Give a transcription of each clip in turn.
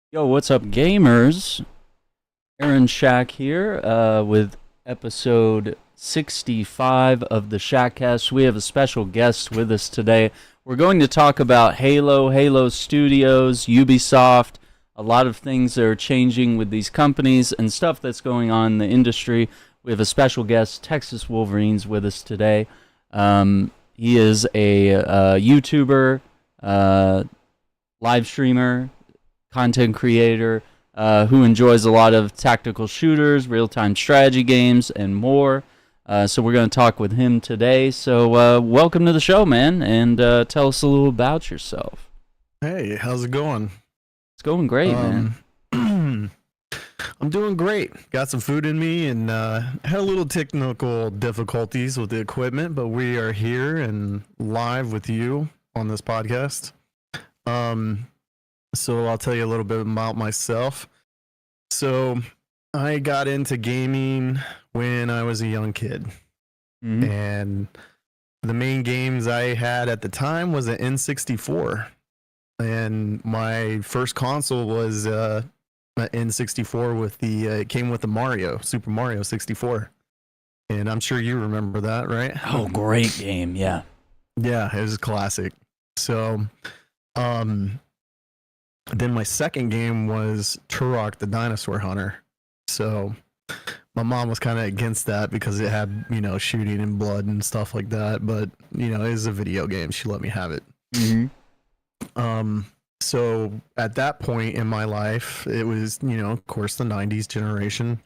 Yo, what's up, gamers? Aaron Shack here with episode 65 of the Shackcast. We have a special guest with us today. We're going to talk about Halo Studios, Ubisoft, a lot of things that are changing with these companies and stuff that's going on in the industry. We have a special guest, TxWolverines, with us today. He is a YouTuber, live streamer, content creator who enjoys a lot of tactical shooters, real-time strategy games, and more. So we're going to talk with him today. So welcome to the show, man, and tell us a little about yourself. Hey, how's it going? It's going great, man. I'm doing great. Got some food in me and had a little technical difficulties with the equipment, but we are here and live with you on this podcast. So I'll tell you a little bit about myself. So I got into gaming when I was a young kid. And the main games I had at the time was an N64. And my first console was an N64 with it came with the Super Mario 64. And I'm sure you remember that, right? Oh, great game, yeah. Yeah, it was a classic. So, then my second game was Turok the Dinosaur Hunter. So my mom was kind of against that because it had, shooting and blood and stuff like that. But, it was a video game. She let me have it. So at that point in my life, it was, of course, the 90s generation.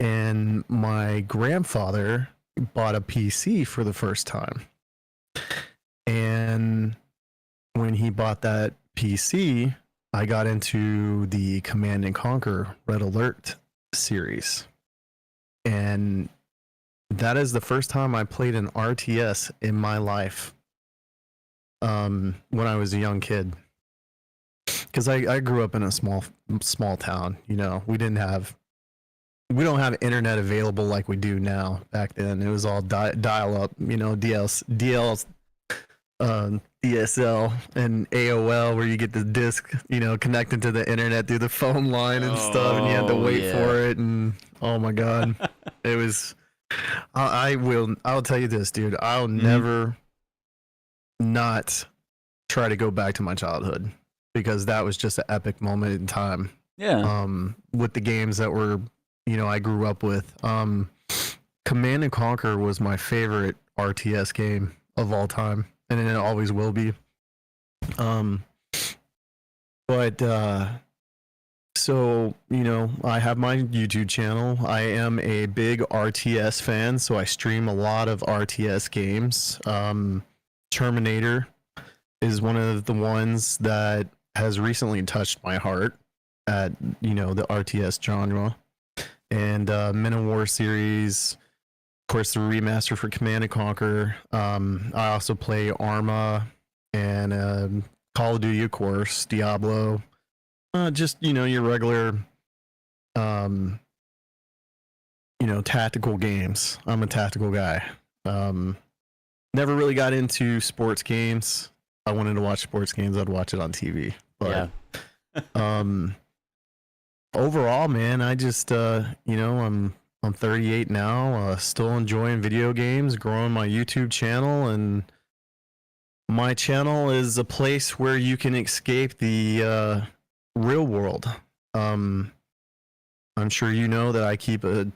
And my grandfather bought a PC for the first time. And when he bought that PC, I got into the Command and Conquer Red Alert series. And that is the first time I played an RTS in my life when I was a young kid. Because I grew up in a small town. We don't have internet available like we do now. Back then, it was all dial up, DSL and AOL, where you get the disc, connected to the internet through the phone line and stuff, and you had to wait for it. And oh my god, it was. I'll tell you this, dude. I'll never not try to go back to my childhood, because that was just an epic moment in time. Yeah. With the games that were, I grew up with. Command and Conquer was my favorite RTS game of all time, and it always will be. So, I have my YouTube channel. I am a big RTS fan, so I stream a lot of RTS games. Terminator is one of the ones that has recently touched my heart at, the RTS genre. And Men of War series, of course, the remaster for Command and Conquer. I also play Arma and Call of Duty, of course, Diablo. Just, your regular, tactical games. I'm a tactical guy. Never really got into sports games. I wanted to watch sports games, I'd watch it on TV. But, overall, man, I just, I'm 38 now, still enjoying video games, growing my YouTube channel, and my channel is a place where you can escape the real world. I'm sure you know that I keep a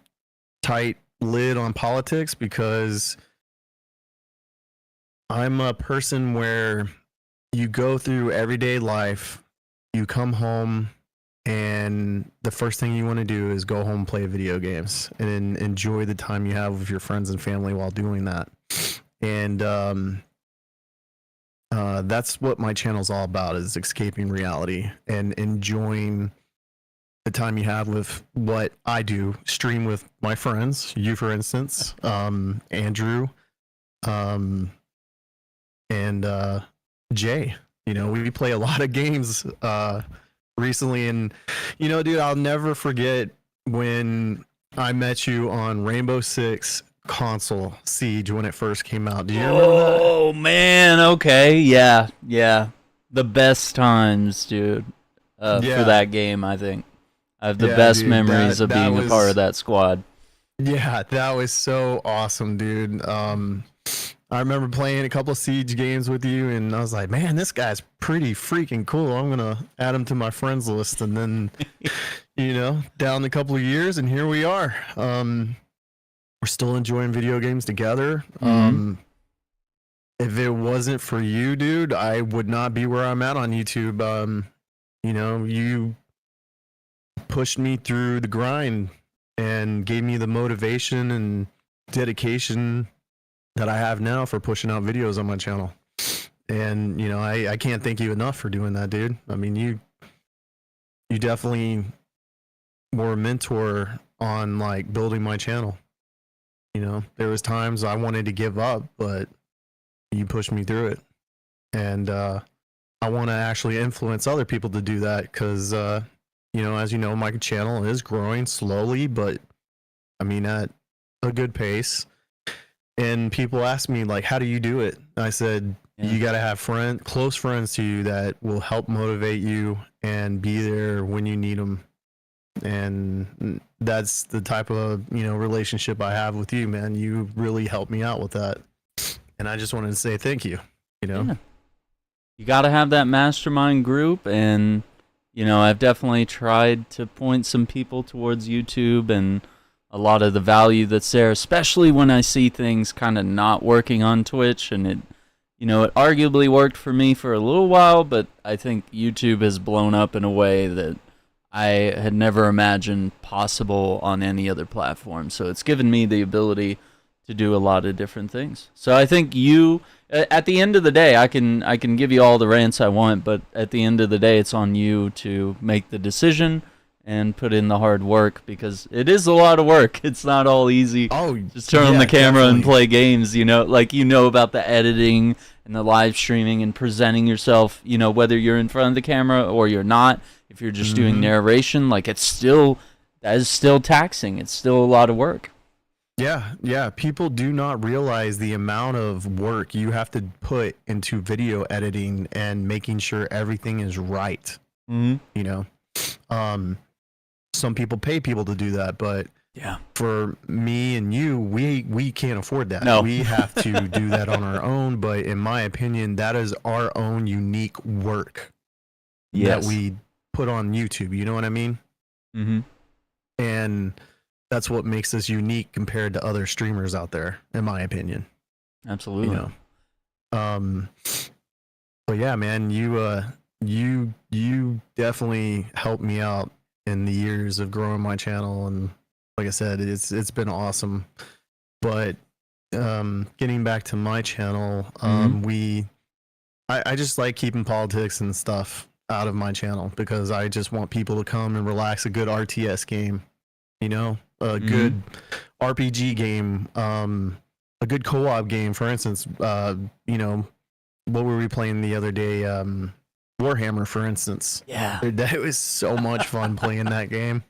tight lid on politics, because I'm a person where you go through everyday life, you come home, and the first thing you want to do is go home and play video games and enjoy the time you have with your friends and family while doing that. And that's what my channel's all about, is escaping reality and enjoying the time you have with what I do. Stream with my friends, you for instance, Andrew, and Jay. We play a lot of games recently, and dude, I'll never forget when I met you on Rainbow Six console Siege when it first came out. Do you remember that? Oh man, okay, yeah. The best times, dude. for that game. I think I have the Yeah, best dude, memories of that being a part of was that squad. yeah, that was so awesome, dude. I remember playing a couple Siege games with you, and I was like, man, this guy's pretty freaking cool. I'm gonna add him to my friends list, and then, down a couple of years, and here we are. We're still enjoying video games together. Mhm. If it wasn't for you, dude, I would not be where I'm at on YouTube. You pushed me through the grind and gave me the motivation and dedication that I have now for pushing out videos on my channel. And I can't thank you enough for doing that, dude. I mean, you definitely were a mentor on like building my channel. There was times I wanted to give up, but you pushed me through it. And I want to actually influence other people to do that because as you know, my channel is growing slowly, but I mean at a good pace. And people ask me like, how do you do it? I said, you got to have close friends to you that will help motivate you and be there when you need them. And that's the type of, relationship I have with you, man. You really helped me out with that. And I just wanted to say thank you, Yeah. You got to have that mastermind group, and I've definitely tried to point some people towards YouTube and a lot of the value that's there, especially when I see things kind of not working on Twitch. And it arguably worked for me for a little while, but I think YouTube has blown up in a way that I had never imagined possible on any other platform. So it's given me the ability to do a lot of different things. So I think at the end of the day, I can give you all the rants I want, but at the end of the day, it's on you to make the decision and put in the hard work, because it is a lot of work. It's not all easy. Oh, just turn on the camera definitely. and play games, about the editing and the live streaming and presenting yourself, whether you're in front of the camera or you're not. If you're just doing narration, that is still taxing. It's still a lot of work. Yeah. People do not realize the amount of work you have to put into video editing and making sure everything is right. Some people pay people to do that, but for me and you, we can't afford that. No. We have to do that on our own. But in my opinion, that is our own unique work that we put on YouTube. You know what I mean? Mm-hmm. And that's what makes us unique compared to other streamers out there, in my opinion. Absolutely. But yeah, man, you definitely helped me out in the years of growing my channel, and like I said, it's been awesome. But getting back to my channel, I just like keeping politics and stuff out of my channel because I just want people to come and relax. A good RTS game, a good RPG game, a good co-op game. For instance, what were we playing the other day? Warhammer, for instance. Yeah. That was so much fun playing that game.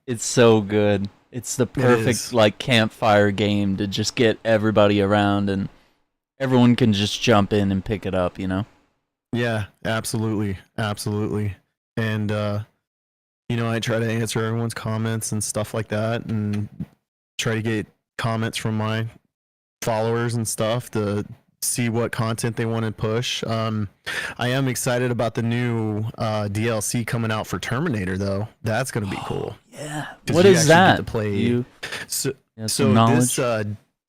It's so good. It's the perfect campfire game to just get everybody around and everyone can just jump in and pick it up, Yeah, absolutely. And I try to answer everyone's comments and stuff like that, and try to get comments from my followers and stuff to see what content they want to push. I am excited about the new DLC coming out for Terminator, though. That's going to be cool. Yeah. What is that? Get to play.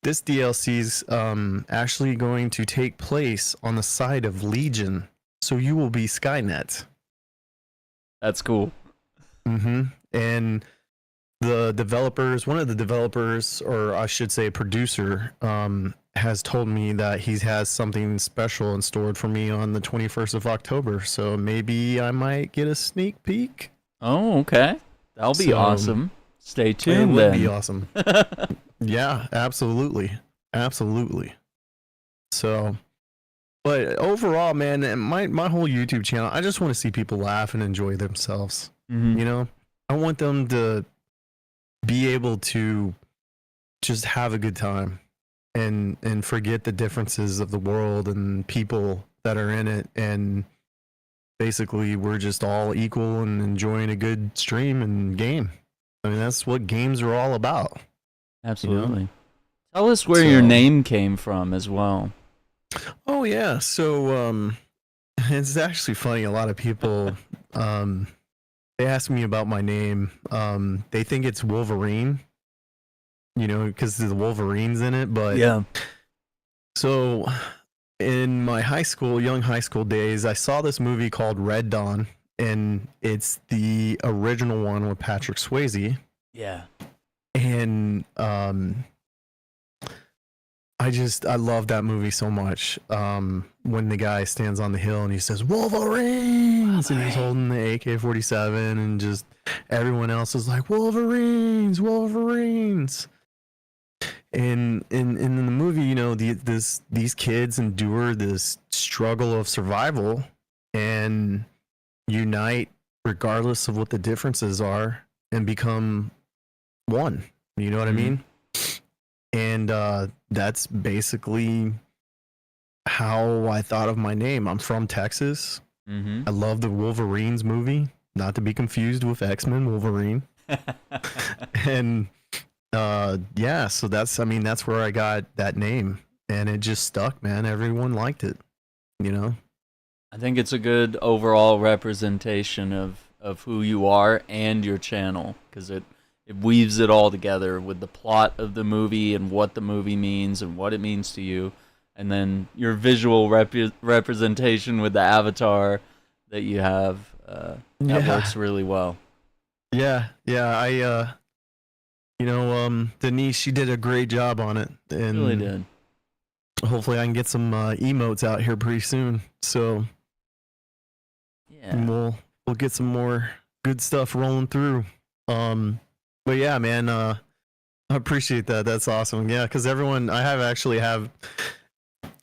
This DLC's actually going to take place on the side of Legion, so you will be Skynet. That's cool. And the developers, one of the developers, or I should say producer, has told me that he has something special in store for me on the 21st of October. So maybe I might get a sneak peek. Oh, okay. That'll be awesome. Stay tuned. It would be awesome. Yeah, absolutely. So, but overall, man, my whole YouTube channel, I just want to see people laugh and enjoy themselves. I want them to be able to just have a good time and forget the differences of the world and people that are in it, and basically we're just all equal and enjoying a good stream and game. I mean, that's what games are all about. Absolutely. You know? Tell us where your name came from as well. Oh yeah, so it's actually funny. A lot of people they ask me about my name. They think it's Wolverine, you know, because the Wolverines in it. But yeah. So in my young high school days, I saw this movie called Red Dawn, and it's the original one with Patrick Swayze. Yeah. And I love that movie so much. When the guy stands on the hill and he says Wolverines, and he's holding the AK-47, and just everyone else is like Wolverines, Wolverines. And in the movie, you know, these kids endure this struggle of survival and unite regardless of what the differences are and become one. You know what I mean? And that's basically how I thought of my name. I'm from Texas. I love the Wolverines movie, not to be confused with X-Men Wolverine. And yeah, so that's where I got that name, and it just stuck, man. Everyone liked it, you know. I think it's a good overall representation of who you are and your channel, because it weaves it all together with the plot of the movie and what the movie means and what it means to you, and then your visual representation with the avatar that you have. That works really well. Yeah, I you know, Denise, she did a great job on it, and Really did. Hopefully I can get some emotes out here pretty soon, so yeah, we'll get some more good stuff rolling through. But yeah, man, I appreciate that. That's awesome. Yeah, because actually have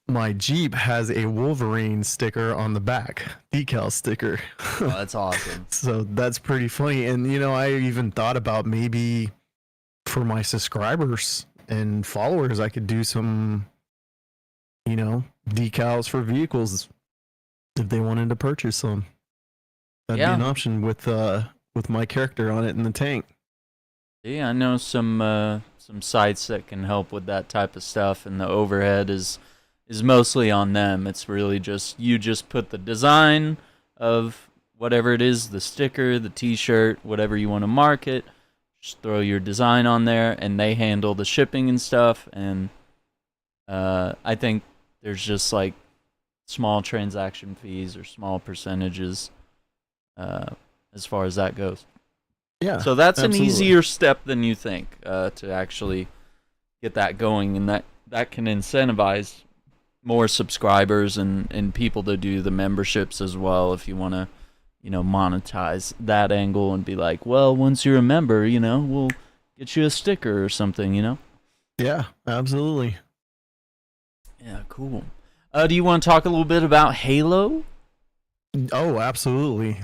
my Jeep has a Wolverine sticker on the back, decal sticker. Oh, that's awesome. So that's pretty funny. And you know, I even thought about maybe for my subscribers and followers, I could do some, you know, decals for vehicles if they wanted to purchase some. That'd be an option with my character on it in the tank. Yeah, I know some sites that can help with that type of stuff, and the overhead is mostly on them. It's really just you just put the design of whatever it is, the sticker, the t-shirt, whatever you want to market, just throw your design on there, and they handle the shipping and stuff. And I think there's just like small transaction fees or small percentages as far as that goes. Yeah. So that's absolutely. an easier step than you think to actually get that going, and that can incentivize more subscribers and people to do the memberships as well if you want to, you know, monetize that angle and be like, well, once you're a member, you know, we'll get you a sticker or something, you know? Yeah, absolutely. Yeah, cool. Do you want to talk a little bit about Halo? Oh, absolutely.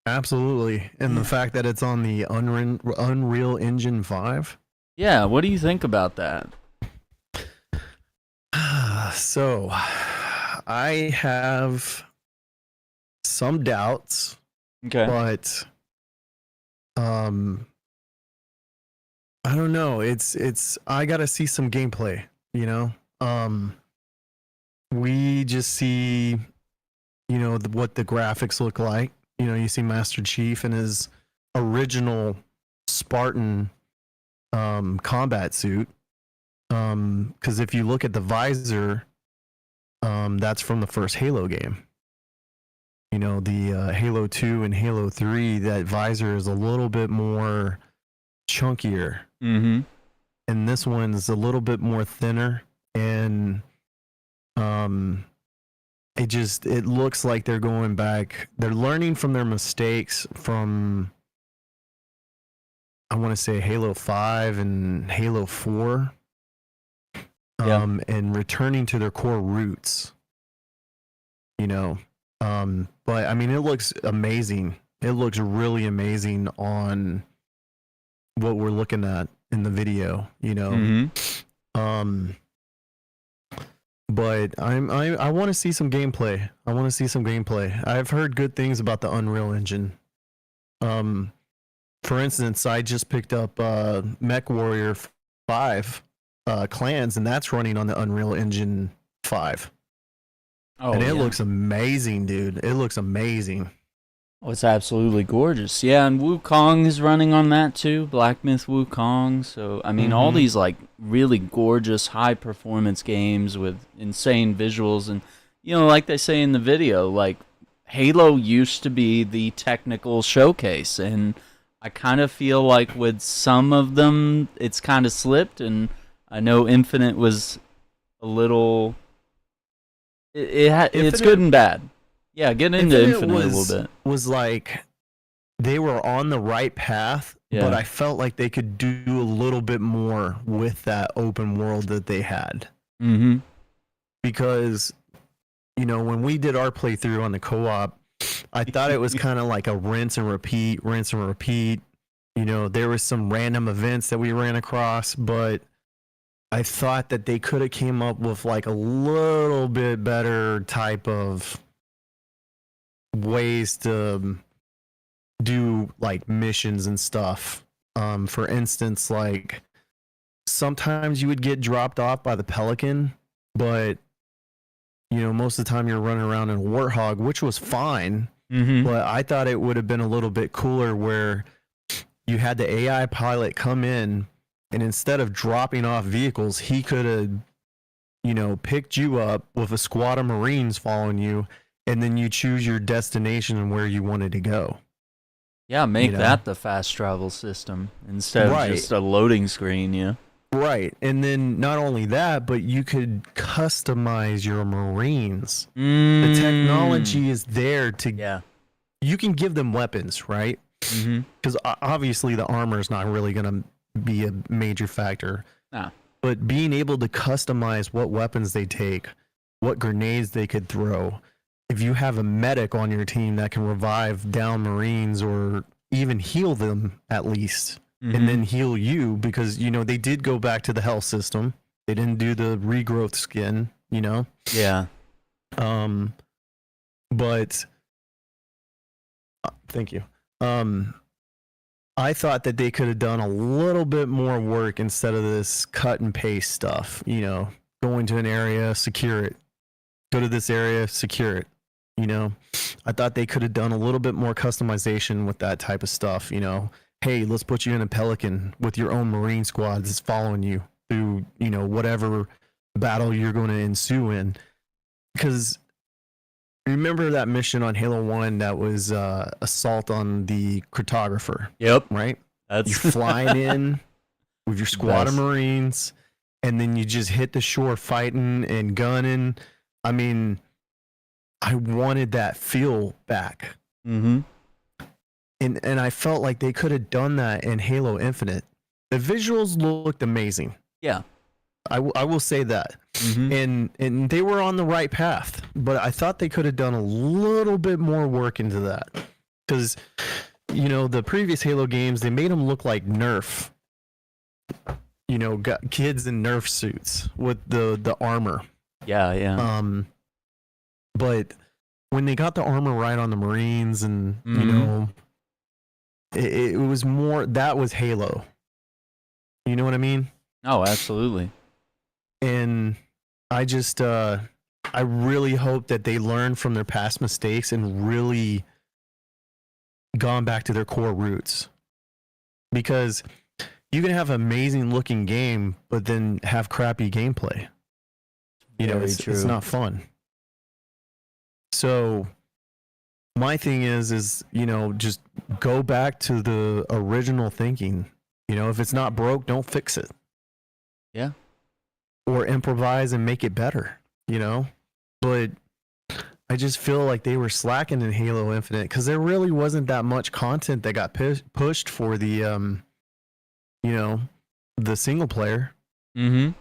Absolutely. And the fact that it's on the Unreal Engine 5. Yeah, what do you think about that? So, I have some doubts. Okay. But I don't know. It's I got to see some gameplay, you know. We just see, you know, what the graphics look like. You know, you see Master Chief in his original Spartan combat suit. Because if you look at the visor, that's from the first Halo game. You know, the Halo 2 and Halo 3, that visor is a little bit more chunkier. Mm-hmm. And this one's a little bit more thinner, and it looks like they're going back. They're learning from their mistakes from, I want to say, Halo 5 and Halo 4. And returning to their core roots. You know, but I mean, it looks amazing. It looks really amazing on what we're looking at in the video, you know. Mm-hmm. But I want to see some gameplay. I want to see some gameplay. I've heard good things about the Unreal Engine. For instance, I just picked up Mech Warrior 5 Clans, and that's running on the Unreal Engine 5. Oh, and it yeah. looks amazing, dude. It looks amazing. Oh, it's absolutely gorgeous. Yeah, and Wukong is running on that too. Black Myth Wukong. So, I mean, all these like really gorgeous high performance games with insane visuals. And, you know, like they say in the video, like Halo used to be the technical showcase. And I kind of feel like with some of them, it's kind of slipped. And I know Infinite was a little. It's good and bad. Yeah, get into Infinite a little bit. Was like they were on the right path, but I felt like they could do a little bit more with that open world that they had. Mm-hmm. Because, you know, when we did our playthrough on the co-op, I thought it was kind of like a rinse and repeat, rinse and repeat. You know, there was some random events that we ran across, but I thought that they could have came up with like a little bit better type of ways to do like missions and stuff. For instance, like sometimes you would get dropped off by the Pelican, but you know, most of the time you're running around in a Warthog, which was fine. But I thought it would have been a little bit cooler where you had the AI pilot come in, and instead of dropping off vehicles, he could have, you know, picked you up with a squad of Marines following you, and then you choose your destination and where you wanted to go. Yeah, make that the fast travel system instead of just a loading screen, yeah. Right. And then not only that, but you could customize your Marines. The technology is there to... You can give them weapons, right? Because obviously the armor is not really going to be a major factor. Nah. But being able to customize what weapons they take, what grenades they could throw... If you have a medic on your team that can revive down Marines or even heal them at least, and then heal you, because, you know, they did go back to the health system. They didn't do the regrowth skin, you know? Yeah. But thank you. I thought that they could have done a little bit more work instead of this cut and paste stuff, you know, go into an area, secure it. Go to this area, secure it. You know, I thought they could have done a little bit more customization with that type of stuff. You know, hey, let's put you in a Pelican with your own Marine squad that's following you through, you know, whatever battle you're going to ensue in. Because remember that mission on Halo 1 that was assault on the cartographer? Yep. Right? That's You're flying in with your squad of Marines, and then you just hit the shore fighting and gunning. I mean... I wanted that feel back. And I felt like they could have done that in Halo Infinite. The visuals looked amazing. Yeah. I will say that. And they were on the right path. But I thought they could have done a little bit more work into that. Because, you know, the previous Halo games, they made them look like Nerf. You know, got kids in Nerf suits with the armor. Yeah, yeah. But when they got the armor right on the Marines and, you know, it was more, that was Halo. You know what I mean? Oh, absolutely. And I just, I really hope that they learn from their past mistakes and really gone back to their core roots. Because you can have an amazing looking game, but then have crappy gameplay. You know, it's not fun. So my thing is, you know, just go back to the original thinking. You know, if it's not broke, don't fix it. Yeah. Or improvise and make it better, you know? But I just feel like they were slacking in Halo Infinite because there really wasn't that much content that got pushed for the, you know, the single player. I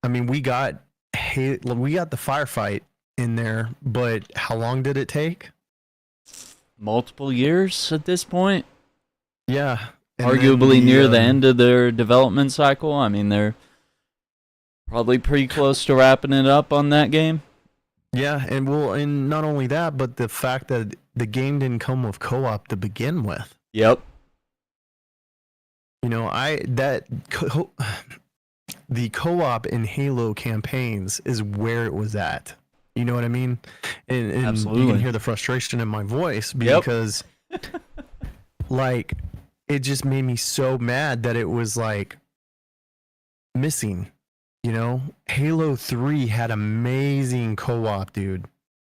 mean, we got the firefight in there, but how long did it take? Multiple years at this point. Yeah. Arguably near the end of their development cycle. I mean, they're Probably pretty close to wrapping it up on that game. Yeah, and not only that, but the fact that the game didn't come with co-op to begin with. Yep. You know, the co-op in Halo campaigns is where it was at. You know what I mean? And Absolutely. you can hear the frustration in my voice because, like, it just made me so mad that it was like missing. You know, Halo 3 had amazing co-op, dude.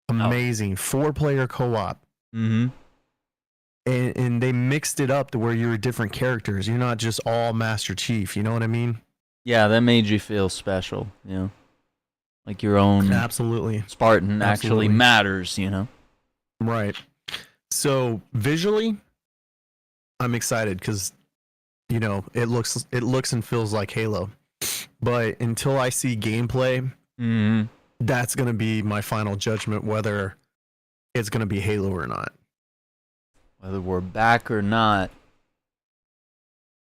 Amazing 4-player co-op. Mm-hmm. And they mixed it up to where you're different characters. You're not just all Master Chief. You know what I mean? Yeah, that made you feel special, you know? Like your own Absolutely. Spartan actually matters, you know? Right. So visually, I'm excited because, you know, it looks and feels like Halo. But until I see gameplay, that's going to be my final judgment whether it's going to be Halo or not. Whether we're back or not.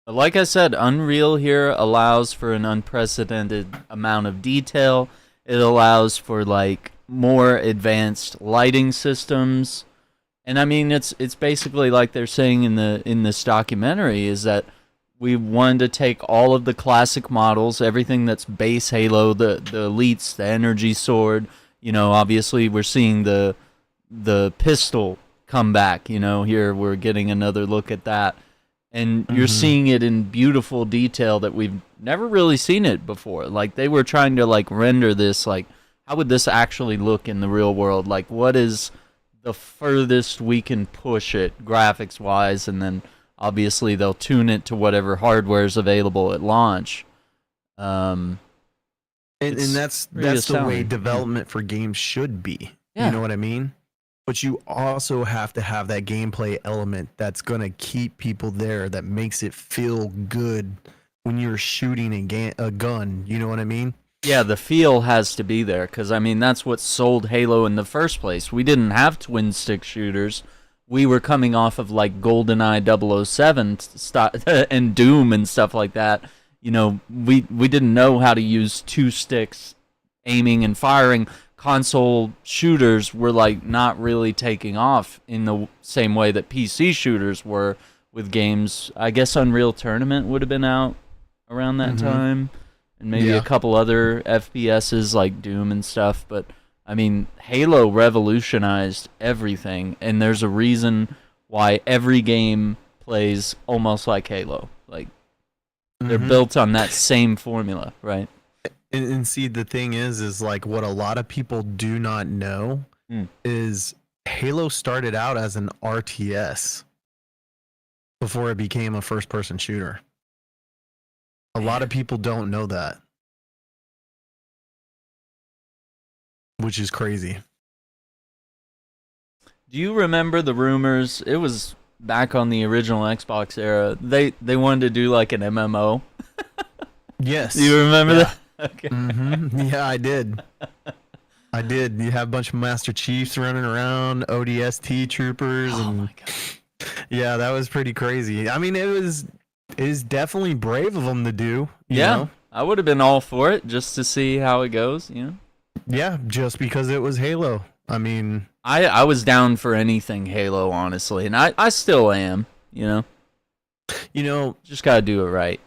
But like I said, Unreal here allows for an unprecedented amount of detail. It allows for like more advanced lighting systems. And I mean it's basically like they're saying in this documentary is that we wanted to take all of the classic models, everything that's base Halo, the elites, the energy sword, you know, obviously we're seeing the pistol come back, you know, here we're getting another look at that. And you're seeing it in beautiful detail that we've never really seen it before. Like they were trying to like render this like how would this actually look in the real world? Like what is the furthest we can push it graphics wise, and then obviously they'll tune it to whatever hardware is available at launch. And that's the way development for games should be. Yeah. You know what I mean? But you also have to have that gameplay element that's going to keep people there, that makes it feel good when you're shooting a gun. You know what I mean? Yeah, the feel has to be there because, I mean, that's what sold Halo in the first place. We didn't have twin-stick shooters. We were coming off of, like, GoldenEye 007 and Doom and stuff like that. You know, we didn't know how to use two sticks aiming and firing. Console shooters were like not really taking off in the same way that PC shooters were with games. I guess Unreal Tournament would have been out around that time, and maybe a couple other FPSs like Doom and stuff. But I mean, Halo revolutionized everything, and there's a reason why every game plays almost like Halo. Like they're built on that same formula, right? And see, the thing is like what a lot of people do not know is Halo started out as an RTS before it became a first-person shooter. A lot of people don't know that, which is crazy. Do you remember the rumors? It was back on the original Xbox era. They wanted to do like an MMO. Yes. Do you remember that? Okay. Yeah, I did. You have a bunch of Master Chiefs running around, ODST troopers, and my God. Yeah, that was pretty crazy. I mean, it is definitely brave of them to do. You know? I would have been all for it just to see how it goes. You know. Yeah, just because it was Halo. I mean, I was down for anything Halo, honestly, and I still am. You know. You know, just gotta do it right.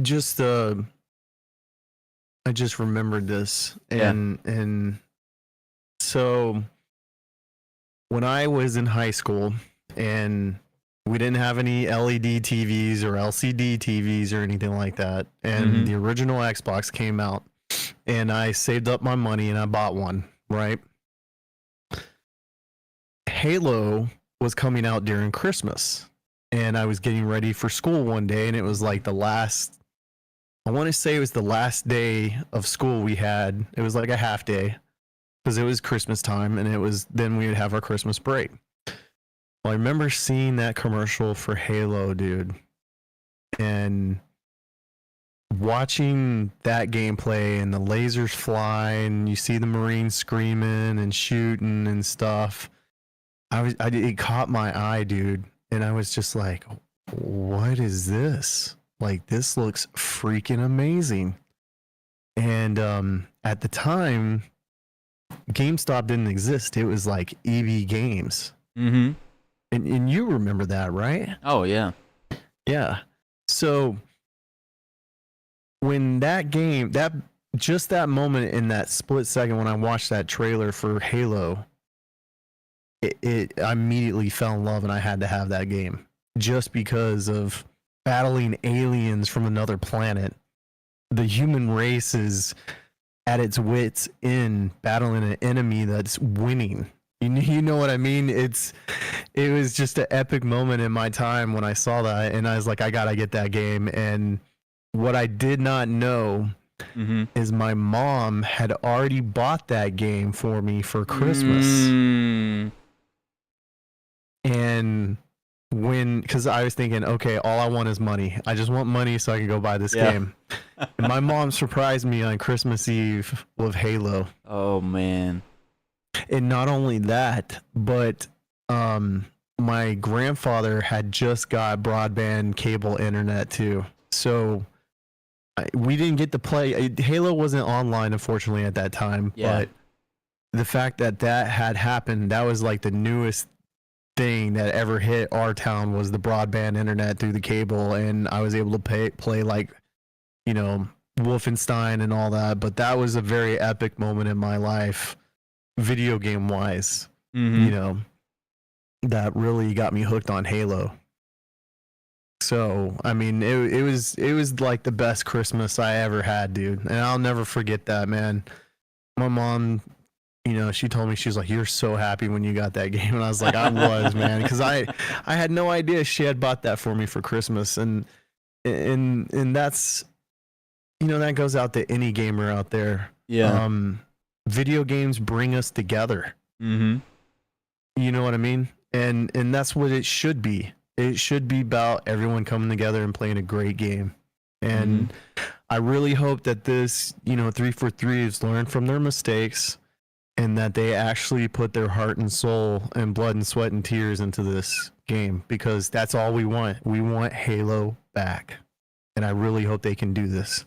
Just I just remembered this, and so when I was in high school, and we didn't have any LED TVs or LCD TVs or anything like that, and the original Xbox came out, and I saved up my money and I bought one. Right, Halo was coming out during Christmas, and I was getting ready for school one day, and it was like I want to say it was the last day of school we had. It was like a half day because it was Christmas time, and then we would have our Christmas break. Well, I remember seeing that commercial for Halo, dude, and watching that gameplay and the lasers fly, and you see the Marines screaming and shooting and stuff. It caught my eye, dude, and I was just like, "What is this? Like, this looks freaking amazing." And at the time, GameStop didn't exist. It was like EB Games. Mm-hmm. And you remember that, right? Oh, yeah. Yeah. So when that game, just that moment in that split second when I watched that trailer for Halo, I immediately fell in love and I had to have that game just because of battling aliens from another planet. The human race is at its wits end battling an enemy that's winning. You know what I mean? It was just an epic moment in my time when I saw that, and I was like, I gotta get that game. And what I did not know is my mom had already bought that game for me for Christmas. And because I was thinking, okay, all I want is money. I just want money so I can go buy this game. And my mom surprised me on Christmas Eve with Halo. Oh, man. And not only that, but my grandfather had just got broadband cable internet too. So we didn't get to play. Halo wasn't online, unfortunately, at that time. Yeah. But the fact that had happened, that was like the newest thing that ever hit our town was the broadband internet through the cable, and I was able to play like, Wolfenstein and all that. But that was a very epic moment in my life, video game wise. That really got me hooked on Halo. So I mean, it was like the best Christmas I ever had, dude, and I'll never forget that, man. My mom, she told me, she's like, "You're so happy when you got that game," and I was like, "I was, man," because I had no idea she had bought that for me for Christmas, and that's, that goes out to any gamer out there. Yeah. Video games bring us together. Mm-hmm. You know what I mean? And that's what it should be. It should be about everyone coming together and playing a great game. And I really hope that this, 343 has learned from their mistakes, and that they actually put their heart and soul and blood and sweat and tears into this game, because that's all we want. We want Halo back. And I really hope they can do this.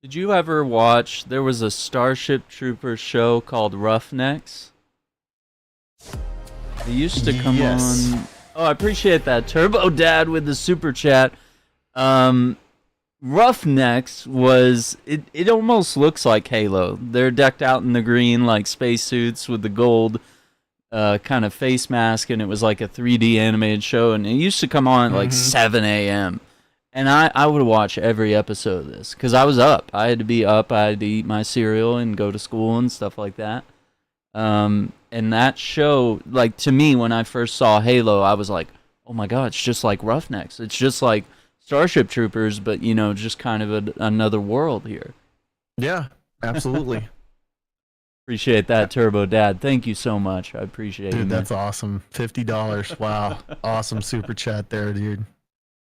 Did you ever watch, there was a Starship Troopers show called Roughnecks? It used to come on. Oh, I appreciate that. Turbo Dad with the super chat. Roughnecks was, it almost looks like Halo. They're decked out in the green like spacesuits with the gold kind of face mask, and it was like a 3D animated show, and it used to come on at like 7 a.m. And I would watch every episode of this because I was up. I had to be up. I had to eat my cereal and go to school and stuff like that. And that show, like, to me, when I first saw Halo, I was like, oh my god, it's just like Roughnecks. It's just like Starship Troopers, but, just kind of another world here. Yeah, absolutely. Appreciate that, Turbo Dad. Thank you so much. I appreciate it. Dude, that's awesome. $50. Wow. Awesome super chat there, dude.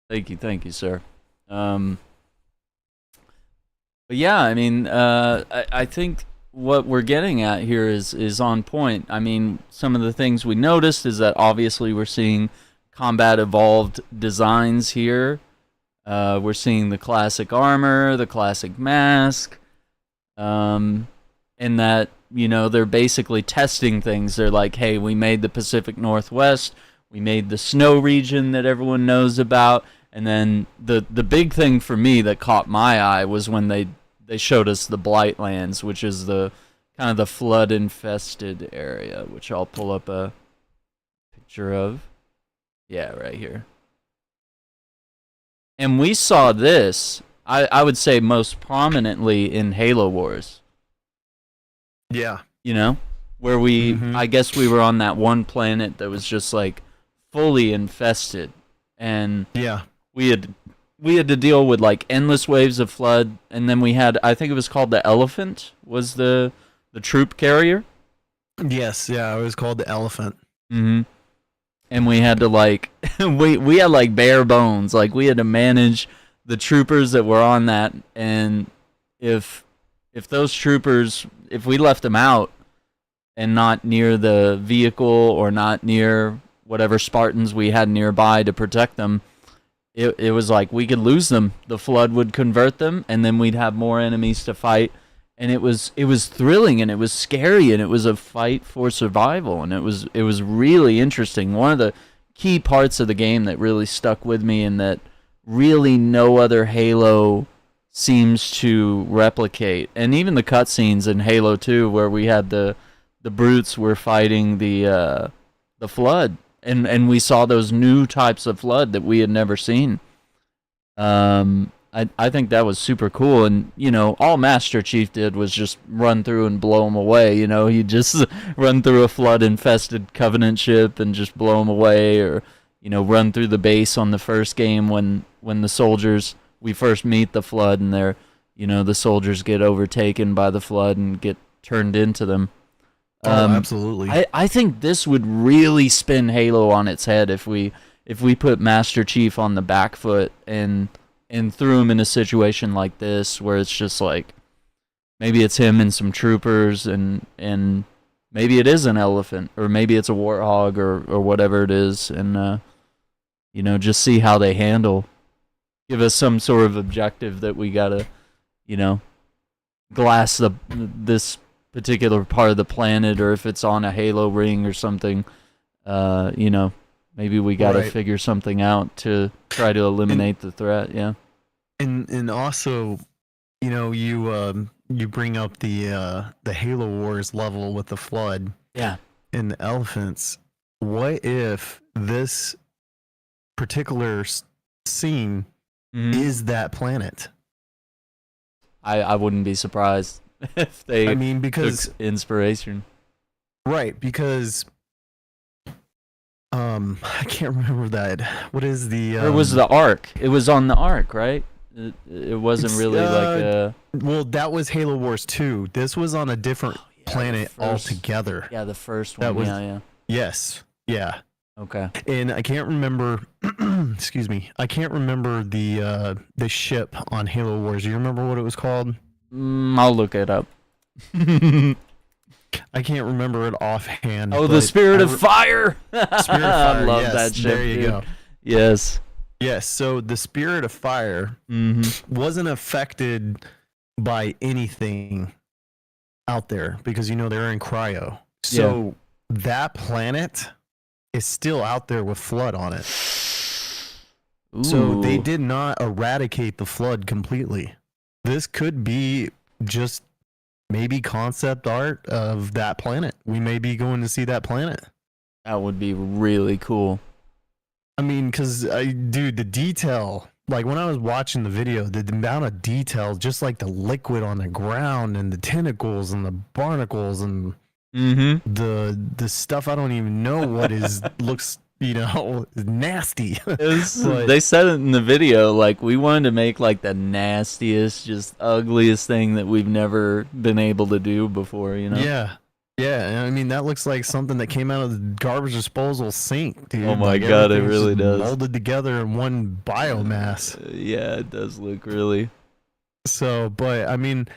Thank you, sir. But yeah, I mean, I think what we're getting at here is on point. I mean, some of the things we noticed is that obviously we're seeing combat evolved designs here. We're seeing the classic armor, the classic mask, and that, they're basically testing things. They're like, hey, we made the Pacific Northwest, we made the snow region that everyone knows about. And then the big thing for me that caught my eye was when they showed us the Blightlands, which is the kind of the flood-infested area, which I'll pull up a picture of. Yeah, right here. And we saw this, I would say, most prominently in Halo Wars. Yeah. Where I guess we were on that one planet that was just like fully infested. And yeah. We had to deal with like endless waves of flood, and then we had, I think it was called the Elephant, was the troop carrier. Yes, yeah, it was called the Elephant. Mm-hmm. And we had to like we had like bare bones, like we had to manage the troopers that were on that, and if those troopers, if we left them out and not near the vehicle or not near whatever Spartans we had nearby to protect them, it was like we could lose them. The flood would convert them, and then we'd have more enemies to fight. And it was thrilling, and it was scary, and it was a fight for survival, and it was really interesting. One of the key parts of the game that really stuck with me, and that really no other Halo seems to replicate, and even the cutscenes in Halo 2, where we had the brutes were fighting the flood, and we saw those new types of flood that we had never seen. I think that was super cool, and all Master Chief did was just run through and blow them away. He'd just run through a flood infested Covenant ship and just blow them away, or run through the base on the first game when the soldiers, we first meet the flood, and the soldiers get overtaken by the flood and get turned into them. Absolutely. I think this would really spin Halo on its head if we put Master Chief on the back foot and threw him in a situation like this, where it's just like maybe it's him and some troopers, and maybe it is an elephant, or maybe it's a warthog, or whatever it is, and just see how they handle. Give us some sort of objective that we gotta glass this particular part of the planet, or if it's on a Halo ring or something, maybe we got to figure something out to try to eliminate the threat. Yeah. And also, you bring up the Halo Wars level with the flood. Yeah. And the elephants. What if this particular scene is that planet? I wouldn't be surprised if they because took inspiration. Right, because I can't remember that. What is the Or was the Ark? It was on the Ark, right? It wasn't really like a... Well, that was Halo Wars 2. This was on a different planet altogether. Yeah, the first one. Yeah. Yes. Yeah. Okay. And I can't remember excuse me. I can't remember the ship on Halo Wars. Do you remember what it was called? I'll look it up. I can't remember it offhand. Oh, the Spirit of Fire! Spirit of Fire. I love that ship. There you go. Yes. Yes, so the Spirit of Fire wasn't affected by anything out there because, they're in cryo. So that planet is still out there with flood on it. Ooh. So they did not eradicate the flood completely. This could be just maybe concept art of that planet. We may be going to see that planet. That would be really cool. I mean, because, dude, the detail, like when I was watching the video, the amount of detail, just like the liquid on the ground and the tentacles and the barnacles and the stuff I don't even know what is, looks, nasty. They said it in the video, like, we wanted to make like the nastiest, just ugliest thing that we've never been able to do before, Yeah. Yeah, I mean, that looks like something that came out of the garbage disposal sink, dude. Oh my God, it really does. Molded together in one biomass. Yeah, it does look really. So, but I mean,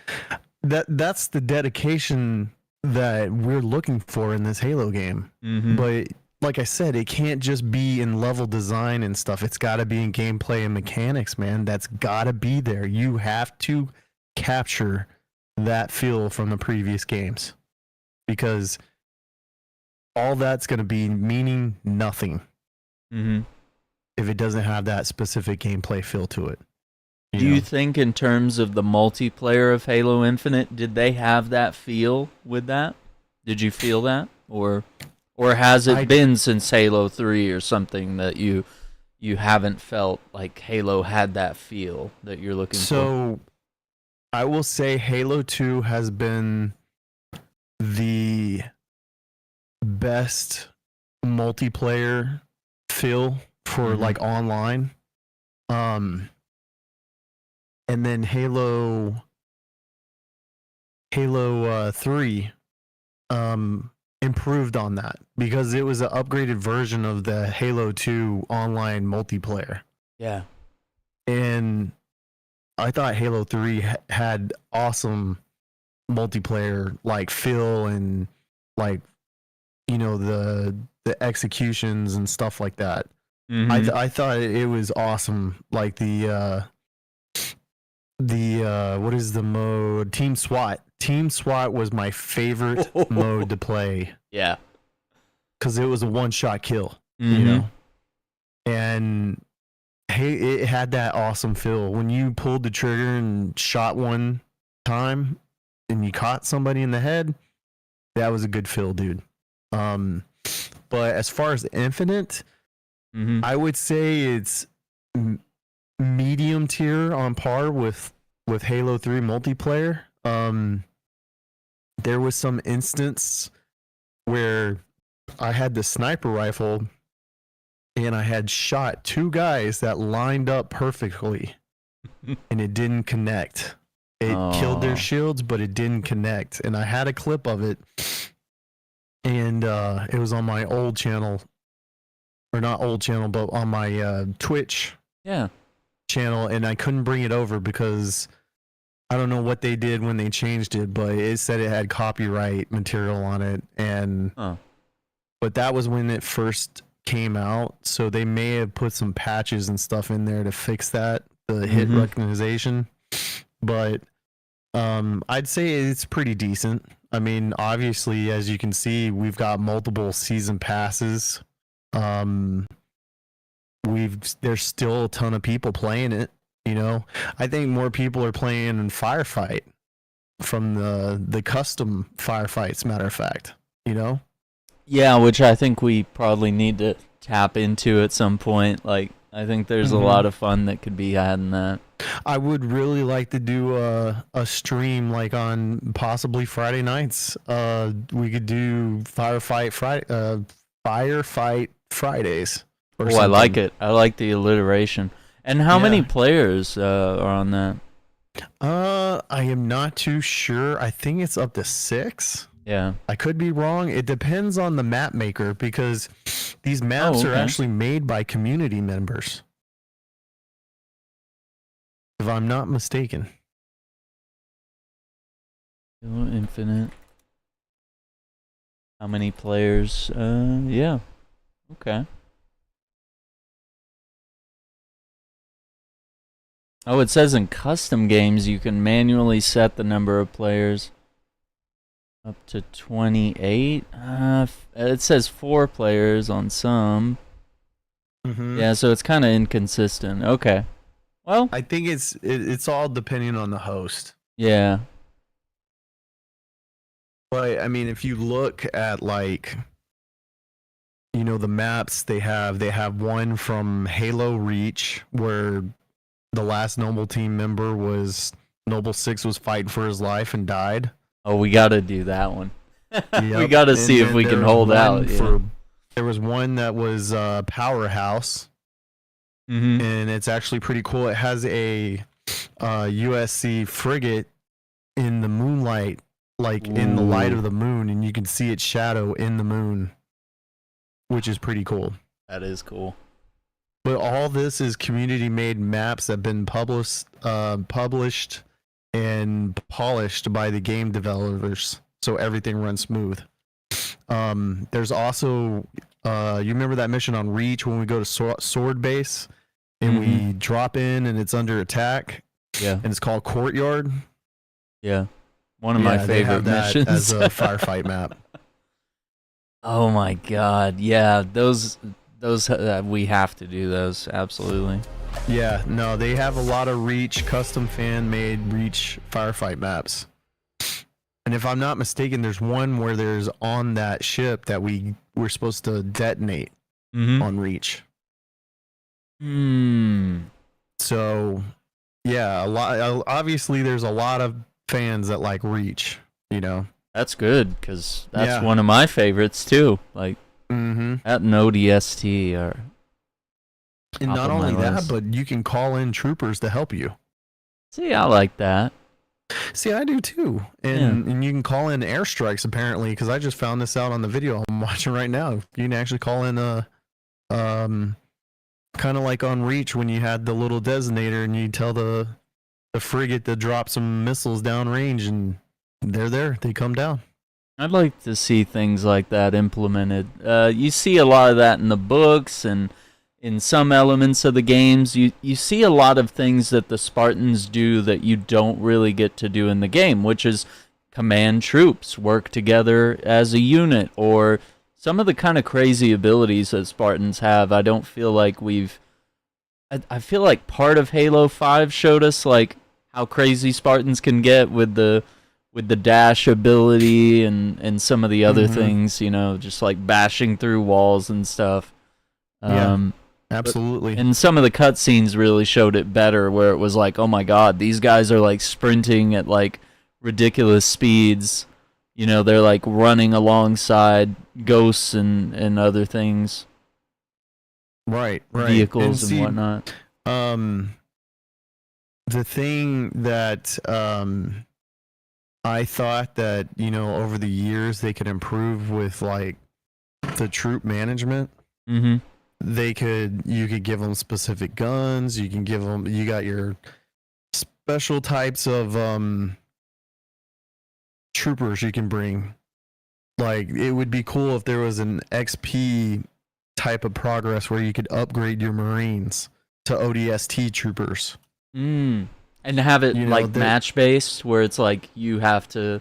that's the dedication that we're looking for in this Halo game. But like I said, it can't just be in level design and stuff. It's got to be in gameplay and mechanics, man. That's got to be there. You have to capture that feel from the previous games. Because all that's going to be meaning nothing if it doesn't have that specific gameplay feel to it. Do you think in terms of the multiplayer of Halo Infinite, did they have that feel with that? Did you feel that? Or has it been since Halo 3 or something that you haven't felt like Halo had that feel that you're looking for? So I will say Halo 2 has been the best multiplayer feel for like online. And then Halo 3 improved on that because it was an upgraded version of the Halo 2 online multiplayer. Yeah. And I thought Halo 3 had awesome multiplayer like feel and like the executions and stuff like that. I thought it was awesome. Like the what is the mode? Team SWAT. Team SWAT was my favorite mode to play. Yeah. Because it was a one-shot kill, Mm-hmm. you know? And hey, it had that awesome feel. When you pulled the trigger and shot one time and you caught somebody in the head, that was a good feel, dude. But as far as Infinite, I would say it's medium tier on par with Halo 3 multiplayer. There was some instance where I had the sniper rifle and I had shot two guys that lined up perfectly and it didn't connect. It killed their shields, but it didn't connect. And I had a clip of it, and it was on my old channel, or not old channel, but on my Twitch channel, and I couldn't bring it over because I don't know what they did when they changed it, but it said it had copyright material on it, and but that was when it first came out, so they may have put some patches and stuff in there to fix that, the hit recognition, but I'd say it's pretty decent. I mean, obviously, as you can see, we've got multiple season passes. There's still a ton of people playing it. You know, I think more people are playing in Firefight from the custom firefights. Matter of fact, you know. Yeah, which I think we probably need to tap into at some point. Like, I think there's a lot of fun that could be had in that. I would really like to do a stream like on possibly Friday nights. We could do Firefight Fridays. Oh, I like it. I like the alliteration. And how many players are on that? I am not too sure. I think it's up to 6. Yeah. I could be wrong. It depends on the map maker because these maps are actually made by community members. If I'm not mistaken. Halo Infinite. How many players? Yeah. Okay. Oh, it says in custom games you can manually set the number of players up to 28. It says 4 players on some. Yeah, so it's kind of inconsistent. Okay. Well, I think it's all depending on the host. Yeah. But I mean, if you look at like, you know, the maps they have one from Halo Reach where the last Noble team member was Noble 6 was fighting for his life and died. Oh, we got to do that one. Yep. We got to see if we can hold out. There was one that was Powerhouse. And it's actually pretty cool. It has a USC frigate in the moonlight, like in the light of the moon, and you can see its shadow in the moon, which is pretty cool. That is cool. But all this is community-made maps that have been published and polished by the game developers, so everything runs smooth. There's also, you remember that mission on Reach when we go to Sword Base and we drop in and it's under attack? Yeah. And it's called Courtyard? Yeah. One of my favorite missions. As a firefight map. Oh my god. Yeah, those we have to do those, absolutely. Yeah, no, they have a lot of Reach, custom fan-made Reach firefight maps. And if I'm not mistaken, there's one where there's on that ship that we're supposed to detonate on Reach. So, yeah, obviously there's a lot of fans that like Reach, you know. That's good, because that's one of my favorites, too. Like, that and ODST are... And not only that, but you can call in troopers to help you. See, I like that. See, I do too. And you can call in airstrikes, apparently, because I just found this out on the video I'm watching right now. You can actually call in kind of like on Reach when you had the little designator and you tell the frigate to drop some missiles downrange, and they're there. They come down. I'd like to see things like that implemented. You see a lot of that in the books and in some elements of the games, you see a lot of things that the Spartans do that you don't really get to do in the game, which is command troops, work together as a unit, or some of the kind of crazy abilities that Spartans have. I don't feel like I feel like part of Halo 5 showed us like how crazy Spartans can get with the dash ability and some of the other things, just like bashing through walls and stuff. Yeah. Absolutely. And some of the cutscenes really showed it better, where it was like, oh my god, these guys are like sprinting at like ridiculous speeds. They're like running alongside ghosts and other things. Right. Vehicles and whatnot. The thing that I thought that, over the years they could improve with like the troop management. Mm-hmm. You could give them specific guns. You got your special types of troopers you can bring. Like, it would be cool if there was an XP type of progress where you could upgrade your Marines to ODST troopers. And have it match based, where it's like you have to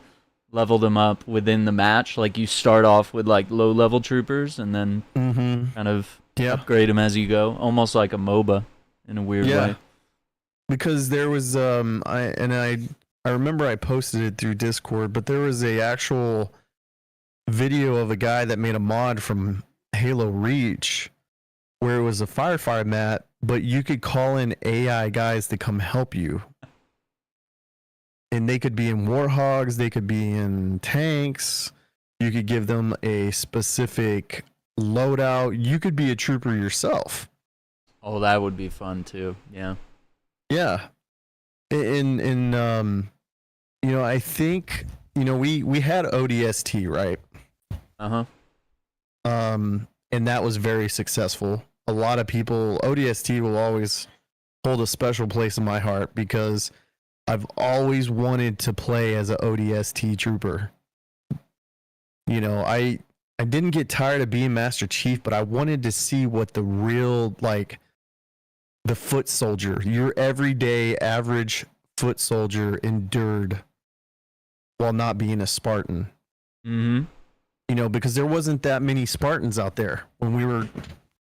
level them up within the match. Like you start off with like low level troopers and then kind of upgrade them as you go, almost like a MOBA in a weird way. Because there was I remember I posted it through Discord, but there was a actual video of a guy that made a mod from Halo Reach where it was a firefight map, but you could call in AI guys to come help you. And they could be in Warhogs, they could be in tanks. You could give them a specific loadout. You could be a trooper yourself. Oh, that would be fun too. Yeah. Yeah. I think, we had ODST, right? Uh-huh. And that was very successful. A lot of people, ODST will always hold a special place in my heart because I've always wanted to play as an ODST trooper. I didn't get tired of being Master Chief, but I wanted to see what the real, like, the foot soldier, your everyday average foot soldier endured while not being a Spartan. Mm-hmm. Because there wasn't that many Spartans out there when we were,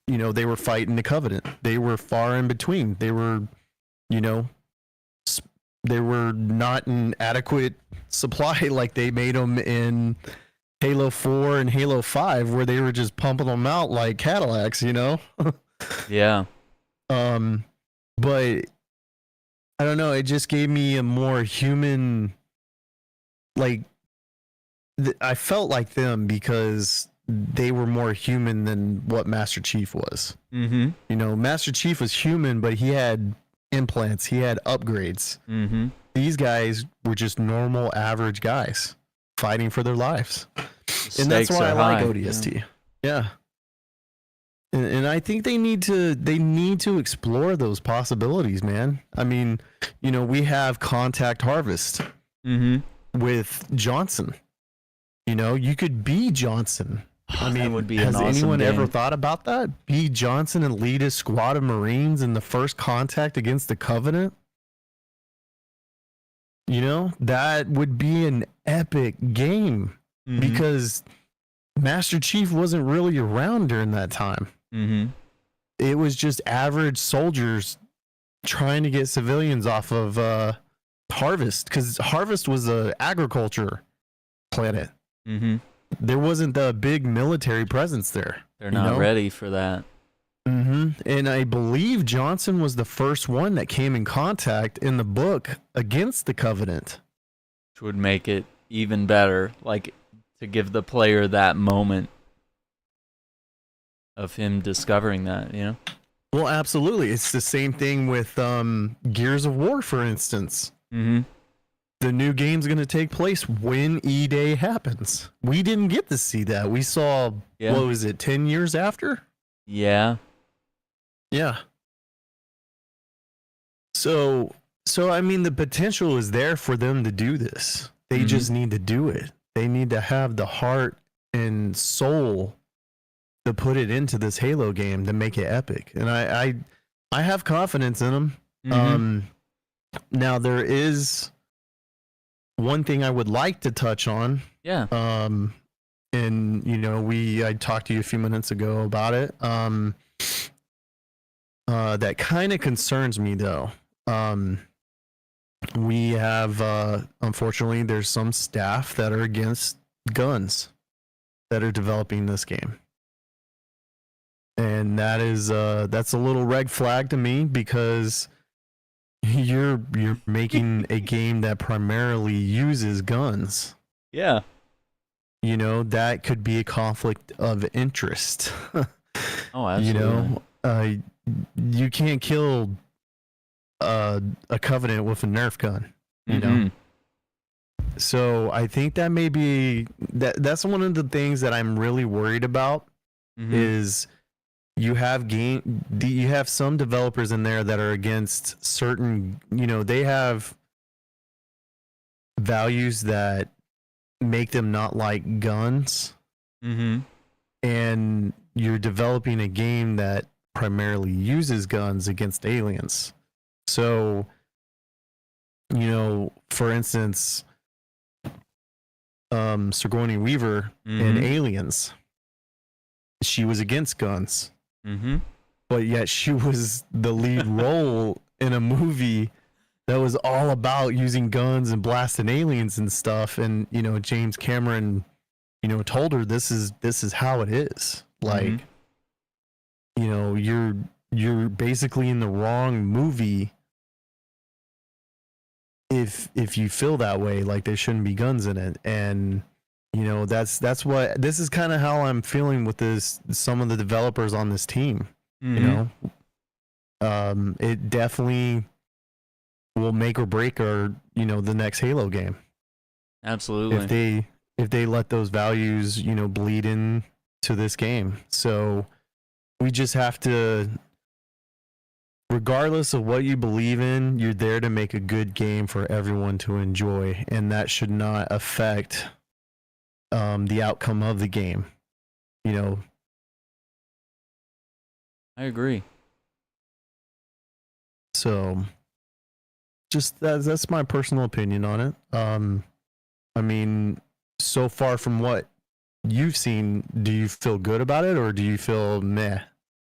they were fighting the Covenant. They were far in between. They were, they were not in adequate supply like they made them in Halo 4 and Halo 5, where they were just pumping them out like Cadillacs, Yeah. But I don't know. It just gave me a more human, like, I felt like them because they were more human than what Master Chief was. Mm-hmm. Master Chief was human, but he had implants. He had upgrades. Mm-hmm. These guys were just normal, average guys fighting for their lives. And that's why I like ODST. Yeah. And I think they need to explore those possibilities, man. I mean, we have Contact Harvest with Johnson. You could be Johnson. I mean, that would be has an awesome anyone game. ever thought about that? Be Johnson and lead a squad of Marines in the first contact against the Covenant? That would be an epic game because Master Chief wasn't really around during that time. Mm-hmm. It was just average soldiers trying to get civilians off of Harvest, because Harvest was a agriculture planet. Mm-hmm. There wasn't the big military presence there. They're not ready for that. And I believe Johnson was the first one that came in contact in the book against the Covenant. Which would make it even better, like to give the player that moment of him discovering that, Well, absolutely. It's the same thing with Gears of War, for instance. Mm-hmm. The new game's going to take place when E-Day happens. We didn't get to see that. We saw, what was it, 10 years after? Yeah. Yeah. So I mean, the potential is there for them to do this. They just need to do it. They need to have the heart and soul to put it into this Halo game to make it epic, and I have confidence in them. Mhm. Now there is one thing I would like to touch on. Yeah. And I talked to you a few minutes ago about it. That kind of concerns me though. We have unfortunately there's some staff that are against guns that are developing this game. And that's a little red flag to me, because you're making a game that primarily uses guns. Yeah. That could be a conflict of interest. Oh, absolutely. You can't kill a Covenant with a Nerf gun. So I think that may be that's one of the things that I'm really worried about. Is you have some developers in there that are against certain, they have values that make them not like guns. And you're developing a game that primarily uses guns against aliens. So, for instance, Sigourney Weaver in Aliens, she was against guns. But yet she was the lead role in a movie that was all about using guns and blasting aliens and stuff. And James Cameron, told her this is how it is. Like, you're basically in the wrong movie if you feel that way. Like, there shouldn't be guns in it. And that's what this is kind of how I'm feeling with some of the developers on this team. It definitely will make or break the next Halo game. Absolutely. If they let those values bleed in to this game. So we just have to, regardless of what you believe in, you're there to make a good game for everyone to enjoy, and that should not affect the outcome of the game. I agree. So just that's my personal opinion on it. I mean, so far from what you've seen, do you feel good about it, or do you feel meh?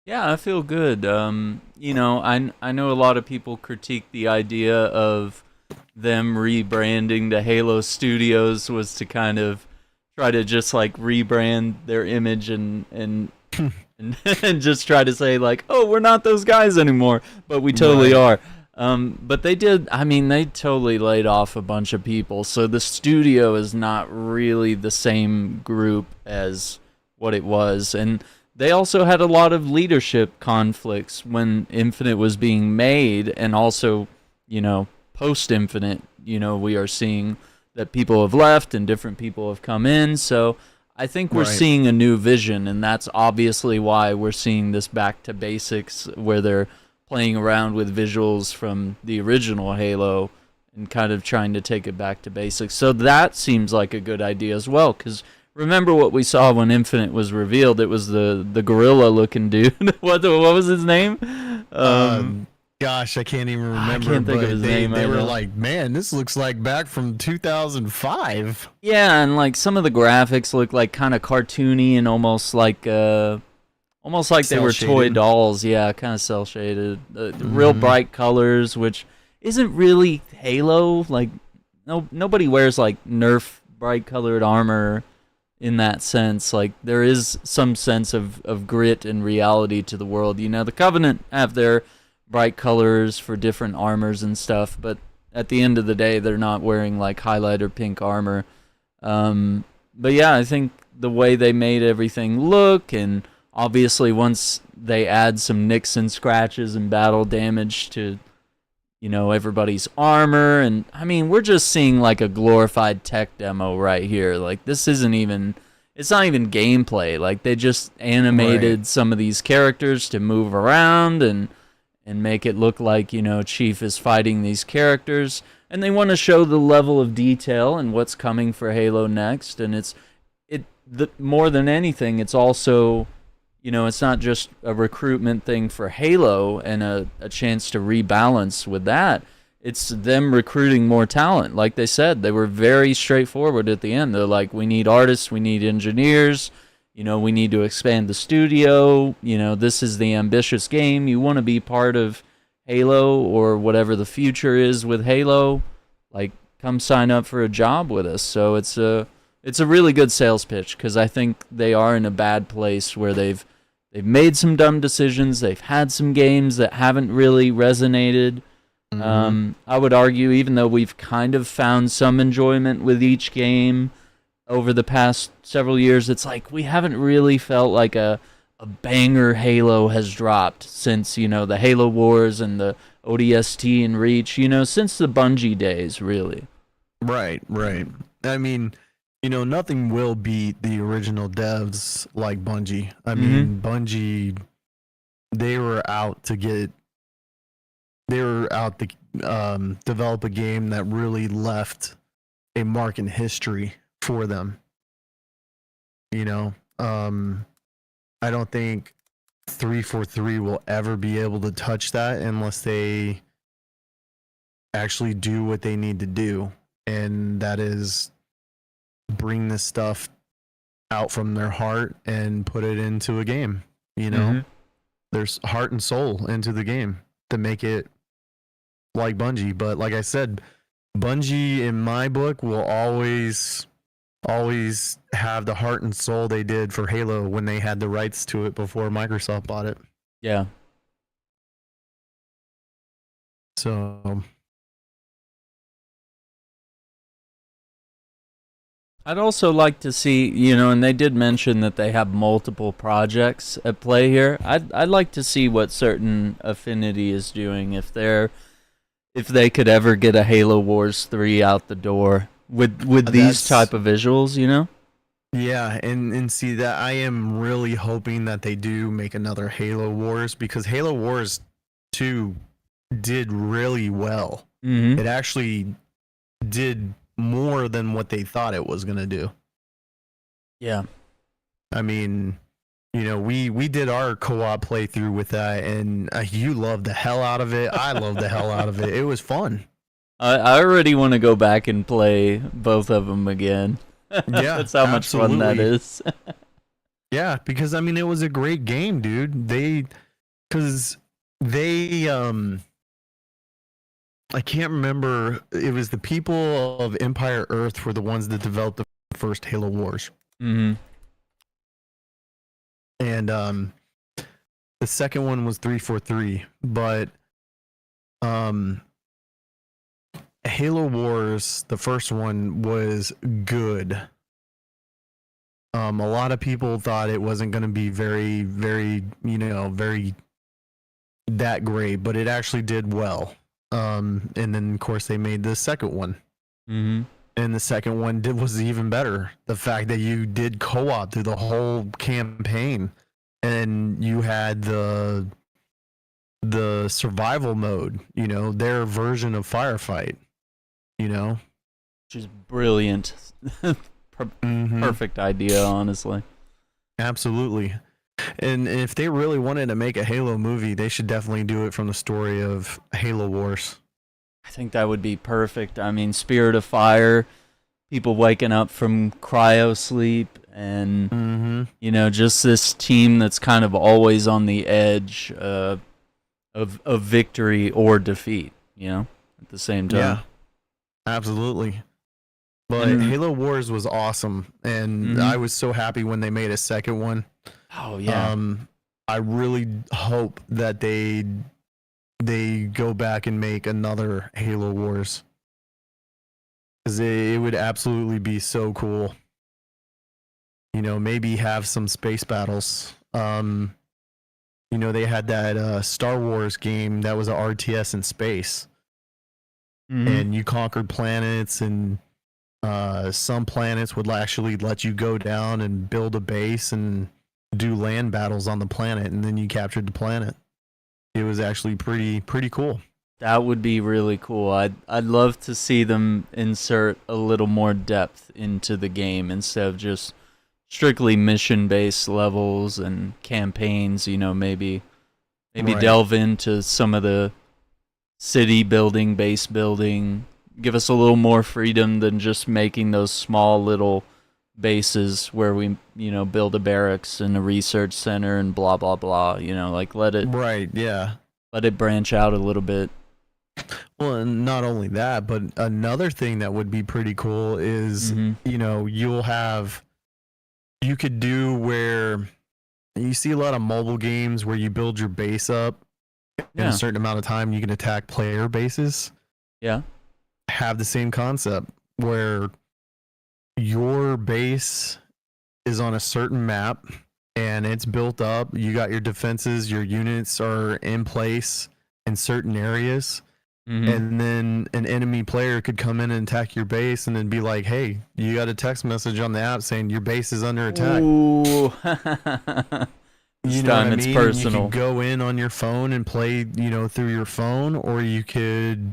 Yeah, I feel good. I know a lot of people critique the idea of them rebranding to Halo Studios was to kind of try to just like rebrand their image and and just try to say like, oh, we're not those guys anymore, but we totally are. But they totally laid off a bunch of people, so the studio is not really the same group as what it was. And they also had a lot of leadership conflicts when Infinite was being made, and also, post-Infinite, we are seeing that people have left and different people have come in, so I think we're seeing a new vision, and that's obviously why we're seeing this back to basics, where they're playing around with visuals from the original Halo and kind of trying to take it back to basics. So that seems like a good idea as well, because remember what we saw when Infinite was revealed? It was the gorilla-looking dude. What was his name? Gosh, I can't even remember. I can't think of his name. They were like, man, this looks like back from 2005. Yeah, and like some of the graphics look like kind of cartoony and almost like they were toy dolls. Yeah, kind of cel shaded. Real bright colors, which isn't really Halo. Like, nobody wears like Nerf bright colored armor in that sense. Like, there is some sense of grit and reality to the world. The Covenant have their bright colors for different armors and stuff, but at the end of the day, they're not wearing like highlighter pink armor. But yeah, I think the way they made everything look, and obviously once they add some nicks and scratches and battle damage to everybody's armor, and I mean, we're just seeing like a glorified tech demo right here. Like, this isn't even, it's not even gameplay. Like, they just animated some of these characters to move around and make it look like, Chief is fighting these characters, and they want to show the level of detail and what's coming for Halo next. And more than anything, it's also it's not just a recruitment thing for Halo and a chance to rebalance with that. It's them recruiting more talent. Like they said, they were very straightforward at the end. They're like, we need artists, we need engineers, we need to expand the studio. This is the ambitious game. You want to be part of Halo or whatever the future is with Halo, like, come sign up for a job with us. So it's a really good sales pitch, because I think they are in a bad place where they've made some dumb decisions. They've had some games that haven't really resonated. I would argue, even though we've kind of found some enjoyment with each game over the past several years, it's like we haven't really felt like a banger Halo has dropped since, the Halo Wars and the ODST and Reach, since the Bungie days, really. Right. I mean, nothing will beat the original devs like Bungie. I mean, Bungie, they were out to develop a game that really left a mark in history for them. I don't think 343 will ever be able to touch that unless they actually do what they need to do, and that is bring this stuff out from their heart and put it into a game. There's heart and soul into the game to make it like Bungie. But like I said, Bungie in my book will always have the heart and soul they did for Halo when they had the rights to it before Microsoft bought it. Yeah. So I'd also like to see, and they did mention that they have multiple projects at play here. I'd like to see what Certain Affinity is doing, if they could ever get a Halo Wars 3 out the door with these type of visuals, Yeah, and see that I am really hoping that they do make another Halo Wars, because Halo Wars 2 did really well. It actually did more than what they thought it was going to do. Yeah. I mean, we did our co-op playthrough with that, and you loved the hell out of it. I loved the hell out of it. It was fun. I already want to go back and play both of them again. Yeah, that's how much fun that is. Yeah, because I mean, it was a great game, dude. I can't remember. It was the people of Empire Earth were the ones that developed the first Halo Wars. And the second one was 343, but Halo Wars, the first one, was good. A lot of people thought it wasn't going to be very, very, very that great, but it actually did well. And then, of course, they made the second one. And the second one was even better. The fact that you did co-op through the whole campaign, and you had the survival mode, their version of Firefight, which is brilliant. Perfect idea, honestly. Absolutely. And if they really wanted to make a Halo movie, they should definitely do it from the story of Halo Wars. I think that would be perfect. I mean, Spirit of Fire, people waking up from cryo sleep, and just this team that's kind of always on the edge of victory or defeat, at the same time. Yeah, absolutely. But Halo Wars was awesome, and I was so happy when they made a second one. Oh yeah. I really hope that they go back and make another Halo Wars, because it would absolutely be so cool. Maybe have some space battles. They had that Star Wars game that was an RTS in space, and you conquered planets, and some planets would actually let you go down and build a base and do land battles on the planet, and then you captured the planet. It was actually pretty cool. That would be really cool. I'd love to see them insert a little more depth into the game instead of just strictly mission-based levels and campaigns, you know, maybe Right. delve into some of the city building, base building, give us a little more freedom than just making those small little bases where we, you know, build a barracks and a research center and blah blah blah, you know, like let it Right, yeah. branch out a little bit. Well, and not only that, but another thing that would be pretty cool is, you know, you could do where you see a lot of mobile games where you build your base up in a certain amount of time, you can attack player bases. Yeah. Have the same concept where your base is on a certain map and it's built up. You got your defenses, your units are in place in certain areas. And then an enemy player could come in and attack your base and then be like, hey, you got a text message on the app saying your base is under attack. Ooh. You know what I mean? Personal. You could go in on your phone and play, you know, through your phone, or you could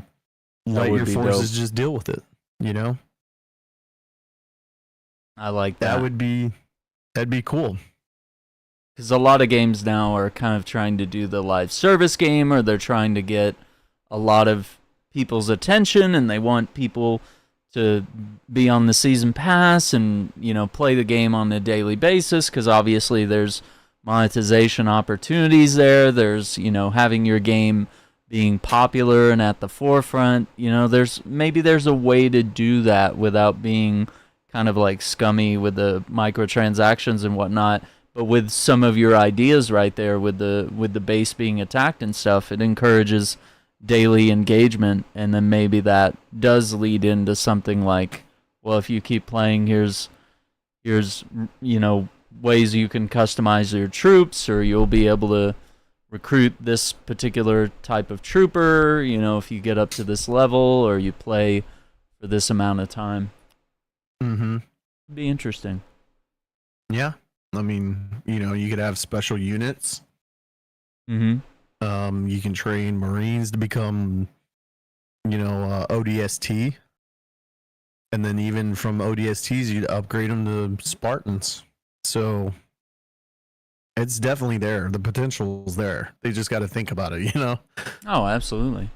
let your forces just deal with it, you know? I like that. That'd be cool. Because a lot of games now are kind of trying to do the live service game, or they're trying to get a lot of people's attention, and they want people to be on the season pass and, you know, play the game on a daily basis, because obviously there's monetization opportunities there. There's, you know, having your game being popular and at the forefront. You know, there's a way to do that without being kind of like scummy with the microtransactions and whatnot. But with some of your ideas right there, with the base being attacked and stuff, it encourages daily engagement, and then maybe that does lead into something like, well, if you keep playing, here's you know, ways you can customize your troops, or you'll be able to recruit this particular type of trooper, you know, if you get up to this level, or you play for this amount of time. It'd be interesting. Yeah. I mean, you know, you could have special units. You can train Marines to become, you know, ODST. And then even from ODSTs, you'd upgrade them to Spartans. So it's definitely there. The potential's there. They just got to think about it, you know? Oh, absolutely.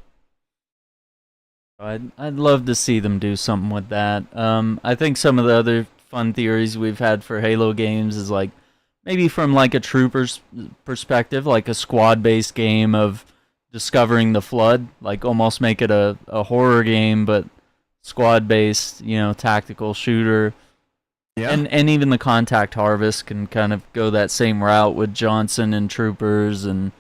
I'd love to see them do something with that. I think some of the other fun theories we've had for Halo games is like, maybe from like a trooper's perspective, like a squad-based game of discovering the flood, like almost make it a horror game, but squad-based, you know, tactical shooter. Yeah. And even the Contact Harvest can kind of go that same route with Johnson and troopers, and,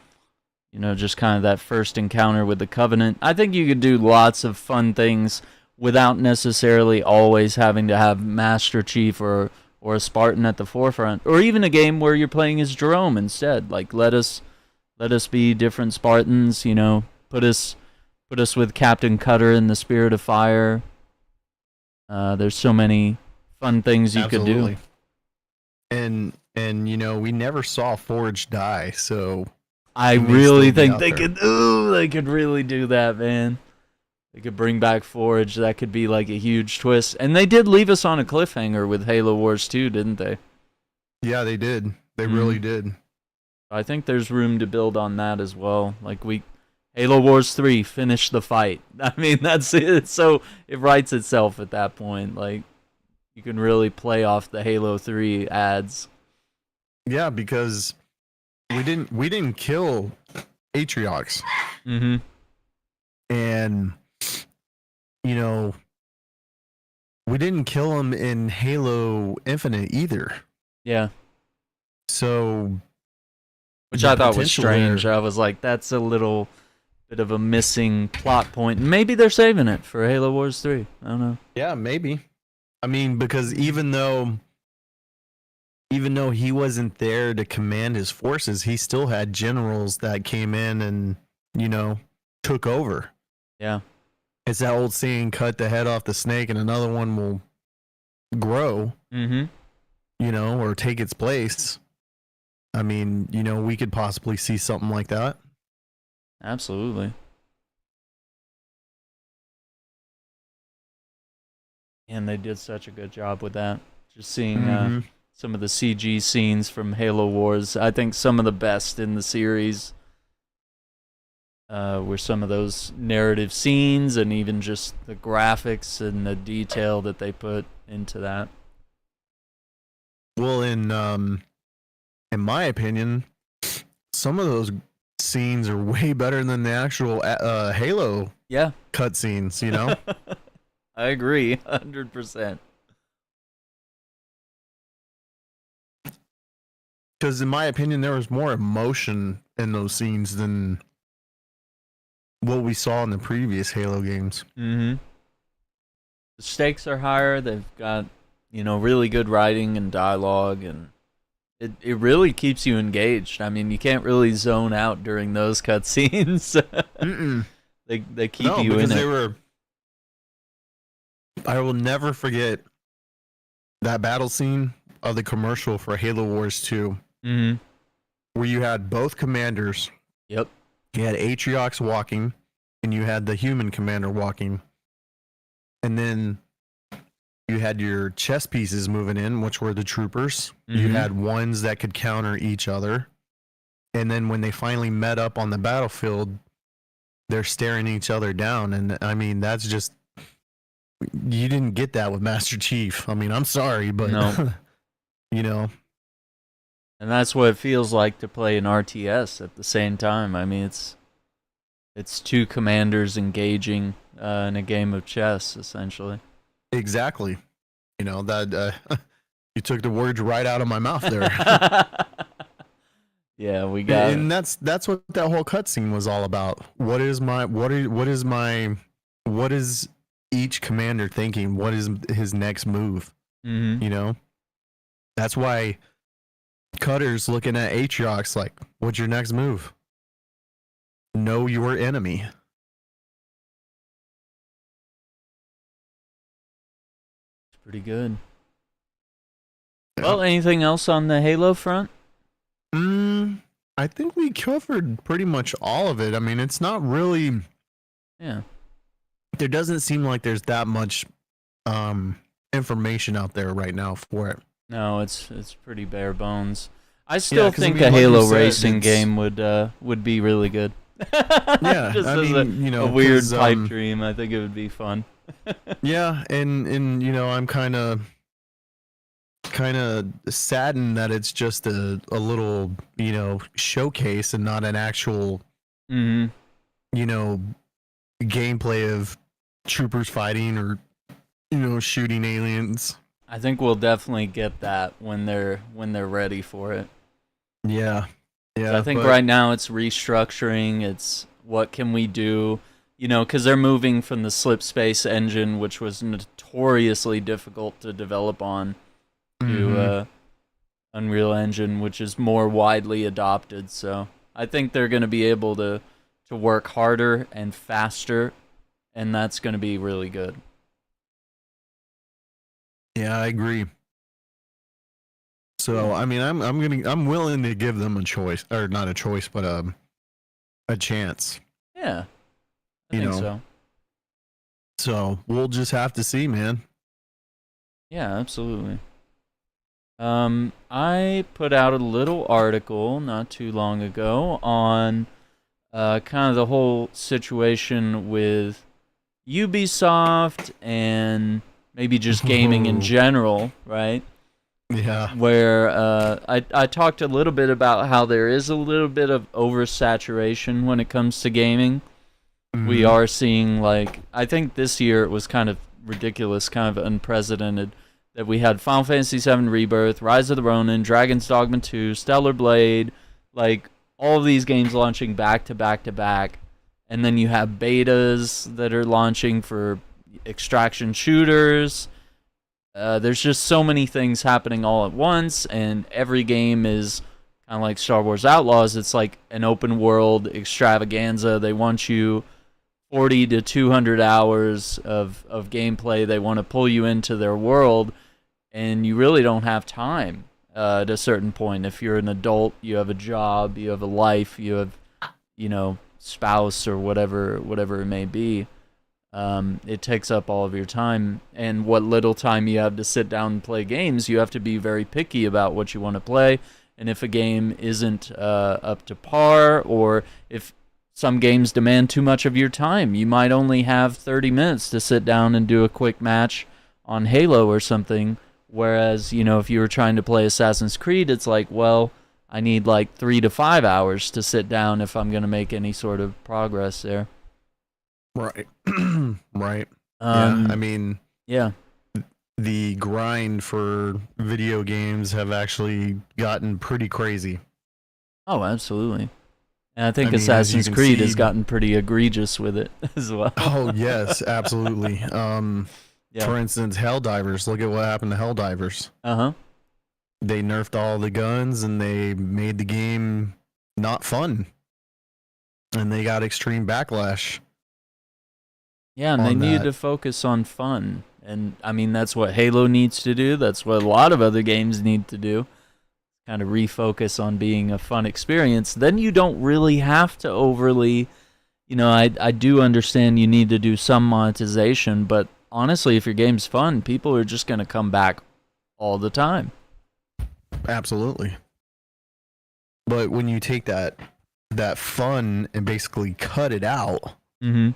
you know, just kind of that first encounter with the Covenant. I think you could do lots of fun things without necessarily always having to have Master Chief or a Spartan at the forefront, or even a game where you're playing as Jerome instead. Like, let us be different Spartans, you know, put us with Captain Cutter in the Spirit of Fire. There's so many fun things you could do. And you know, we never saw Forge die, so I really think they could really do that, man. They could bring back Forge. That could be like a huge twist. And they did leave us on a cliffhanger with Halo Wars 2, didn't they? Yeah, they did. They really did. I think there's room to build on that as well. Like, Halo Wars 3, finish the fight. I mean, that's it. So it writes itself at that point. Like, you can really play off the Halo 3 ads. Yeah, because we didn't kill Atriox. And, you know, we didn't kill him in Halo Infinite either. Yeah. So, which I thought was strange. I was like, that's a little bit of a missing plot point. Maybe they're saving it for Halo Wars 3. I don't know. Yeah, maybe. I mean, because even though he wasn't there to command his forces, he still had generals that came in and, you know, took over. Yeah. It's that old saying, cut the head off the snake and another one will grow, you know, or take its place. I mean, you know, we could possibly see something like that. Absolutely. And they did such a good job with that. Just seeing some of the CG scenes from Halo Wars. I think some of the best in the series were some of those narrative scenes and even just the graphics and the detail that they put into that. Well, in my opinion, some of those scenes are way better than the actual Halo cutscenes, you know? I agree, 100%. Because in my opinion, there was more emotion in those scenes than what we saw in the previous Halo games. Mm-hmm. The stakes are higher. They've got, really good writing and dialogue, and it really keeps you engaged. I mean, you can't really zone out during those cutscenes. They keep you in it. I will never forget that battle scene of the commercial for Halo Wars 2, where you had both commanders. Yep. You had Atriox walking, and you had the human commander walking. And then you had your chess pieces moving in, which were the troopers. You had ones that could counter each other. And then when they finally met up on the battlefield, they're staring each other down. And I mean, that's just... You didn't get that with Master Chief. I mean, I'm sorry, but... No. And that's what it feels like to play an RTS at the same time. I mean, it's two commanders engaging in a game of chess, essentially. Exactly. That you took the words right out of my mouth there. Yeah, we got and that's what that whole cutscene was all about. What is each commander thinking? What is his next move? That's why Cutter's looking at Atriox like, what's your next move? Know your enemy. It's pretty good. Well, anything else on the Halo front? I think we covered pretty much all of it. I mean, it's not really... Yeah. There doesn't seem like there's that much information out there right now for it. No, it's pretty bare bones. I still think a Halo racing game would be really good. Yeah, just I mean, a weird pipe dream. I think it would be fun. Yeah, and I'm kind of saddened that it's just a little showcase and not an actual gameplay of troopers fighting or shooting aliens. I think we'll definitely get that when they're ready for it. Yeah. I think right now it's restructuring. It's what can we do, because they're moving from the slip space engine, which was notoriously difficult to develop on, to Unreal Engine, which is more widely adopted. So I think they're going to be able to work harder and faster, and that's going to be really good. Yeah, I agree. So I mean, I'm willing to give them a choice, or not a choice, but a chance. Yeah, I think so. So we'll just have to see, man. Yeah, absolutely. I put out a little article not too long ago on kind of the whole situation with Ubisoft and maybe just gaming in general, right? Yeah. Where I talked a little bit about how there is a little bit of oversaturation when it comes to gaming. We are seeing, I think this year it was kind of ridiculous, kind of unprecedented, that we had Final Fantasy VII Rebirth, Rise of the Ronin, Dragon's Dogma 2, Stellar Blade, all of these games launching back to back to back. And then you have betas that are launching for extraction shooters. There's just so many things happening all at once, and every game is kind of like Star Wars Outlaws. It's like an open world extravaganza. They want you 40 to 200 hours of gameplay. They want to pull you into their world, and you really don't have time at a certain point. If you're an adult, you have a job, you have a life, you have, spouse or whatever it may be. It takes up all of your time, and what little time you have to sit down and play games, you have to be very picky about what you want to play. And if a game isn't up to par, or if some games demand too much of your time, you might only have 30 minutes to sit down and do a quick match on Halo or something. Whereas, if you were trying to play Assassin's Creed, it's like, well, I need like 3 to 5 hours to sit down if I'm going to make any sort of progress there. Right. Right. Yeah. I mean, yeah. The grind for video games have actually gotten pretty crazy. Oh, absolutely. And I think Assassin's Creed has gotten pretty egregious with it as well. Oh, yes, absolutely. For instance, Helldivers. Look at what happened to Helldivers. Uh-huh. They nerfed all the guns and they made the game not fun. And they got extreme backlash. Yeah, and they needed to focus on fun. And, I mean, that's what Halo needs to do. That's what a lot of other games need to do. Kind of refocus on being a fun experience. Then you don't really have to overly... I do understand you need to do some monetization, but honestly, if your game's fun, people are just going to come back all the time. Absolutely. But when you take that fun and basically cut it out... Mm-hmm.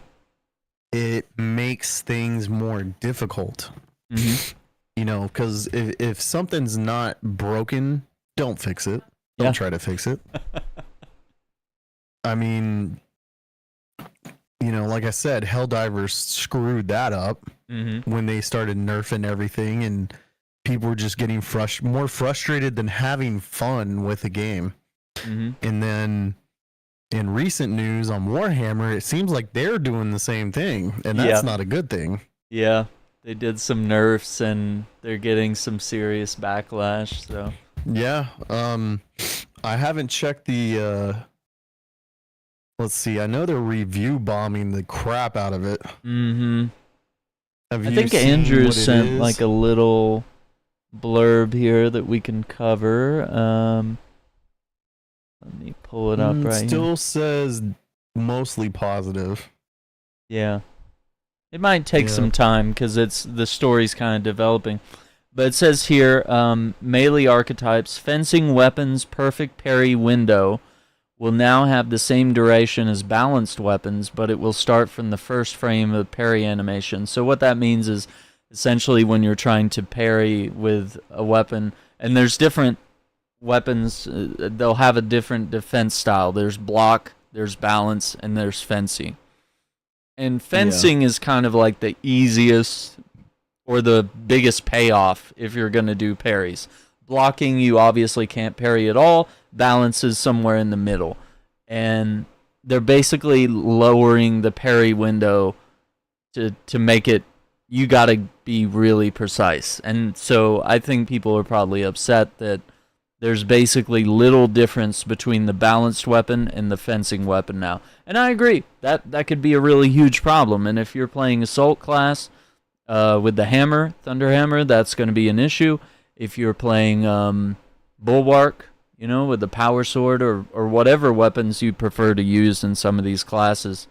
It makes things more difficult. Mm-hmm. Because if something's not broken, don't fix it. Don't try to fix it. I mean, like I said, Helldivers screwed that up when they started nerfing everything, and people were just getting more frustrated than having fun with the game. Mm-hmm. And then in recent news on Warhammer, it seems like they're doing the same thing, and that's not a good thing. Yeah, they did some nerfs, and they're getting some serious backlash, so... Yeah, I haven't checked the, let's see, I know they're review bombing the crap out of it. Mm-hmm. I think Andrew sent, like, a little blurb here that we can cover, let me pull it up right here. Still says mostly positive. Yeah. It might take some time because the story's kind of developing. But it says here, melee archetypes, fencing weapons, perfect parry window will now have the same duration as balanced weapons, but it will start from the first frame of the parry animation. So what that means is essentially when you're trying to parry with a weapon, and there's different weapons, they'll have a different defense style. There's block, there's balance, and there's fencing. And fencing is kind of like the easiest or the biggest payoff if you're going to do parries. Blocking, you obviously can't parry at all. Balance is somewhere in the middle. And they're basically lowering the parry window to make it, you got to be really precise. And so I think people are probably upset that there's basically little difference between the balanced weapon and the fencing weapon now. And I agree, that could be a really huge problem. And if you're playing Assault class with the hammer, Thunder Hammer, that's going to be an issue. If you're playing Bulwark, with the Power Sword or whatever weapons you prefer to use in some of these classes,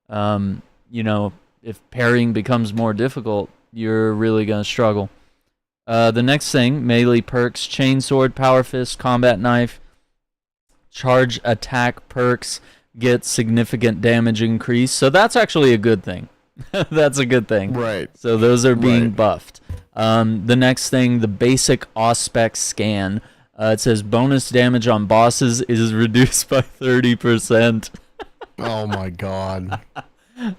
if parrying becomes more difficult, you're really going to struggle. The next thing, melee perks, Chainsword, Power Fist, Combat Knife, Charge Attack perks get significant damage increase. So that's actually a good thing. That's a good thing. Right. So those are being buffed. The next thing, the basic Auspex scan. It says bonus damage on bosses is reduced by 30%. Oh my god.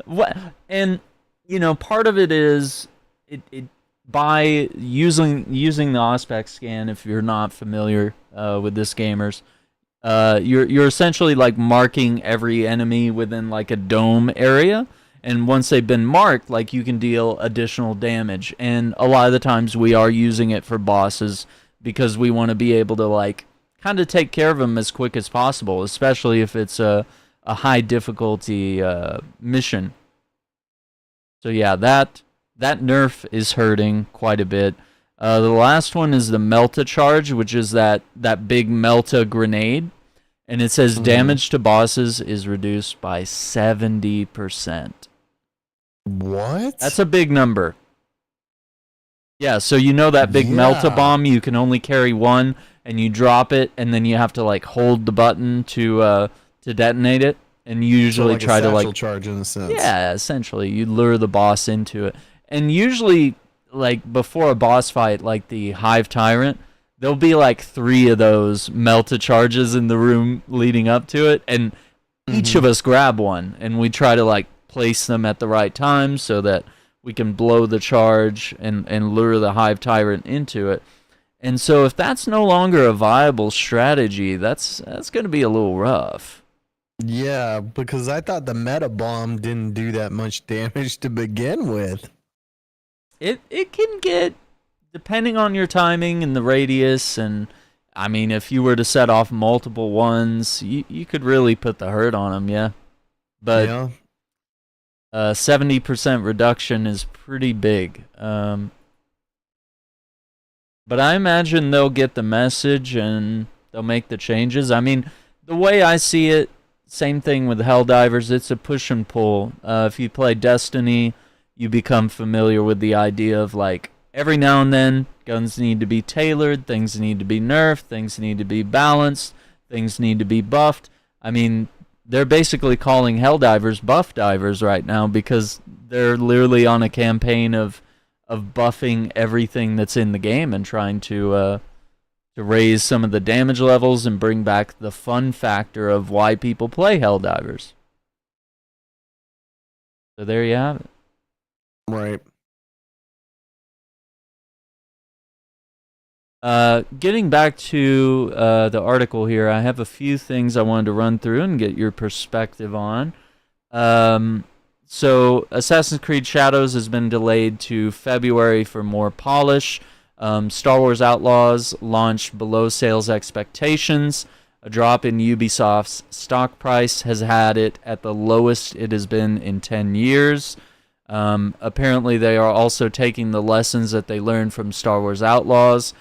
What? And, part of it is it by using the Auspex scan, if you're not familiar with this, gamers, you're essentially like marking every enemy within like a dome area, and once they've been marked, like you can deal additional damage. And a lot of the times we are using it for bosses because we want to be able to like kind of take care of them as quick as possible, especially if it's a high difficulty mission. So yeah, that nerf is hurting quite a bit. The last one is the Melta charge, which is that big Melta grenade. And it says damage to bosses is reduced by 70%. What? That's a big number. Yeah, so you know that big melt-a-bomb, you can only carry one, and you drop it, and then you have to like hold the button to detonate it, and you usually like try a to satchel like charge in a sense. yeah, essentially you lure the boss into it, and usually like before a boss fight, like the Hive Tyrant, there'll be like 3 of those melt-a-charges in the room leading up to it, and each of us grab one, and we try to like place them at the right time so that we can blow the charge and lure the Hive Tyrant into it. And so if that's no longer a viable strategy, that's going to be a little rough. Yeah, because I thought the meta bomb didn't do that much damage to begin with. It can get, depending on your timing and the radius, and I mean, if you were to set off multiple ones, you could really put the hurt on them, yeah. But Yeah. 70% reduction is pretty big. But I imagine they'll get the message and they'll make the changes. I mean, the way I see it, same thing with Helldivers, it's a push and pull. If you play Destiny, you become familiar with the idea of like, every now and then, guns need to be tailored, things need to be nerfed, things need to be balanced, things need to be buffed. I mean, they're basically calling Helldivers buff divers right now because they're literally on a campaign of buffing everything that's in the game and trying to raise some of the damage levels and bring back the fun factor of why people play Helldivers. So there you have it. Right. Getting back to the article here, I have a few things I wanted to run through and get your perspective on. So Assassin's Creed Shadows has been delayed to February for more polish. Star Wars Outlaws launched below sales expectations. A drop in Ubisoft's stock price has had it at the lowest it has been in 10 years. Apparently, they are also taking the lessons that they learned from Star Wars Outlaws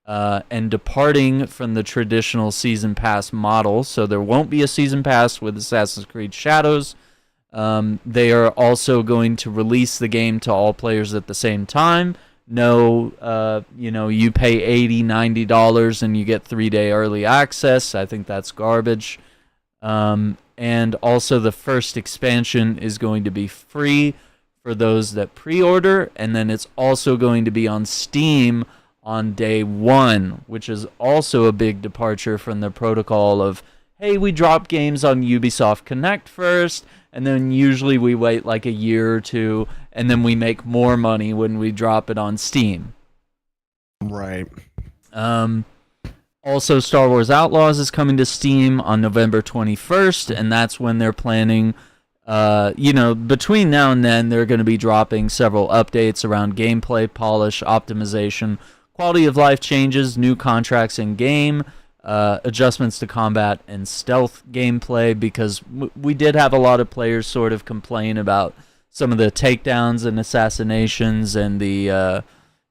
and departing from the traditional Season Pass model. So there won't be a Season Pass with Assassin's Creed Shadows. They are also going to release the game to all players at the same time. No, you pay $80, $90 and you get 3-day early access. I think that's garbage. And also the first expansion is going to be free for those that pre-order, and then it's also going to be on Steam on day 1, which is also a big departure from the protocol of, hey, we drop games on Ubisoft Connect first, and then usually we wait like a year or 2, and then we make more money when we drop it on Steam. Right. Also, Star Wars Outlaws is coming to Steam on November 21st, and that's when they're planning, between now and then, they're going to be dropping several updates around gameplay, polish, optimization, quality of life changes, new contracts in game, adjustments to combat and stealth gameplay, because we did have a lot of players sort of complain about some of the takedowns and assassinations and the,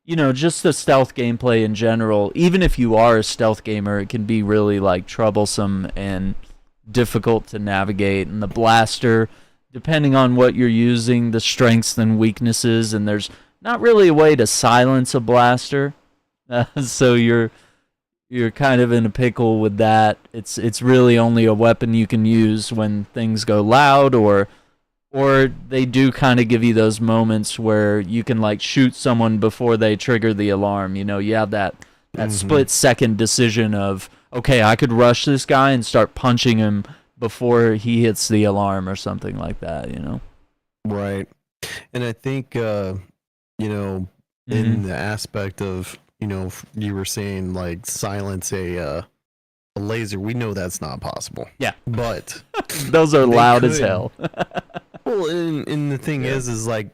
just the stealth gameplay in general. Even if you are a stealth gamer, it can be really like troublesome and difficult to navigate. And the blaster, depending on what you're using, the strengths and weaknesses, and there's not really a way to silence a blaster. So you're kind of in a pickle with that. It's really only a weapon you can use when things go loud, or they do kind of give you those moments where you can like shoot someone before they trigger the alarm. You have that split-second decision of, okay, I could rush this guy and start punching him before he hits the alarm or something like that, Right. And I think, in the aspect of, you were saying like silence a laser, we know that's not possible. Yeah. But those are loud as hell. Well, and the thing is like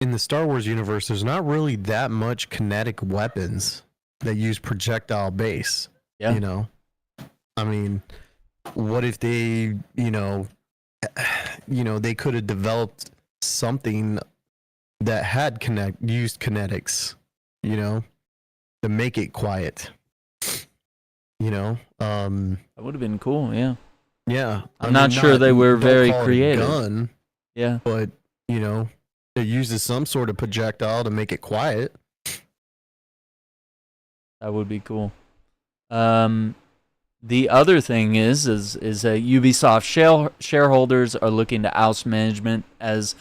in the Star Wars universe, there's not really that much kinetic weapons that use projectile base. Yeah. I mean, what if they, they could have developed something that had used kinetics, to make it quiet. That would have been cool, yeah. Yeah. I'm not sure they were very creative. Gun, yeah. But, It uses some sort of projectile to make it quiet. That would be cool. The other thing is Ubisoft shareholders are looking to oust management as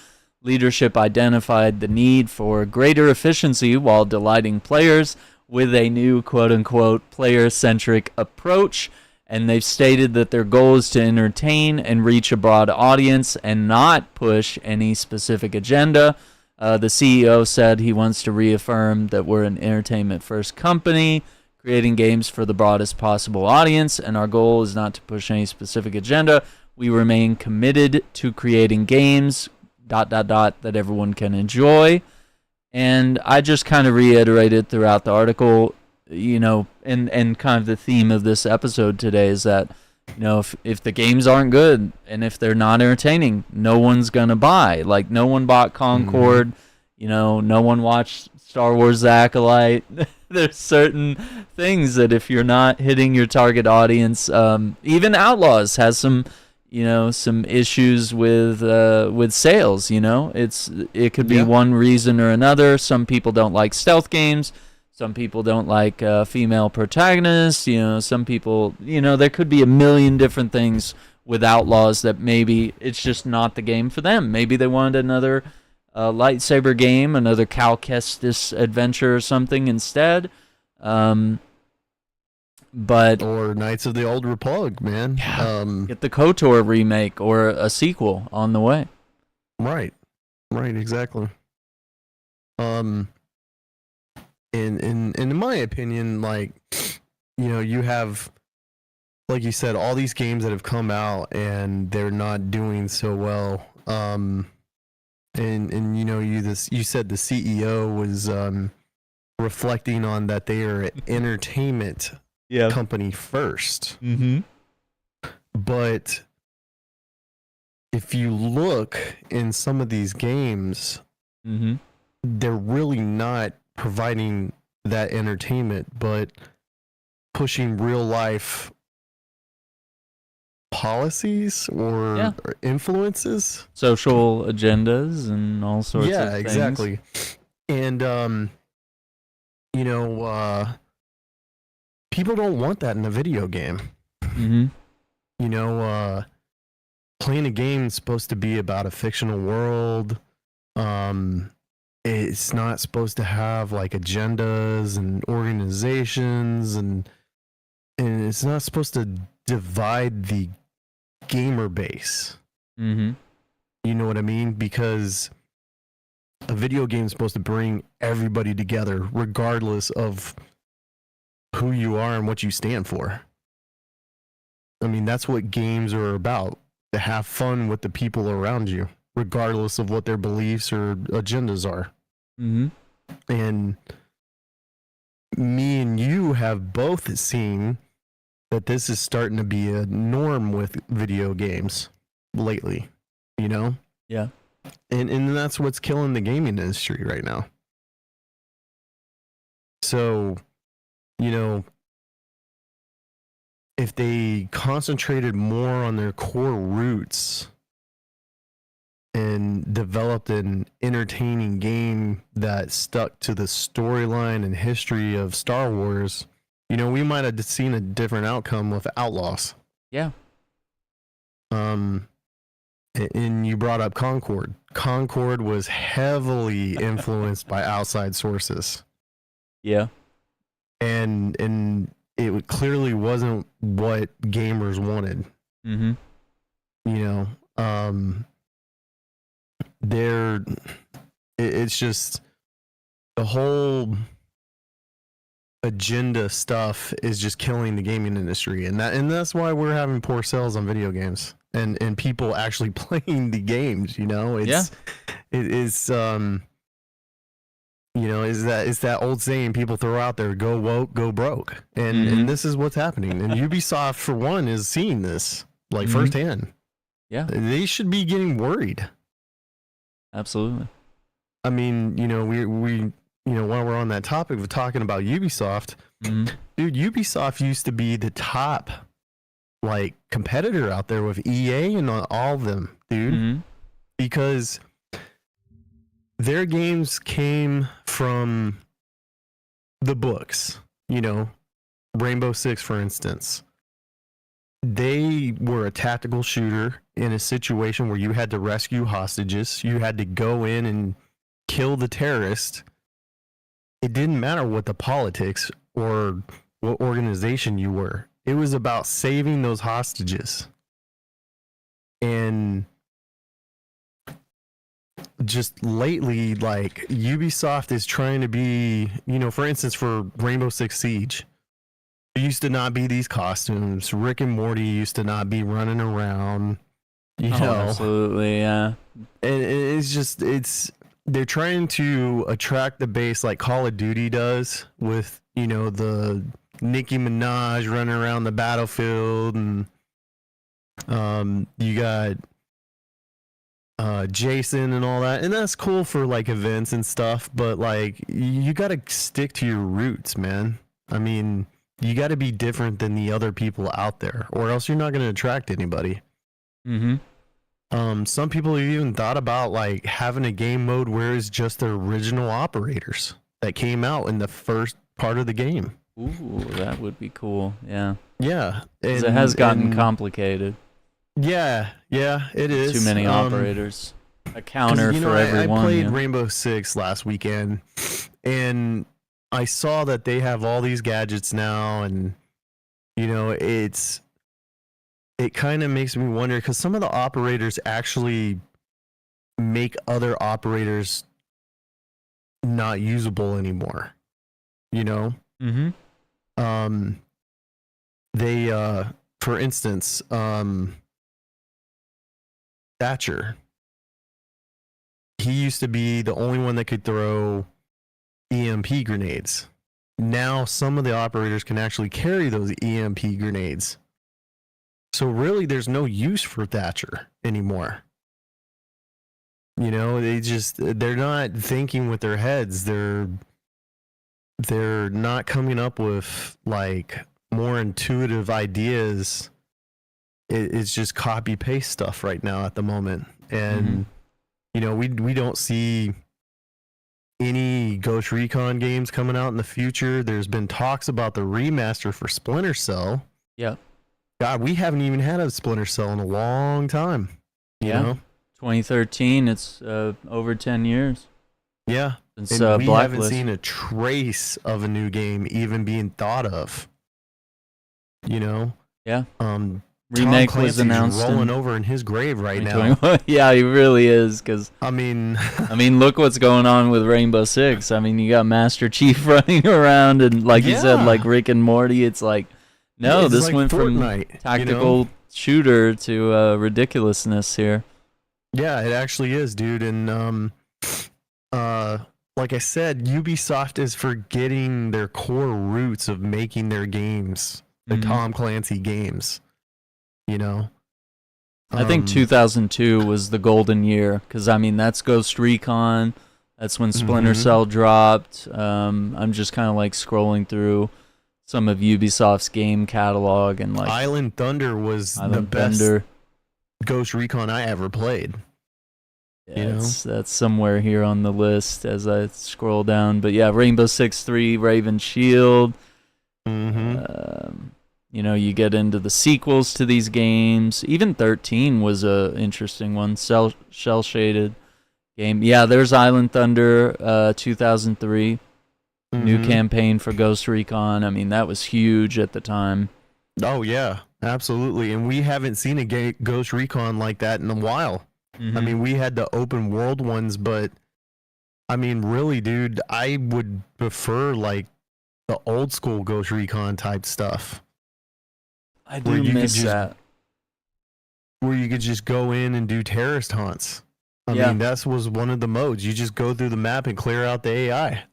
leadership identified the need for greater efficiency while delighting players with a new quote-unquote player-centric approach. And they've stated that their goal is to entertain and reach a broad audience and not push any specific agenda. The CEO said he wants to reaffirm that we're an entertainment-first company, creating games for the broadest possible audience, and our goal is not to push any specific agenda. We remain committed to creating games, ... that everyone can enjoy. And I just kind of reiterated throughout the article, and kind of the theme of this episode today is that, if the games aren't good and if they're not entertaining, no one's gonna buy. Like, no one bought Concord, no one watched Star Wars: The Acolyte. There's certain things that if you're not hitting your target audience, even Outlaws has some issues with sales. It could be one reason or another. Some people don't like stealth games. Some people don't like female protagonists. Some people, there could be a million different things with Outlaws that maybe it's just not the game for them. Maybe they wanted another lightsaber game, another Cal Kestis adventure or something instead. But or Knights of the Old Republic, man. Get the KOTOR remake or a sequel on the way. Right, exactly. In my opinion, like, you have, like you said, all these games that have come out and they're not doing so well. And you said the CEO was reflecting on that they are an entertainment company first. Mm-hmm. But if you look in some of these games, they're really not providing that entertainment, but pushing real life policies or influences, social agendas, and all sorts of things. Yeah, exactly. And people don't want that in a video game. Mm-hmm. Playing a game is supposed to be about a fictional world. It's not supposed to have like agendas and organizations, and it's not supposed to divide the gamer base. Mm-hmm. You know what I mean? Because a video game is supposed to bring everybody together, regardless of who you are and what you stand for. I mean, that's what games are about, to have fun with the people around you, regardless of what their beliefs or agendas are. Mm-hmm. And me and you have both seen that this is starting to be a norm with video games lately, Yeah. And that's what's killing the gaming industry right now. So, if they concentrated more on their core roots and developed an entertaining game that stuck to the storyline and history of Star Wars, we might have seen a different outcome with Outlaws. Yeah. And you brought up Concord. Concord was heavily influenced by outside sources. Yeah. And it clearly wasn't what gamers wanted. Mm-hmm. It's just the whole agenda stuff is just killing the gaming industry, and that's why we're having poor sales on video games and people actually playing the games. It's that old saying people throw out there: go woke, go broke. And this is what's happening. And Ubisoft, for one, is seeing this firsthand. Yeah. They should be getting worried. Absolutely. I mean, we while we're on that topic of talking about Ubisoft, dude, Ubisoft used to be the top competitor out there with EA and all of them, dude. Because their games came from the books. You know, Rainbow Six, for instance. They were a tactical shooter in a situation where you had to rescue hostages. You had to go in and kill the terrorist. It didn't matter what the politics or what organization you were. It was about saving those hostages. And just lately, like, Ubisoft is trying to be, you know, for instance, for Rainbow Six Siege, there used to not be these costumes. Rick and Morty used to not be running around. You know, absolutely, yeah. And it's just, they're trying to attract the base like Call of Duty does with, you know, the Nicki Minaj running around the battlefield, and you got Jason and all that, and that's cool for like events and stuff, but like you got to stick to your roots, man. I mean, you got to be different than the other people out there, or else you're not going to attract anybody. Some people have even thought about like having a game mode where it's just the original operators that came out in the first part of the game. Ooh, that would be cool. Yeah. Yeah. It has gotten complicated. Yeah, it is. Too many operators. A counter for everyone. I played Rainbow Six last weekend, and I saw that they have all these gadgets now, and you know, it kind of makes me wonder, because some of the operators actually make other operators not usable anymore. You know? They for instance, Thatcher. He used to be the only one that could throw EMP grenades. Now some of the operators can actually carry those EMP grenades. So really there's no use for Thatcher anymore. You know, they're not thinking with their heads. They're not coming up with like more intuitive ideas. It's just copy paste stuff right now at the moment. And you know, we don't see any Ghost Recon games coming out in the future. There's been talks about the remaster for Splinter Cell. Yeah. God, we haven't even had a Splinter Cell in a long time. You know? 2013, it's over 10 years. Yeah. Since, and we Blacklist. haven't seen a trace of a new game even being thought of. You know? Yeah. Remake Tom was announced. Rolling over in his grave right now. Yeah, he really is. Cause I mean, look what's going on with Rainbow Six. I mean, you got Master Chief running around, and like you said, like Rick and Morty. It's like, no, this like went Fortnite, from tactical shooter to ridiculousness here. Yeah, it actually is, dude. And like I said, Ubisoft is forgetting their core roots of making their games, the Tom Clancy games. You know, I think 2002 was the golden year, because I mean that's Ghost Recon. That's when Splinter Cell dropped. I'm just kind of like scrolling through some of Ubisoft's game catalog, and like Island Thunder was the best Ghost Recon I ever played. Yeah, that's somewhere here on the list as I scroll down. But yeah, Rainbow Six 3, Raven Shield. You know, you get into the sequels to these games. Even 13 was a interesting one, shell shaded game. Yeah, there's Island Thunder, 2003, new campaign for Ghost Recon. I mean, that was huge at the time. Oh yeah, absolutely. And we haven't seen a Ghost Recon like that in a while. I mean, we had the open world ones, but I mean, really, dude, I would prefer like the old school Ghost Recon type stuff. I do miss that. Where you could just go in and do terrorist hunts. I mean, that was one of the modes. You just go through the map and clear out the AI.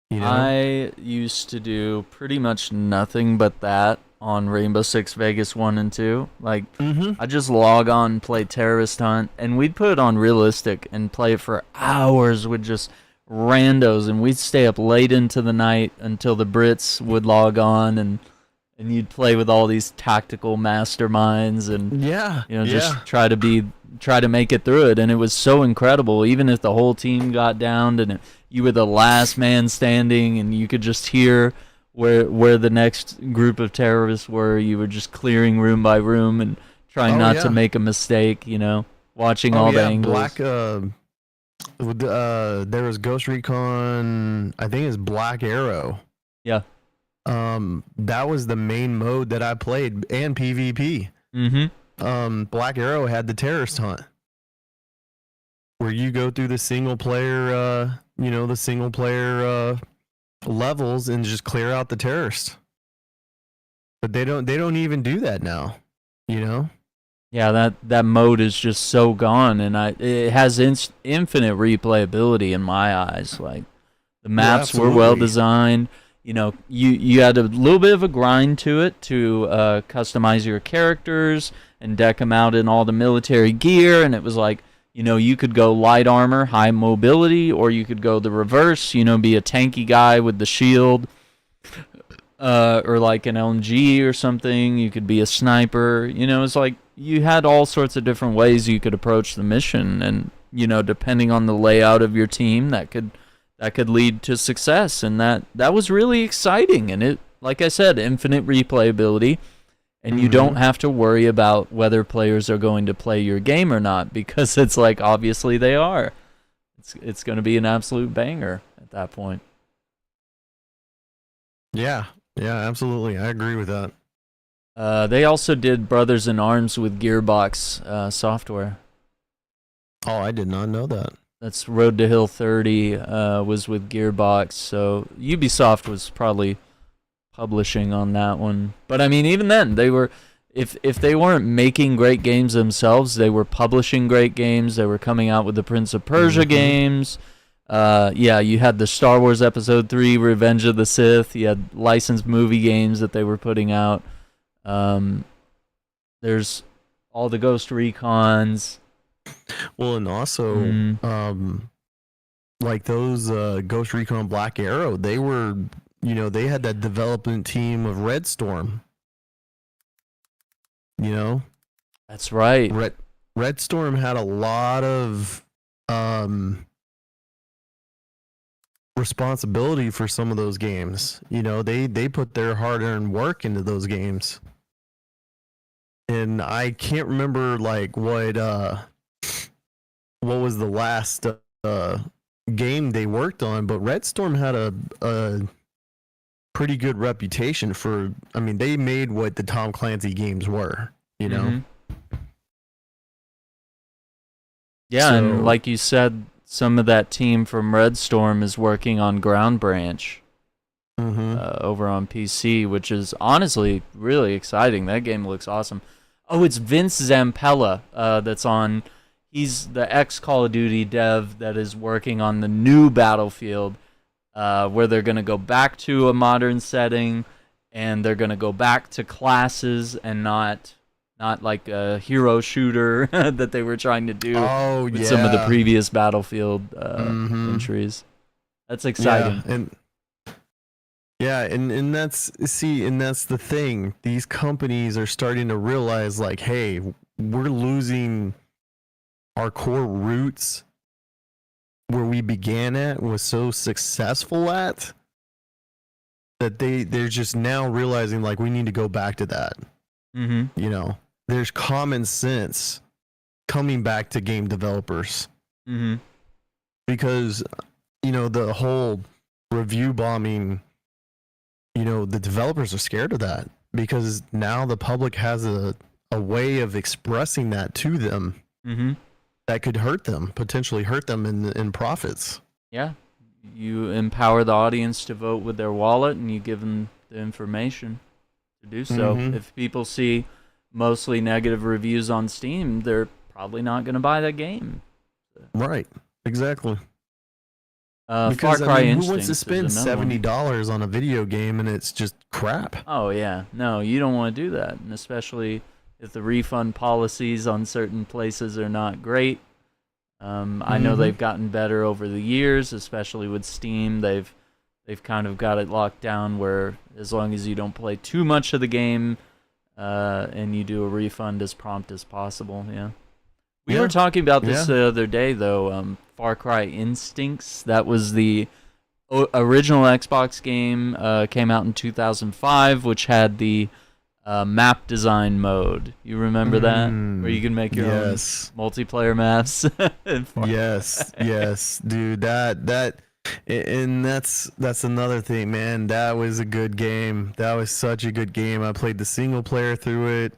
You know? I used to do pretty much nothing but that on Rainbow Six Vegas 1 and 2. Like, I just log on and play terrorist hunt, and we'd put it on realistic and play it for hours with just randos, and we'd stay up late into the night until the Brits would log on, and you'd play with all these tactical masterminds, and just try to be try to make it through it, and it was so incredible. Even if the whole team got downed and you were the last man standing, and you could just hear where the next group of terrorists were, you were just clearing room by room and trying not to make a mistake. Watching all the angles. There was Ghost Recon. I think it's Black Arrow. Yeah. That was the main mode that I played, and PvP. Black Arrow had the terrorist hunt, where you go through the single player, levels and just clear out the terrorists. But they don't even do that now. Yeah, that mode is just so gone, and it has infinite replayability in my eyes. Like, the maps were well designed. You had a little bit of a grind to it to customize your characters and deck them out in all the military gear, and it was like, you could go light armor, high mobility, or you could go the reverse, be a tanky guy with the shield, or like an LMG or something. You could be a sniper. It's like you had all sorts of different ways you could approach the mission, and depending on the layout of your team, that could lead to success, and that was really exciting. And it, like I said, infinite replayability, and you don't have to worry about whether players are going to play your game or not, because it's like, obviously they are. It's going to be an absolute banger at that point. Yeah, absolutely. I agree with that. They also did Brothers in Arms with Gearbox software. Oh, I did not know that. That's Road to Hill 30 was with Gearbox, so Ubisoft was probably publishing on that one. But I mean, even then, they were, if they weren't making great games themselves, they were publishing great games. They were coming out with the Prince of Persia games. You had the Star Wars Episode 3, Revenge of the Sith. You had licensed movie games that they were putting out. There's all the Ghost Recons. Well, and also, like those Ghost Recon Black Arrow, they were, they had that development team of Red Storm. That's right. Red Storm had a lot of responsibility for some of those games. They put their hard-earned work into those games. And I can't remember like what was the last game they worked on, but Red Storm had a pretty good reputation for, I mean, they made what the Tom Clancy games were, Yeah, and like you said, some of that team from Red Storm is working on Ground Branch over on PC, which is honestly really exciting. That game looks awesome. Oh, it's Vince Zampella that's on. He's the ex-Call of Duty dev that is working on the new Battlefield, where they're going to go back to a modern setting, and they're going to go back to classes and not like a hero shooter that they were trying to do with some of the previous Battlefield entries. That's exciting. And that's the thing. These companies are starting to realize, like, hey, we're losing our core roots where we began at, was so successful at, that they're just now realizing, like, we need to go back to that. There's common sense coming back to game developers. Because, the whole review bombing, the developers are scared of that, because now the public has a way of expressing that to them that could potentially hurt them in profits. Yeah. You empower the audience to vote with their wallet, and you give them the information to do so. If people see mostly negative reviews on Steam, they're probably not going to buy that game. Right. Exactly. Far Cry Instincts. Who wants to spend $70 on a video game and it's just crap? Oh, yeah. No, you don't want to do that. And especially if the refund policies on certain places are not great. I know they've gotten better over the years, especially with Steam. They've kind of got it locked down where as long as you don't play too much of the game and you do a refund as prompt as possible, yeah. We Yeah. were talking about this Yeah. the other day, though. Far Cry Instincts. That was the original Xbox game. Came out in 2005, which had the map design mode. You remember that, where you can make your own Yes. multiplayer maps? Yes, dude. And that's another thing, man. That was a good game. That was such a good game. I played the single player through it.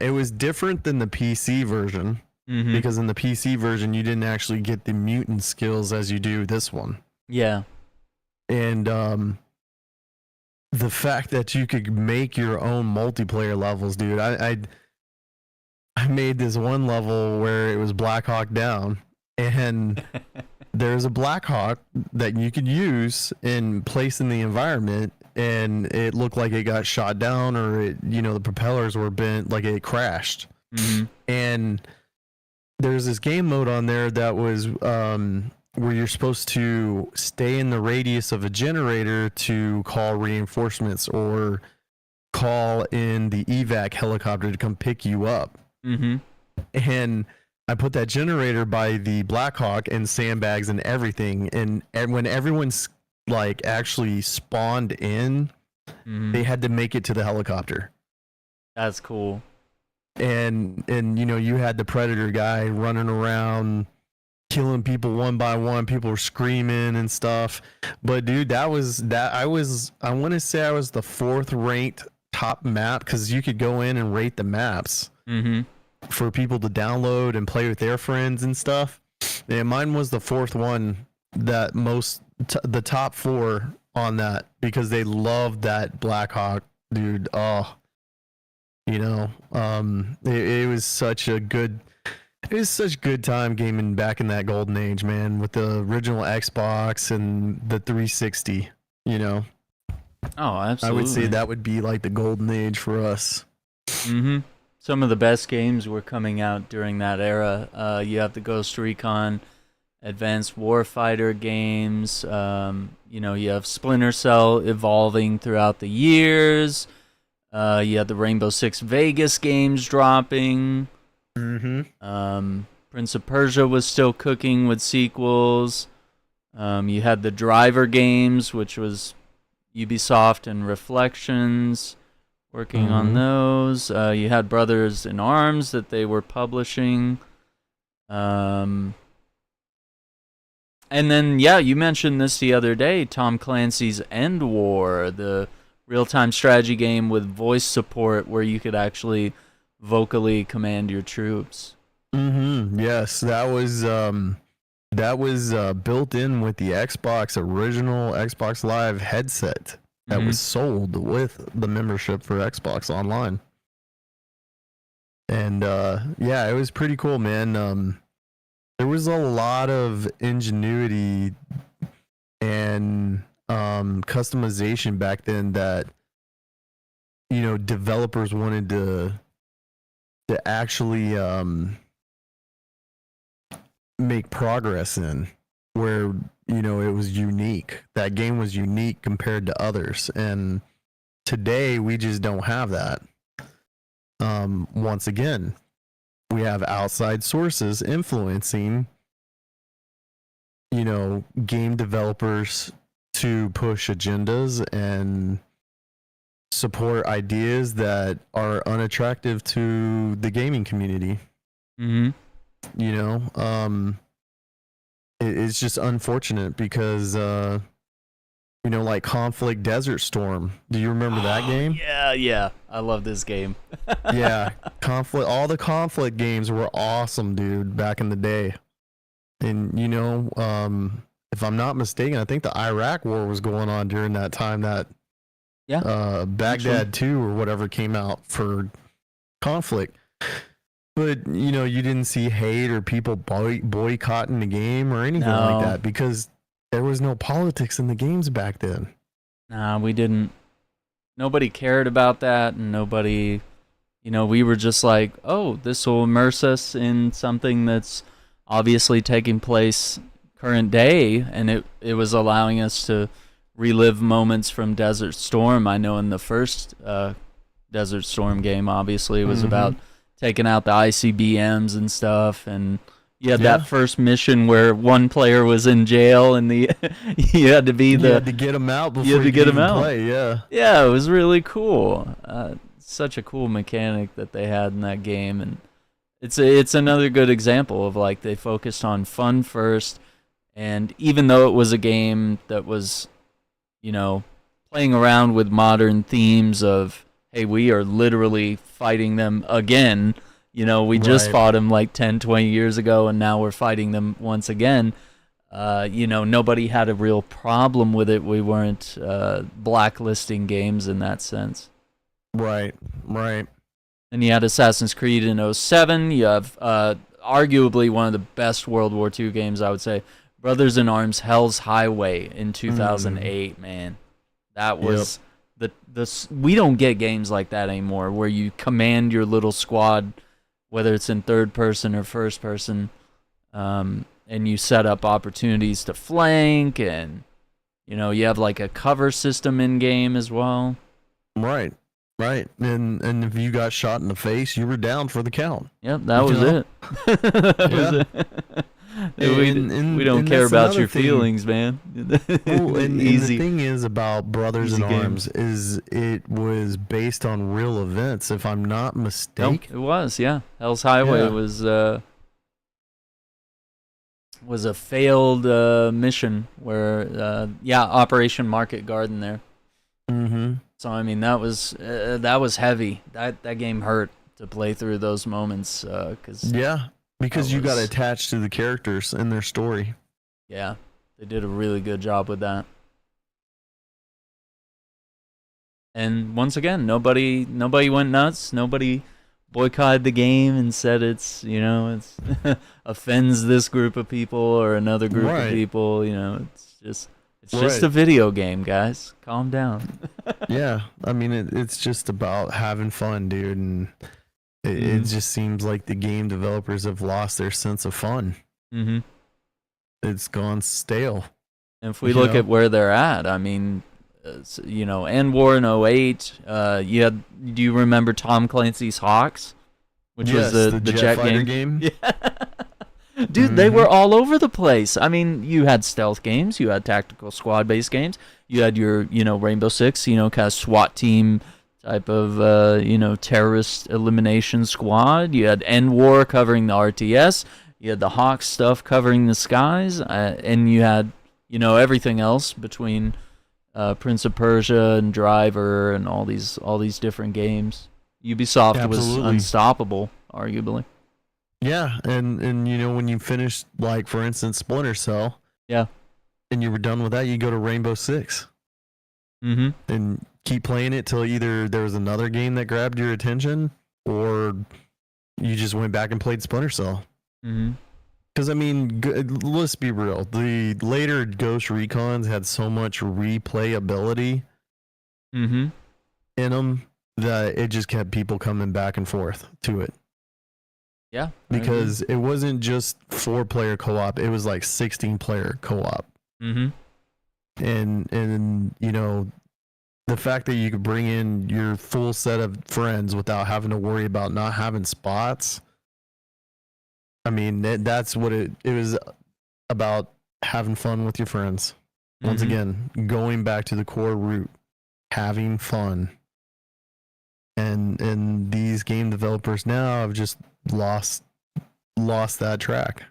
It was different than the PC version Mm-hmm. because in the PC version you didn't actually get the mutant skills as you do this one. Yeah. And the fact that you could make your own multiplayer levels, dude. I made this one level where it was Black Hawk Down, and there's a Black Hawk that you could use and place in the environment, and it looked like it got shot down, or the propellers were bent, like it crashed. Mm-hmm. And there's this game mode on there that was where you're supposed to stay in the radius of a generator to call reinforcements or call in the evac helicopter to come pick you up. Mm-hmm. And I put that generator by the Blackhawk and sandbags and everything. And when everyone's like actually spawned in, they had to make it to the helicopter. That's cool. And you had the Predator guy running around killing people one by one. People were screaming and stuff. But dude, I want to say I was the 4th ranked top map, because you could go in and rate the maps for people to download and play with their friends and stuff. And mine was the 4th one, that the top 4 on that, because they loved that Blackhawk, dude. Oh, it was such a good time gaming back in that golden age, man, with the original Xbox and the 360. Oh, absolutely. I would say that would be like the golden age for us. Some of the best games were coming out during that era. You have the Ghost Recon Advanced Warfighter games. You have Splinter Cell evolving throughout the years. You had the Rainbow Six Vegas games dropping. Prince of Persia was still cooking with sequels. You had the Driver games, which was Ubisoft and Reflections working on those. You had Brothers in Arms that they were publishing. And then, you mentioned this the other day, Tom Clancy's End War, the real-time strategy game with voice support where you could actually vocally command your troops. Yes, that was built in with the original Xbox Live headset that was sold with the membership for Xbox Online. And it was pretty cool, man. There was a lot of ingenuity and customization back then that developers wanted to actually make progress in, where it was unique. That game was unique compared to others, and today we just don't have that. Once again, we have outside sources influencing game developers to push agendas and support ideas that are unattractive to the gaming community. It's just unfortunate because like Conflict Desert Storm. Do you remember that game? Yeah, I love this game. Yeah, all the Conflict games were awesome, dude, back in the day. And if I'm not mistaken, I think the Iraq War was going on during that time that Baghdad 2 or whatever came out for Conflict. But you didn't see hate or people boycotting the game or anything like that, because there was no politics in the games back then. Nah, we didn't. Nobody cared about that, and nobody, we were just like, oh, this will immerse us in something that's obviously taking place current day, and it was allowing us to relive moments from Desert Storm. I know in the first Desert Storm game, obviously, it was about taking out the ICBMs and stuff, and you had Yeah. that first mission where one player was in jail, and you had to be You had to get him out before you had to you get could him even out. play. Yeah. Yeah, it was really cool. Such a cool mechanic that they had in that game, and it's another good example of like they focused on fun first, and even though it was a game that was, playing around with modern themes of, hey, we are literally fighting them again. We just Right. fought them like 10, 20 years ago, and now we're fighting them once again. Nobody had a real problem with it. We weren't blacklisting games in that sense. Right. Right. And you had Assassin's Creed in '07. You have arguably one of the best World War II games, I would say. Brothers in Arms Hell's Highway in 2008, man. That was we don't get games like that anymore where you command your little squad, whether it's in third person or first person, and you set up opportunities to flank, and you have like a cover system in game as well. Right. Right. And if you got shot in the face, you were down for the count. Yep, that was it. That was it. We don't care about your feelings, man. Well, and Easy. the thing is about Brothers in Easy game. Arms is it was based on real events, if I'm not mistaken. Nope, it was, yeah. Hell's Highway Yeah. was a failed mission where, Operation Market Garden there. Mm-hmm. So I mean that was heavy. That game hurt to play through those moments because Because you got attached to the characters and their story. Yeah, they did a really good job with that. And once again, nobody went nuts. Nobody boycotted the game and said it's offends this group of people or another group of people. It's just a video game, guys. Calm down. Yeah, I mean it's just about having fun, dude, and it just seems like the game developers have lost their sense of fun. Mm-hmm. It's gone stale. And if we look at where they're at, I mean, End War in 08. Do you remember Tom Clancy's Hawks, which was the jet fighter game? Yeah. Dude, they were all over the place. I mean, you had stealth games, you had tactical squad-based games, you had your, Rainbow Six, kind of SWAT team type of, terrorist elimination squad. You had End War covering the RTS. You had the Hawk stuff covering the skies, and you had, everything else between Prince of Persia and Driver and all these different games. Ubisoft was unstoppable, arguably. Yeah, and when you finished, like, for instance, Splinter Cell, yeah, and you were done with that, you go to Rainbow Six, and keep playing it till either there was another game that grabbed your attention, or you just went back and played Splinter Cell. Because I mean, let's be real, the later Ghost Recons had so much replayability in them that it just kept people coming back and forth to it. Yeah, because it wasn't just 4-player co-op; it was like 16-player co-op. And the fact that you could bring in your full set of friends without having to worry about not having spots. I mean, that's what it was about, having fun with your friends. Once again, going back to the core root, having fun. And these game developers now have just lost that track.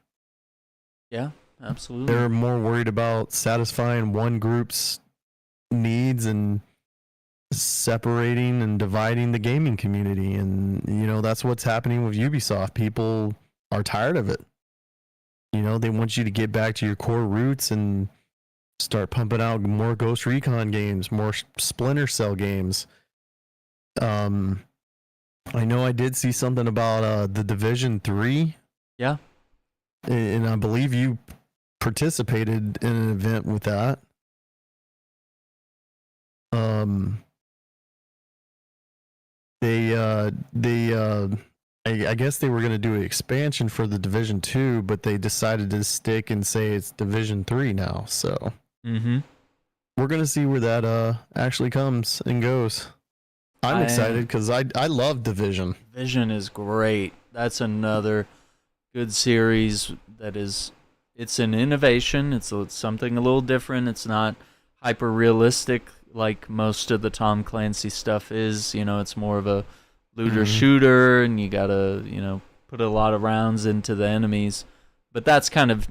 Yeah, absolutely. They're more worried about satisfying one group's needs and separating and dividing the gaming community, and that's what's happening with Ubisoft. People are tired of it. They want you to get back to your core roots and start pumping out more Ghost Recon games, more Splinter Cell games. I know I did see something about the Division 3. Yeah. And I believe you participated in an event with that. I guess they were going to do an expansion for the Division 2, but they decided to stick and say it's Division 3 now. So we're going to see where that actually comes and goes. I'm excited because I love Division. Division is great. That's another good series that is, it's an innovation. It's something a little different. It's not hyper realistic like most of the Tom Clancy stuff is. You know, it's more of a looter shooter, and you gotta, you know, put a lot of rounds into the enemies. But that's kind of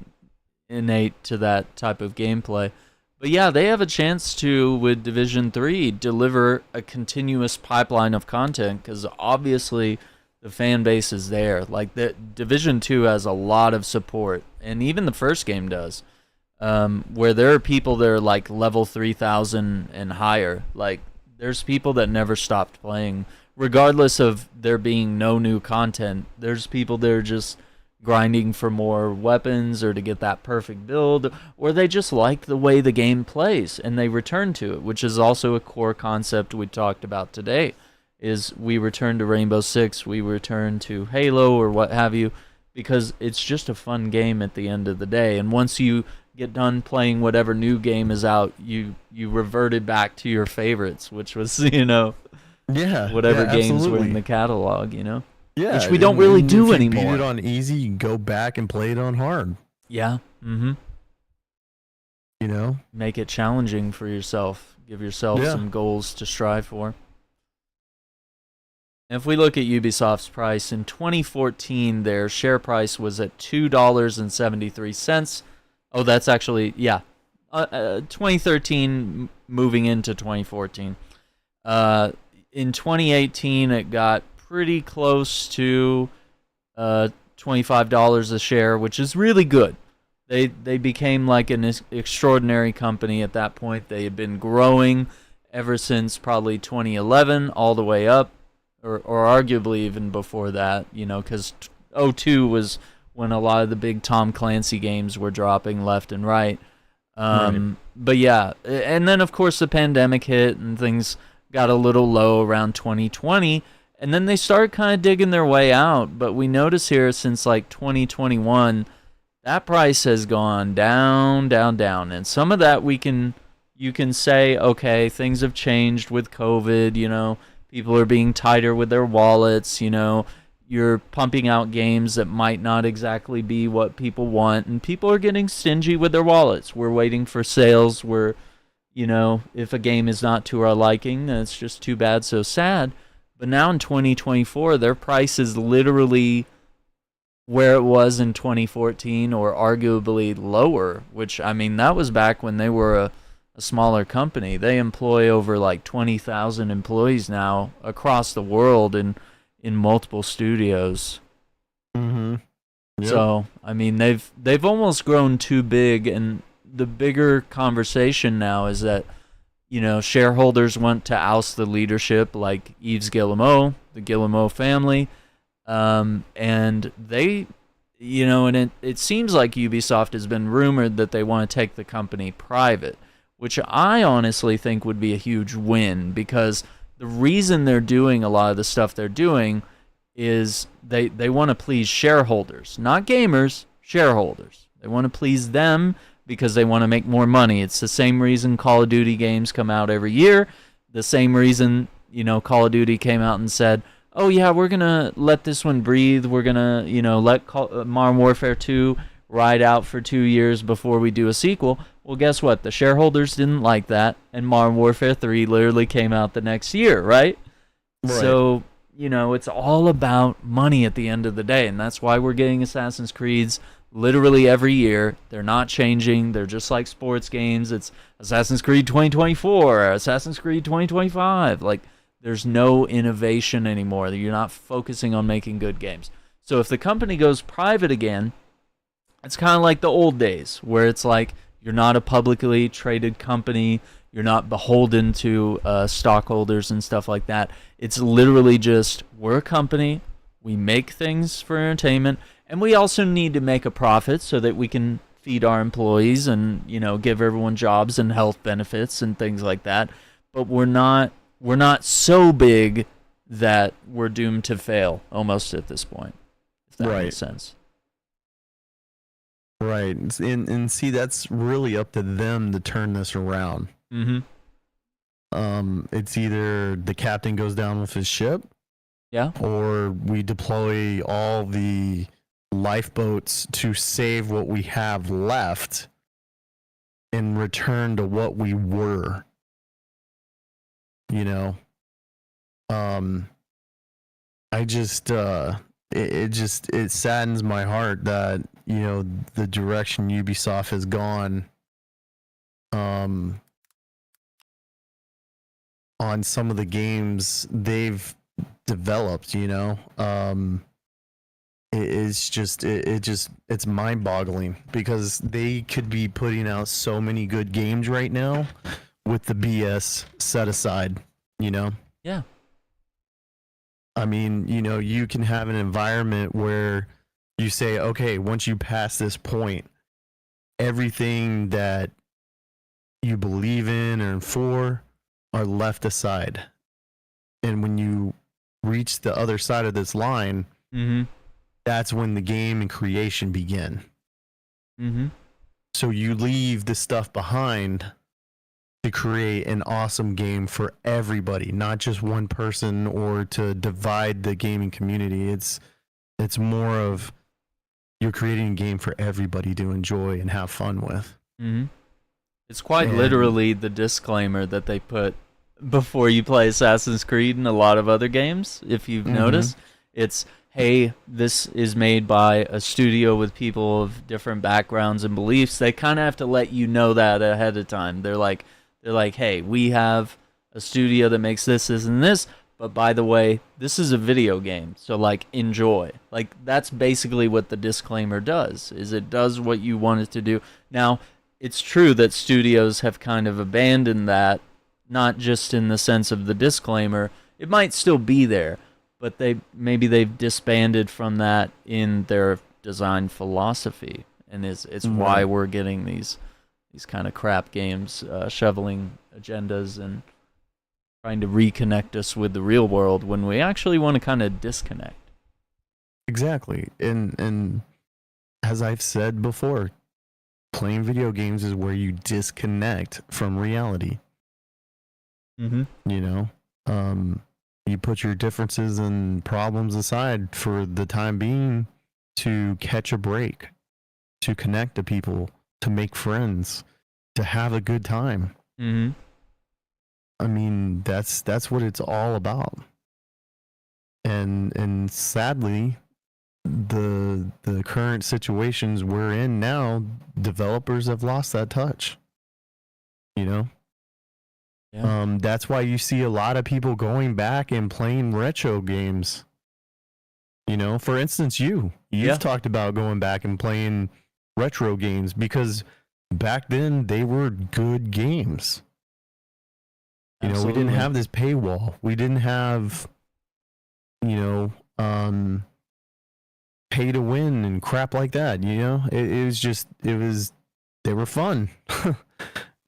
innate to that type of gameplay. But yeah, they have a chance to, with Division 3, deliver a continuous pipeline of content, because obviously the fan base is there. Like, the Division 2 has a lot of support, and even the first game does, where there are people that are like level 3,000 and higher. Like, there's people that never stopped playing, regardless of there being no new content. There's people that are just grinding for more weapons or to get that perfect build, or they just like the way the game plays and they return to it, which is also a core concept we talked about today. Is we return to Rainbow Six, we return to Halo or what have you, because it's just a fun game at the end of the day. And once you get done playing whatever new game is out, you reverted back to your favorites, which was, you know, whatever games were in the catalog, you know. Yeah, which we don't really do if you anymore. beat it on easy, you can go back and play it on hard. Yeah. You know? Make it challenging for yourself. Give yourself some goals to strive for. And if we look at Ubisoft's price, in 2014, their share price was at $2.73. Oh, that's actually, 2013 moving into 2014. In 2018, it got pretty close to $25 a share, which is really good. They became like an extraordinary company at that point. They had been growing ever since probably 2011 all the way up, or arguably even before that, you know, because 2002 was when a lot of the big Tom Clancy games were dropping left and right. But yeah, and then of course the pandemic hit and things got a little low around 2020. And then they started kind of digging their way out. But we notice here since like 2021, that price has gone down, down, down. And some of that you can say, okay, things have changed with COVID, you know, people are being tighter with their wallets, you know, you're pumping out games that might not exactly be what people want, and people are getting stingy with their wallets. We're waiting for sales where, you know, if a game is not to our liking, then it's just too bad, so sad. But now in 2024, their price is literally where it was in 2014, or arguably lower, which, I mean, that was back when they were a smaller company. They employ over like 20,000 employees now across the world in multiple studios. Yep. So, I mean, they've almost grown too big, and the bigger conversation now is that, you know, shareholders want to oust the leadership, like Yves Guillemot, the Guillemot family, and they, you know, and it seems like Ubisoft has been rumored that they want to take the company private, which I honestly think would be a huge win, because the reason they're doing a lot of the stuff they're doing is they want to please shareholders, not gamers, shareholders. They want to please them because they want to make more money. It's the same reason Call of Duty games come out every year. The same reason, you know, Call of Duty came out and said, oh yeah, we're going to let this one breathe. We're going to, you know, let Modern Warfare 2 ride out for 2 years before we do a sequel. Well, guess what? The shareholders didn't like that, and Modern Warfare 3 literally came out the next year, right? So, you know, it's all about money at the end of the day, and that's why we're getting Assassin's Creeds literally every year. They're not changing. They're just like sports games. It's Assassin's Creed 2024, Assassin's Creed 2025. Like, there's no innovation anymore. You're not focusing on making good games. So if the company goes private again, it's kind of like the old days, where it's like you're not a publicly traded company. You're not beholden to stockholders and stuff like that. It's literally just, we're a company. We make things for entertainment, and we also need to make a profit so that we can feed our employees and, you know, give everyone jobs and health benefits and things like that. But we're not so big that we're doomed to fail almost at this point, if that makes sense. Right. And see, that's really up to them to turn this around. It's either the captain goes down with his ship, Yeah. or we deploy all the lifeboats to save what we have left and return to what we were. You know, I just it saddens my heart that, you know, the direction Ubisoft has gone on some of the games they've developed, you know. It's mind-boggling because they could be putting out so many good games right now with the BS set aside, you know. Yeah. I mean, you know, you can have an environment where you say, okay, once you pass this point, everything that you believe in and for are left aside. And when you reach the other side of this line, that's when the game and creation begin. So you leave the stuff behind to create an awesome game for everybody, not just one person, or to divide the gaming community. It's more of you're creating a game for everybody to enjoy and have fun with. It's quite literally the disclaimer that they put before you play Assassin's Creed and a lot of other games. If you've noticed, it's, hey, this is made by a studio with people of different backgrounds and beliefs. They kind of have to let you know that ahead of time. They're like, hey, we have a studio that makes this, and this, but by the way, this is a video game, so like enjoy. Like that's basically what the disclaimer does. Is it does what you want it to do. Now, it's true that studios have kind of abandoned that, not just in the sense of the disclaimer. It might still be there, but they've disbanded from that in their design philosophy, and it's why we're getting these kind of crap games, shoveling agendas and trying to reconnect us with the real world when we actually want to kind of disconnect. Exactly. And as I've said before, playing video games is where you disconnect from reality. You know, you put your differences and problems aside for the time being to catch a break, to connect to people, to make friends, to have a good time. I mean, that's what it's all about. And sadly, the current situations we're in now, developers have lost that touch. You know? Yeah. That's why you see a lot of people going back and playing retro games. You know, for instance, you've talked about going back and playing retro games because back then they were good games. You know, we didn't have this paywall. We didn't have, you know, pay to win and crap like that. You know, they were fun.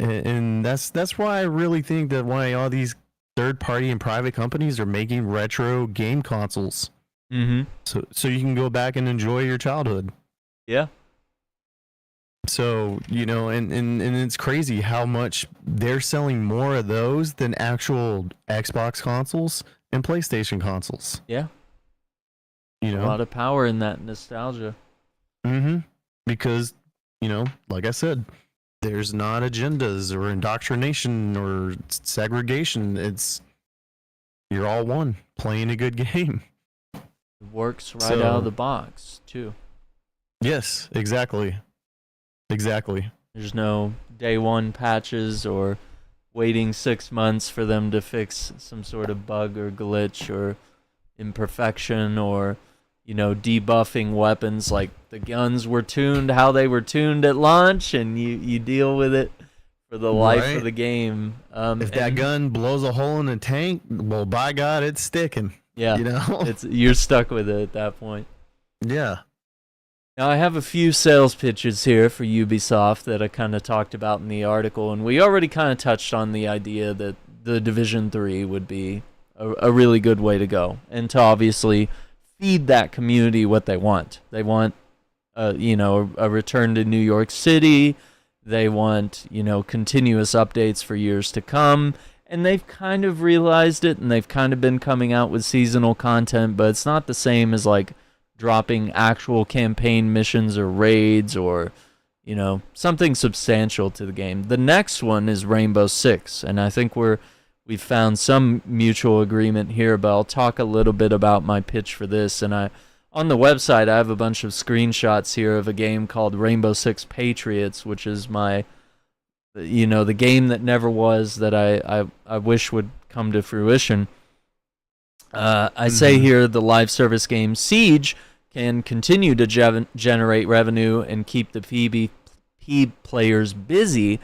And that's why I really think that why all these third party and private companies are making retro game consoles. So you can go back and enjoy your childhood. Yeah. So, you know, and it's crazy how much they're selling more of those than actual Xbox consoles and PlayStation consoles. Yeah. You know, a lot of power in that nostalgia. Because, you know, like I said, there's not agendas or indoctrination or segregation. It's you're all one playing a good game. It works right out of the box, too. Yes, exactly. There's no day one patches or waiting 6 months for them to fix some sort of bug or glitch or imperfection, or, you know, debuffing weapons. Like the guns were tuned how they were tuned at launch, and you deal with it for the life of the game. If that gun blows a hole in a tank, well, by God, it's sticking. Yeah, you know, you're stuck with it at that point. Yeah. Now, I have a few sales pitches here for Ubisoft that I kind of talked about in the article, and we already kind of touched on the idea that the Division 3 would be a really good way to go, and to obviously feed that community what they want. They want, you know, a return to New York City. They want, you know, continuous updates for years to come, and they've kind of realized it, and they've kind of been coming out with seasonal content, but it's not the same as like dropping actual campaign missions or raids or, you know, something substantial to the game. The next one is Rainbow Six, and I think we've found some mutual agreement here, but I'll talk a little bit about my pitch for this. And on the website, I have a bunch of screenshots here of a game called Rainbow Six Patriots, which is my, you know, the game that never was, that I wish would come to fruition. I say here the live service game Siege can continue to generate revenue and keep the PvP players busy,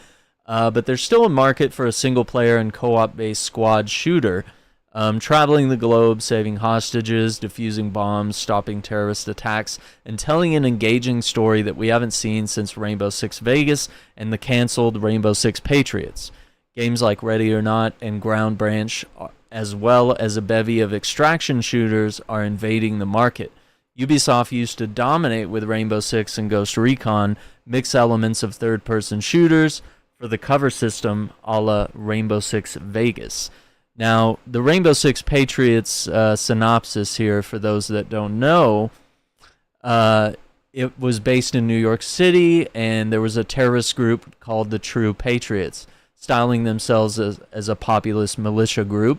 but there's still a market for a single-player and co-op-based squad shooter. Traveling the globe, saving hostages, defusing bombs, stopping terrorist attacks, and telling an engaging story that we haven't seen since Rainbow Six Vegas and the canceled Rainbow Six Patriots. Games like Ready or Not and Ground Branch, as well as a bevy of extraction shooters, are invading the market. Ubisoft used to dominate with Rainbow Six and Ghost Recon, mix elements of third-person shooters for the cover system a la Rainbow Six Vegas. Now, the Rainbow Six Patriots synopsis here, for those that don't know, it was based in New York City, and there was a terrorist group called the True Patriots, styling themselves as a populist militia group,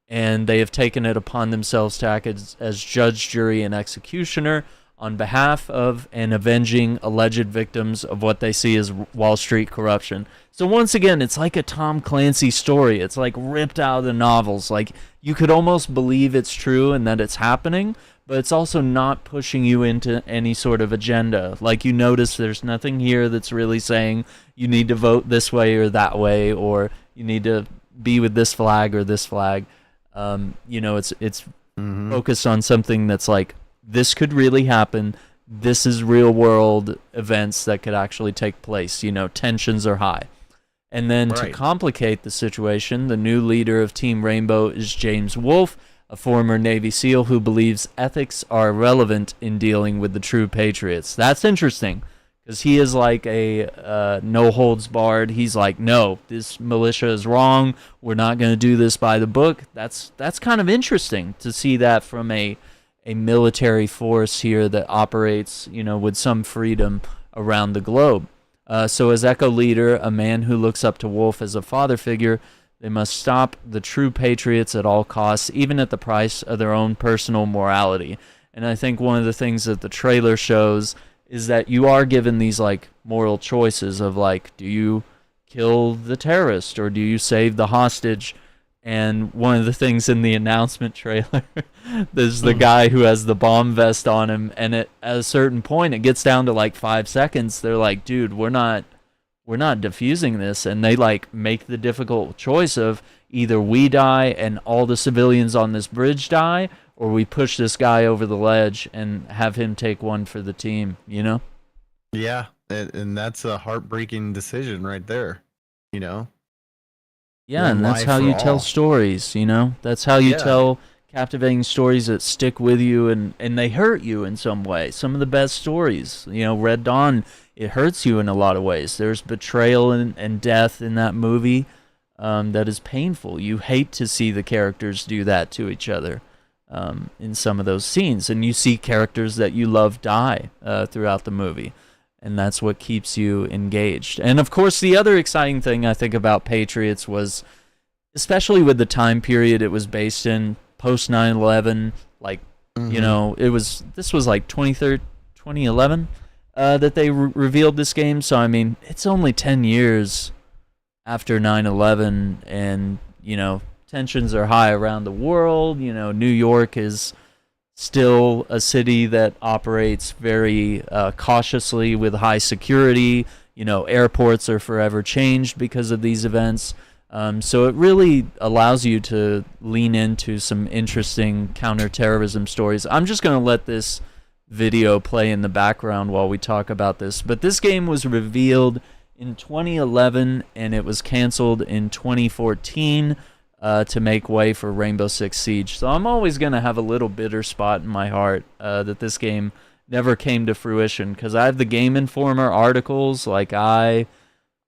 and they have taken it upon themselves to act as judge, jury, and executioner on behalf of and avenging alleged victims of what they see as Wall Street corruption. So once again, it's like a Tom Clancy story. It's like ripped out of the novels. Like, you could almost believe it's true and that it's happening, but it's also not pushing you into any sort of agenda. Like, you notice there's nothing here that's really saying you need to vote this way or that way, or you need to be with this flag or this flag. You know, it's focused on something that's like, this could really happen. This is real world events that could actually take place. You know, tensions are high. And then to complicate the situation, the new leader of Team Rainbow is James Wolfe, a former Navy SEAL who believes ethics are relevant in dealing with the True Patriots. That's interesting, because he is like a no holds barred. He's like, no, this militia is wrong. We're not going to do this by the book. That's kind of interesting to see that from a military force here that operates, you know, with some freedom around the globe. So as Echo leader, a man who looks up to Wolfe as a father figure, they must stop the True Patriots at all costs, even at the price of their own personal morality. And I think one of the things that the trailer shows is that you are given these like moral choices of like, do you kill the terrorist or do you save the hostage? And one of the things in the announcement trailer, there's the guy who has the bomb vest on him, and at a certain point, it gets down to like 5 seconds. They're like, dude, we're not defusing this. And they like make the difficult choice of either we die and all the civilians on this bridge die, or we push this guy over the ledge and have him take one for the team, you know? Yeah, and that's a heartbreaking decision right there, you know? Yeah, and that's how you tell stories, you know? That's how you tell captivating stories that stick with you and they hurt you in some way. Some of the best stories, you know, Red Dawn, it hurts you in a lot of ways. There's betrayal and death in that movie that is painful. You hate to see the characters do that to each other in some of those scenes. And you see characters that you love die throughout the movie. And that's what keeps you engaged. And of course, the other exciting thing I think about Patriots was, especially with the time period it was based in, post 9/11, like, you know, this was like 2011 that they revealed this game. So, I mean, it's only 10 years after 9/11, and, you know, tensions are high around the world. You know, New York is still a city that operates very cautiously with high security. You know, airports are forever changed because of these events. So it really allows you to lean into some interesting counterterrorism stories. I'm just going to let this video play in the background while we talk about this. But this game was revealed in 2011, and it was canceled in 2014. To make way for Rainbow Six Siege. So I'm always going to have a little bitter spot in my heart that this game never came to fruition, because I have the Game Informer articles. Like, I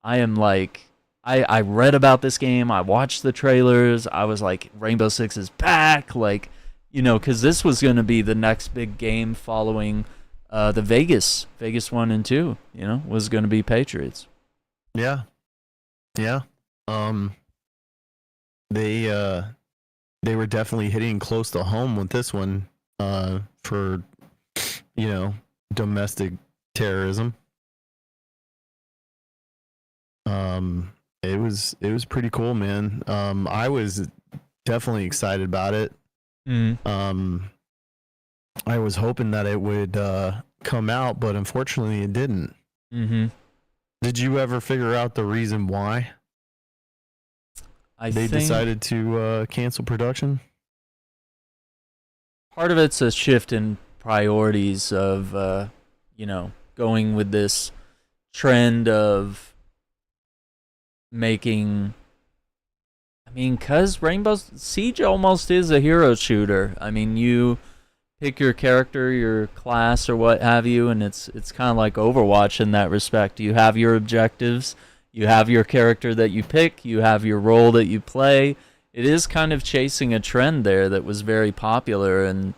am like, I read about this game. I watched the trailers. I was like, Rainbow Six is back. Like, because this was going to be the next big game following the Vegas 1 and 2, was going to be Patriots. Yeah. Yeah. They were definitely hitting close to home with this one for domestic terrorism. It was pretty cool, man. I was definitely excited about it. I was hoping that it would come out, but unfortunately it didn't. Did you ever figure out the reason why they decided to cancel production? Part of it's a shift in priorities of going with this trend of making, because Rainbow Siege almost is a hero shooter. I mean, you pick your character, your class, or what have you, and it's kind of like Overwatch in that respect. You have your objectives, you have your character that you pick, you have your role that you play. It is kind of chasing a trend there that was very popular, and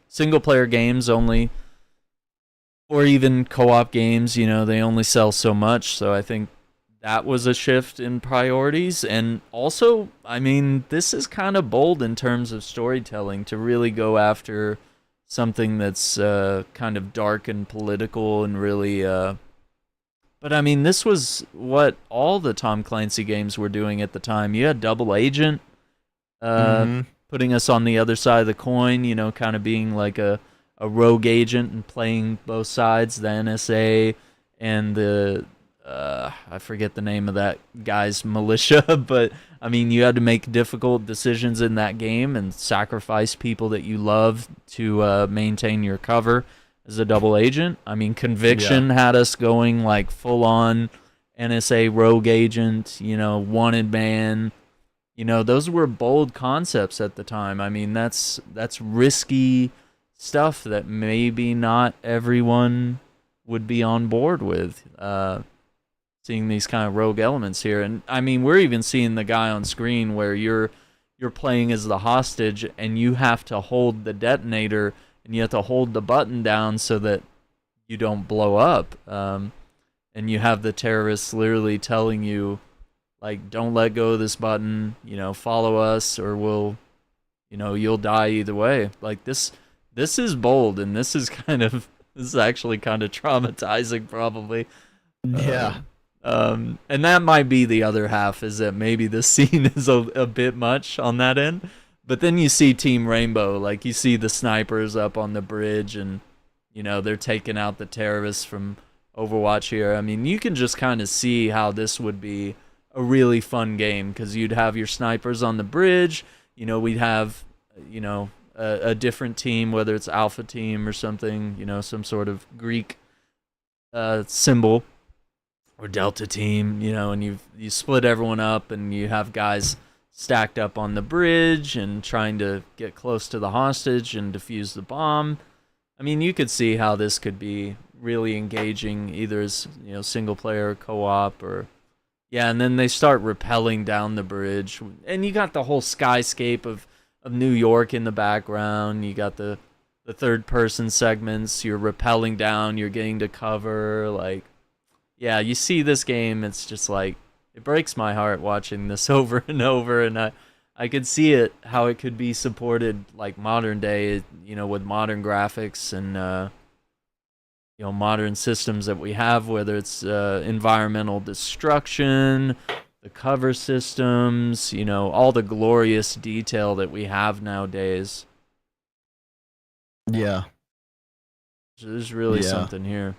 single player games only, or even co-op games, they only sell so much. So I think that was a shift in priorities. And also, this is kind of bold in terms of storytelling to really go after something that's kind of dark and political and really but this was what all the Tom Clancy games were doing at the time. You had Double Agent putting us on the other side of the coin, kind of being like a rogue agent and playing both sides, the NSA and the I forget the name of that guy's militia, but you had to make difficult decisions in that game and sacrifice people that you love to maintain your cover as a double agent. Conviction had us going like full on NSA rogue agent, wanted man. Those were bold concepts at the time. That's risky stuff that maybe not everyone would be on board with. Seeing these kind of rogue elements here, and we're even seeing the guy on screen where you're playing as the hostage, and you have to hold the detonator, and you have to hold the button down so that you don't blow up. And you have the terrorists literally telling you, like, don't let go of this button, follow us, or we'll, you'll die either way. Like, this is bold, and this is actually kind of traumatizing, probably. Yeah. And that might be the other half, is that maybe the scene is a bit much on that end. But then you see Team Rainbow, like you see the snipers up on the bridge, and they're taking out the terrorists from Overwatch here. You can just kind of see how this would be a really fun game, because you'd have your snipers on the bridge. We'd have a different team, whether it's Alpha Team or something, some sort of Greek symbol, or Delta Team, and you split everyone up, and you have guys stacked up on the bridge and trying to get close to the hostage and defuse the bomb. You could see how this could be really engaging, either as single player, co-op, or and then they start rappelling down the bridge, and you got the whole skyscape of New York in the background. You got the third person segments. You're rappelling down. You're getting to cover, like. Yeah, you see this game, it's just like, it breaks my heart watching this over and over, and I could see it, how it could be supported like modern day, with modern graphics and modern systems that we have, whether it's environmental destruction, the cover systems, all the glorious detail that we have nowadays. Yeah. There's really something here.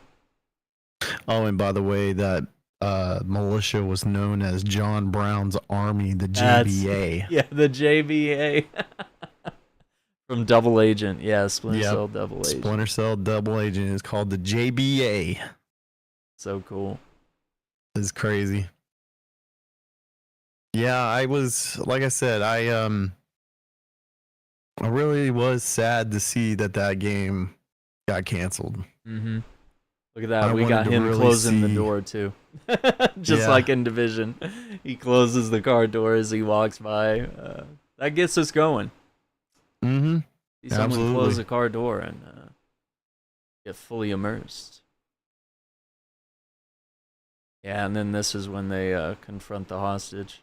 Oh, and by the way, that militia was known as John Brown's Army, the JBA. The JBA. From Double Agent. Yeah, Splinter Cell Double Agent. Splinter Cell Double Agent is called the JBA. So cool. It's crazy. Yeah, I was, like I said, I really was sad to see that game got canceled. Mm-hmm. Look at that. I We wanted got to him really closing the see- door, too. Just Yeah. like in Division. He closes the car door as he walks by. That gets us going. Mm-hmm. See someone Absolutely. close the car door and get fully immersed. Yeah, and then this is when they confront the hostage.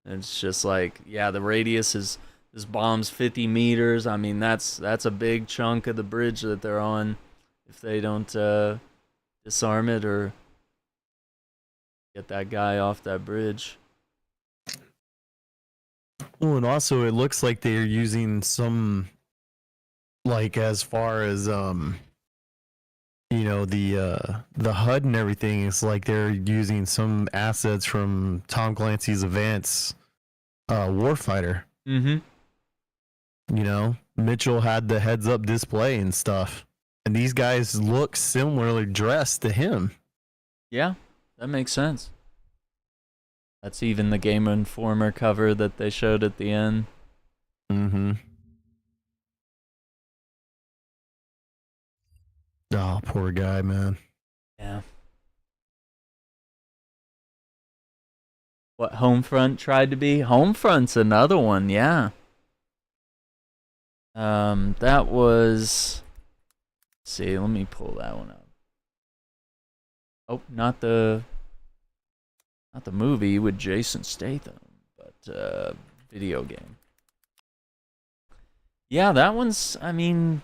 And it's just like, yeah, the radius is this bomb's 50 meters. I mean, that's a big chunk of the bridge that they're on. If they don't disarm it or get that guy off that bridge. Well, and also it looks like they're using some, like, as far as you know, the HUD and everything. It's like they're using some assets from Tom Clancy's Advanced Warfighter. Mm-hmm. You know, Mitchell had the heads-up display and stuff, and these guys look similarly dressed to him. Yeah, that makes sense. That's even the Game Informer cover that they showed at the end. Mm-hmm. Oh, poor guy, man. Yeah. What Homefront tried to be? Homefront's another one, yeah. That was. Let's see, let me pull that one up. Oh, not the movie with Jason Statham, but video game. Yeah, that one's. I mean,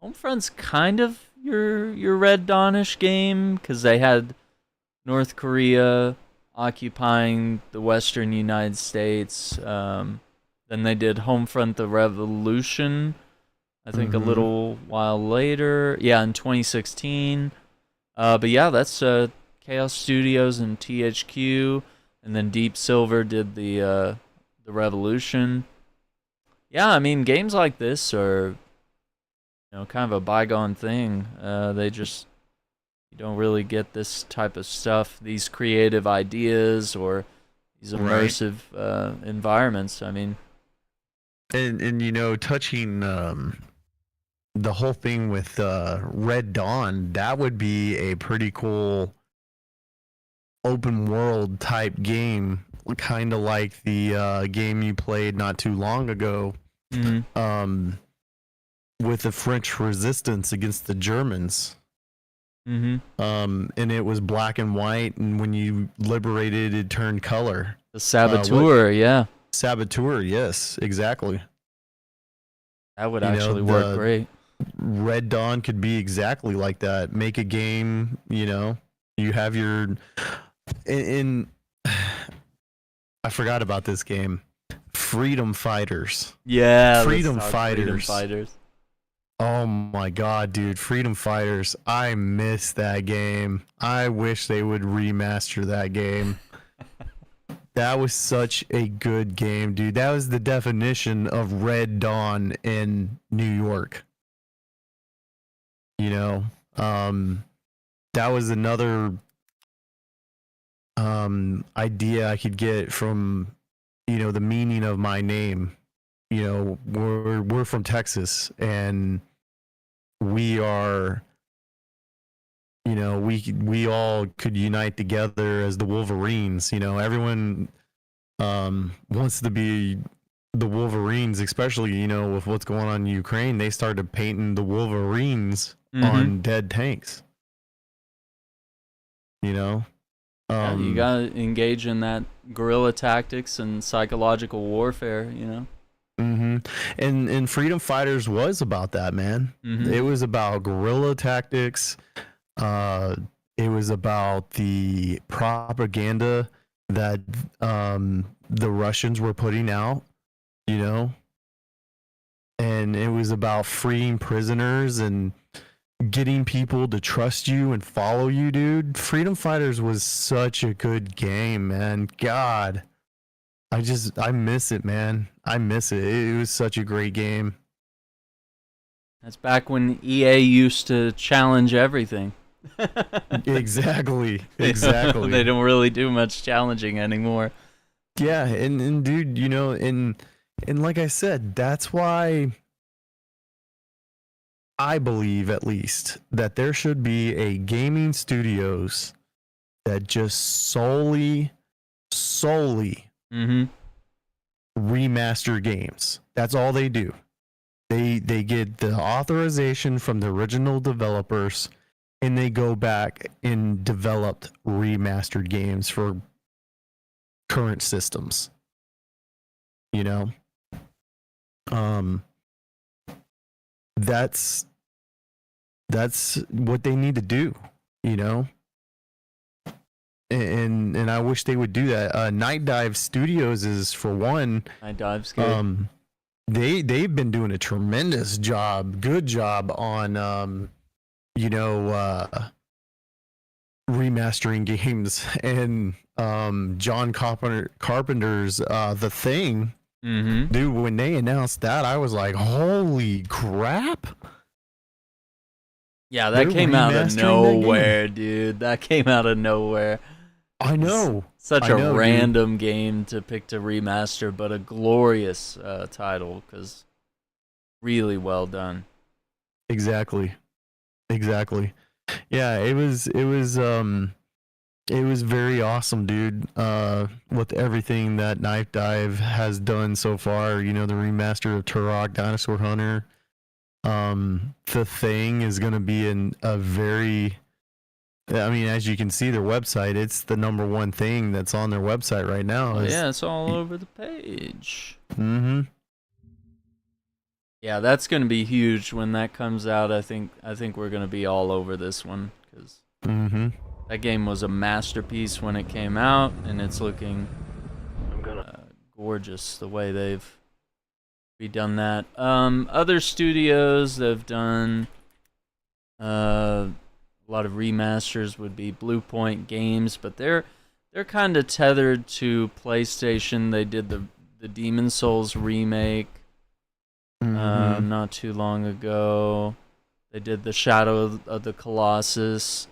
Homefront's kind of your Red Dawn-ish game because they had North Korea occupying the western United States. Then they did Homefront: The Revolution, I think a little while later. Yeah, in 2016. But yeah, that's Chaos Studios and THQ, and then Deep Silver did the Revolution. Yeah, I mean, games like this are, you know, kind of a bygone thing. You don't really get this type of stuff, these creative ideas or these immersive environments. I mean, and you know, touching the whole thing with Red Dawn, that would be a pretty cool open world type game, kind of like the game you played not too long ago, with the French resistance against the Germans. And it was black and white, and when you liberated, it turned color. the Saboteur, yeah. Saboteur, yes, exactly. That would You know, actually work great. Red Dawn could be exactly like that. Make a game, you know, you have your in I forgot about this game. Freedom Fighters. Yeah, Freedom let's talk Freedom Fighters. Fighters. Oh my god, dude. Freedom Fighters. I miss that game. I wish they would remaster that game. That was such a good game, dude. That was the definition of Red Dawn in New York. You know, that was another idea I could get from, you know, the meaning of my name. You know, we're from Texas, and we are, you know, we all could unite together as the Wolverines. You know, everyone wants to be the Wolverines, especially, you know, with what's going on in Ukraine. They started painting the Wolverines on dead tanks. You know, Yeah, you gotta engage in that guerrilla tactics and psychological warfare, you know. And Freedom Fighters was about that, man. It was about guerrilla tactics. It was about the propaganda that the Russians were putting out, you know. And it was about freeing prisoners and getting people to trust you and follow you, dude. Freedom Fighters was such a good game, man. God, I miss it, man. I miss it. It was such a great game. That's back when EA used to challenge everything. Exactly. They don't really do much challenging anymore. Yeah, and dude, you know, and like I said, that's why I believe at least that there should be a gaming studios that just solely Mm-hmm. remaster games. That's all they do. They get the authorization from the original developers, and they go back and develop remastered games for current systems. You know, that's what they need to do. You know, and I wish they would do that. Night Dive Studios is, for one, Night Dive's good. They've been doing a tremendous good job on remastering games. And John Carpenter's The Thing, Mm-hmm. dude, when they announced that, I was like, holy crap. Yeah, that came out of nowhere, dude. That came out of nowhere. I know. Such a random game to pick to remaster, but a glorious title, because really well done. Exactly. Yeah, it was very awesome, dude. With everything that Knife Dive has done so far, the remaster of Turok Dinosaur Hunter. The Thing is going to be a very, I mean, as you can see their website, it's the number one thing that's on their website right now. Yeah, it's all over the page. Mm-hmm. Yeah, that's going to be huge when that comes out. I think we're going to be all over this one, because that game was a masterpiece when it came out, and it's looking gorgeous the way they've redone that. Other studios that have done a lot of remasters would be Blue Point Games, but they're kind of tethered to PlayStation. They did the Demon Souls remake not too long ago. They did the Shadow of the Colossus.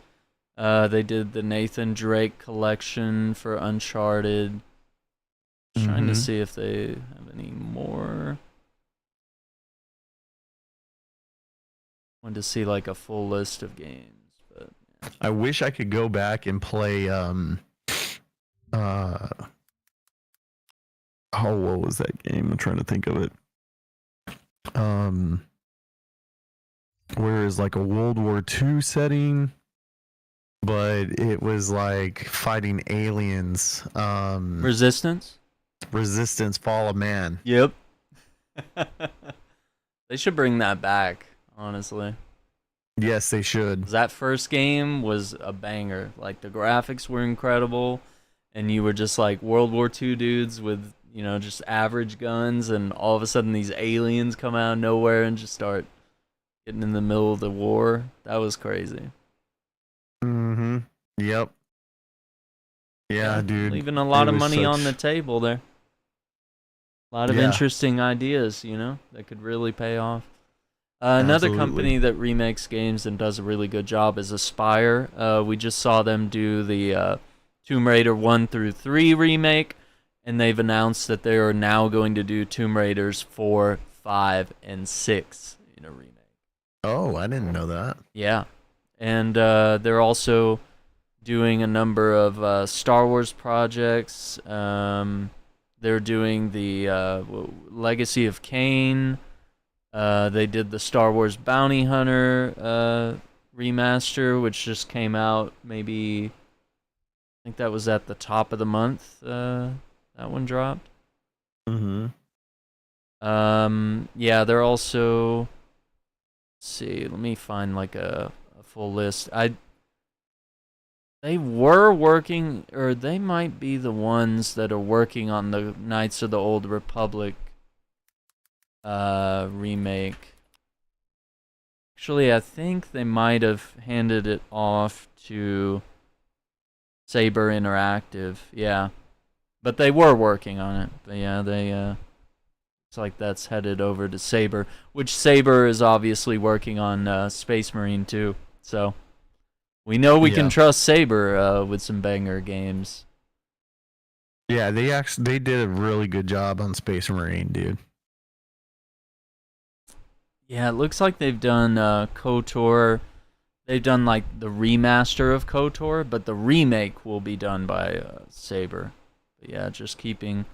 They did the Nathan Drake collection for Uncharted. Trying to see if they have any more. Wanted to see like a full list of games, but yeah. I wish I could go back and play what was that game? I'm trying to think of it. Where is like a World War II setting, but it was like fighting aliens. Resistance, Fall of Man. Yep. They should bring that back, honestly. Yes, they should. That first game was a banger. Like, the graphics were incredible, and you were just like World War II dudes with, just average guns, and all of a sudden these aliens come out of nowhere and just start getting in the middle of the war. That was crazy. Yep. Yeah, dude. Leaving a lot of money on the table there. A lot of interesting ideas, that could really pay off. Another company that remakes games and does a really good job is Aspire. We just saw them do the Tomb Raider 1 through 3 remake, and they've announced that they are now going to do Tomb Raiders 4, 5, and 6 in a remake. Oh, I didn't know that. Yeah. And they're also doing a number of Star Wars projects. They're doing the Legacy of Kain. They did the Star Wars Bounty Hunter remaster, which just came out maybe, I think that was at the top of the month. That one dropped. Yeah, they're also, let's see, let me find like a full list. They were working, or they might be the ones that are working on the Knights of the Old Republic remake. Actually, I think they might have handed it off to Saber Interactive. Yeah, but they were working on it. But yeah, they it's like that's headed over to Saber, which Saber is obviously working on Space Marine 2. So we know we can trust Saber with some banger games. Yeah, they did a really good job on Space Marine, dude. Yeah, it looks like they've done KOTOR. They've done like the remaster of KOTOR, but the remake will be done by Saber. But yeah, just keeping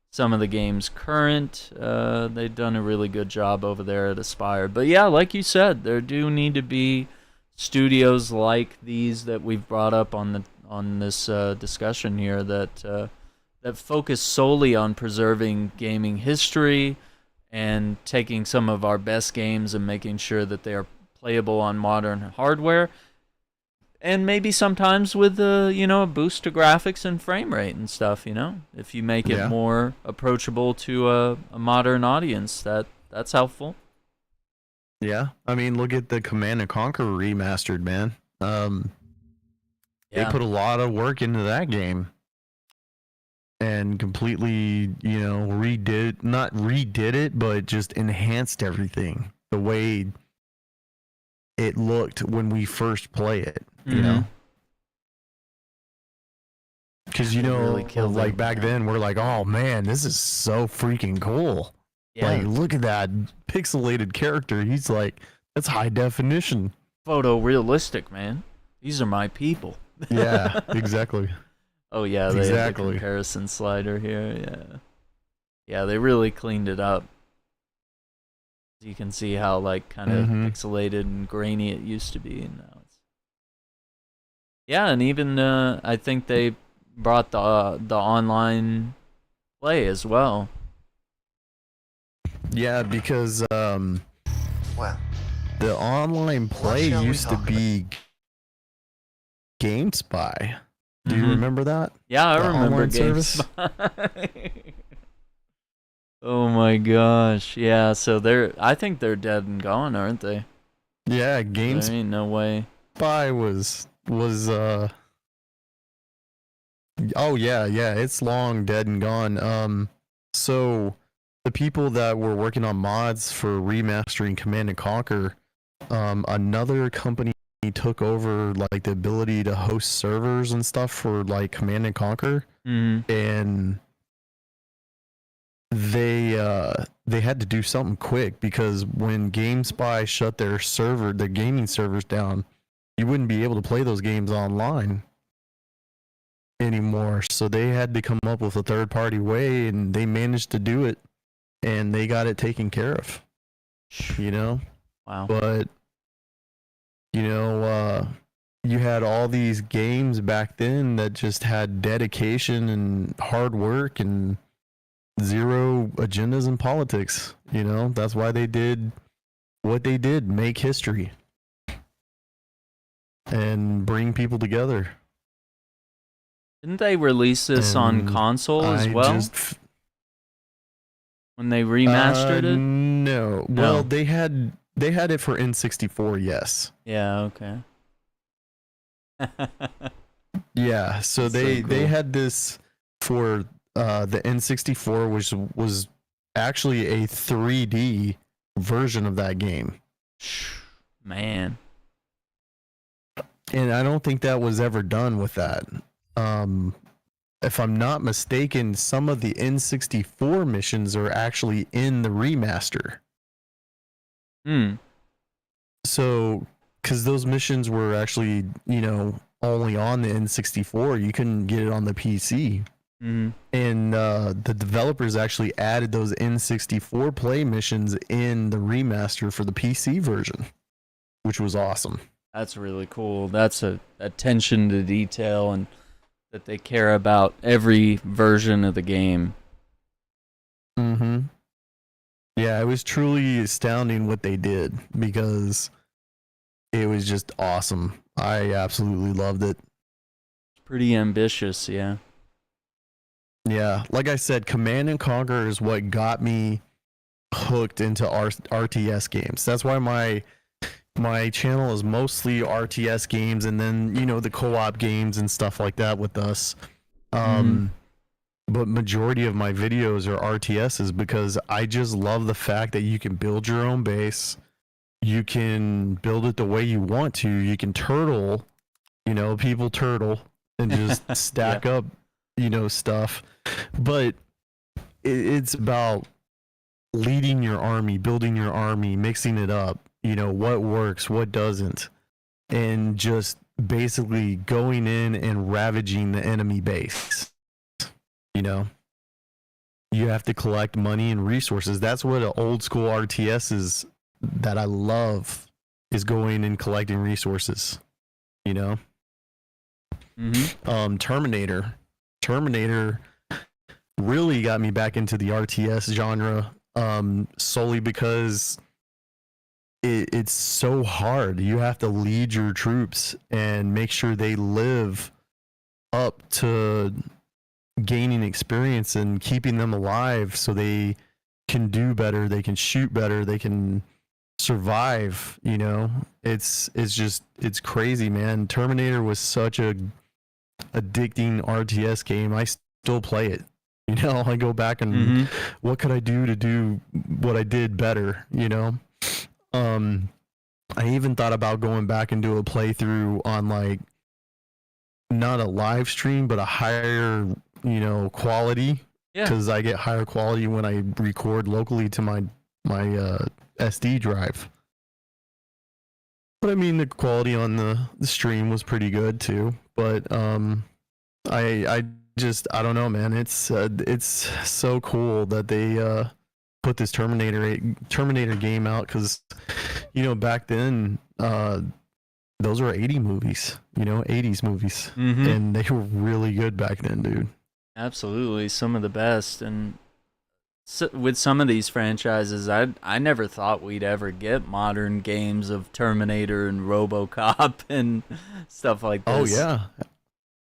some of the games current. They've done a really good job over there at Aspire. But yeah, like you said, there do need to be studios like these that we've brought up on this discussion here that focus solely on preserving gaming history and taking some of our best games and making sure that they are playable on modern hardware, and maybe sometimes with a boost to graphics and frame rate and stuff. If you make it more approachable to a modern audience, that's helpful. Yeah, I mean, look at the Command and Conquer remastered, man. They put a lot of work into that game and completely, not redid it, but just enhanced everything the way it looked when we first play it, you know? Because, really like back then, we're like, oh man, this is so freaking cool. Yeah. Like, look at that pixelated character. He's like, that's high definition. Photorealistic, man. These are my people. Yeah, exactly. Oh yeah, they have the comparison slider here. Yeah, yeah, they really cleaned it up. You can see how like kind of pixelated and grainy it used to be, and now it's and even I think they brought the online play as well. Yeah, because the online play used to be GameSpy. Do you remember that? Yeah, I remember GameSpy. Oh my gosh. Yeah, so I think they're dead and gone, aren't they? Yeah, GameSpy. There ain't no way. was oh yeah, it's long dead and gone. So the people that were working on mods for remastering Command and Conquer, another company took over like the ability to host servers and stuff for like Command and Conquer, and they had to do something quick because when GameSpy shut their gaming servers down, you wouldn't be able to play those games online anymore. So they had to come up with a third-party way, and they managed to do it, and they got it taken care of. Wow. But you had all these games back then that just had dedication and hard work and zero agendas and politics. That's why they did what they did, make history and bring people together. Didn't they release this on console as well? When they remastered it? No. Well, they had it for N64, yes. Yeah, okay. Yeah, so they had this for the N64, which was actually a 3D version of that game. Man. And I don't think that was ever done with that. If I'm not mistaken, some of the N64 missions are actually in the remaster. So, because those missions were actually, only on the N64, you couldn't get it on the PC. And the developers actually added those N64 play missions in the remaster for the PC version, which was awesome. That's really cool. That's a attention to detail, and that they care about every version of the game. Yeah, it was truly astounding what they did because it was just awesome. I absolutely loved it. Pretty ambitious, yeah. Yeah, like I said, Command and Conquer is what got me hooked into RTS games. That's why my channel is mostly RTS games, and then the co-op games and stuff like that with us. But majority of my videos are RTSs because I just love the fact that you can build your own base. You can build it the way you want to. You can turtle, people turtle and just stack up, stuff. But it's about leading your army, building your army, mixing it up, what works, what doesn't, and just basically going in and ravaging the enemy base. You have to collect money and resources. That's what an old school RTS is that I love, is going and collecting resources. Terminator really got me back into the RTS genre, solely because it's so hard. You have to lead your troops and make sure they live up to gaining experience and keeping them alive so they can do better, they can shoot better, they can survive. It's crazy, man. Terminator was such a addicting RTS game. I still play it. I go back and what could I do what I did better? I even thought about going back and do a playthrough on, like, not a live stream, but a higher, quality. Yeah. Because I get higher quality when I record locally to my SD drive. But I mean, the quality on the stream was pretty good too. But I don't know, man. It's so cool that they put this Terminator game out, because back then those were 80 movies, 80s movies, and they were really good back then, dude. Absolutely, some of the best. And with some of these franchises, I never thought we'd ever get modern games of Terminator and RoboCop and stuff like this. Oh yeah,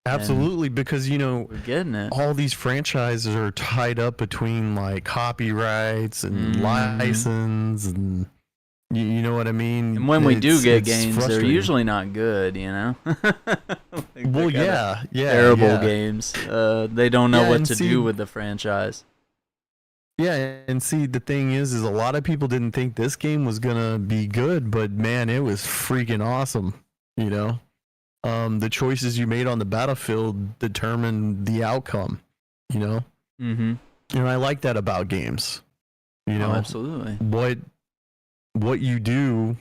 absolutely, because we're getting it. All these franchises are tied up between, like, copyrights and license, and you know what I mean. And when we do get games, they're usually not good, Well, yeah, terrible games. They don't know what to do with the franchise. Yeah, and see, the thing is a lot of people didn't think this game was gonna be good, but man, it was freaking awesome. The choices you made on the battlefield determined the outcome. And I like that about games. Absolutely. What you do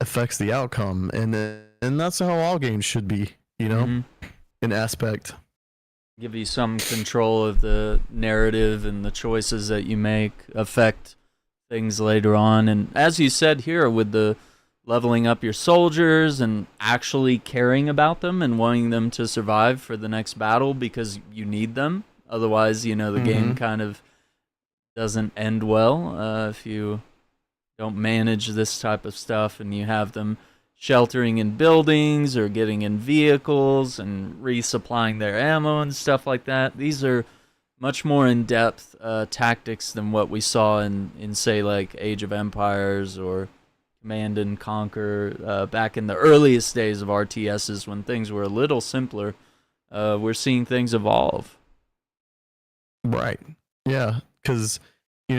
affects the outcome, and that's how all games should be. An aspect. Give you some control of the narrative, and the choices that you make affect things later on. And as you said here, with the leveling up your soldiers and actually caring about them and wanting them to survive for the next battle because you need them. Otherwise, the game kind of doesn't end well if you don't manage this type of stuff and you have them sheltering in buildings or getting in vehicles and resupplying their ammo and stuff like that. These are much more in-depth tactics than what we saw in say, like Age of Empires or Command and Conquer back in the earliest days of RTSs, when things were a little simpler. We're seeing things evolve. Right. Yeah, because you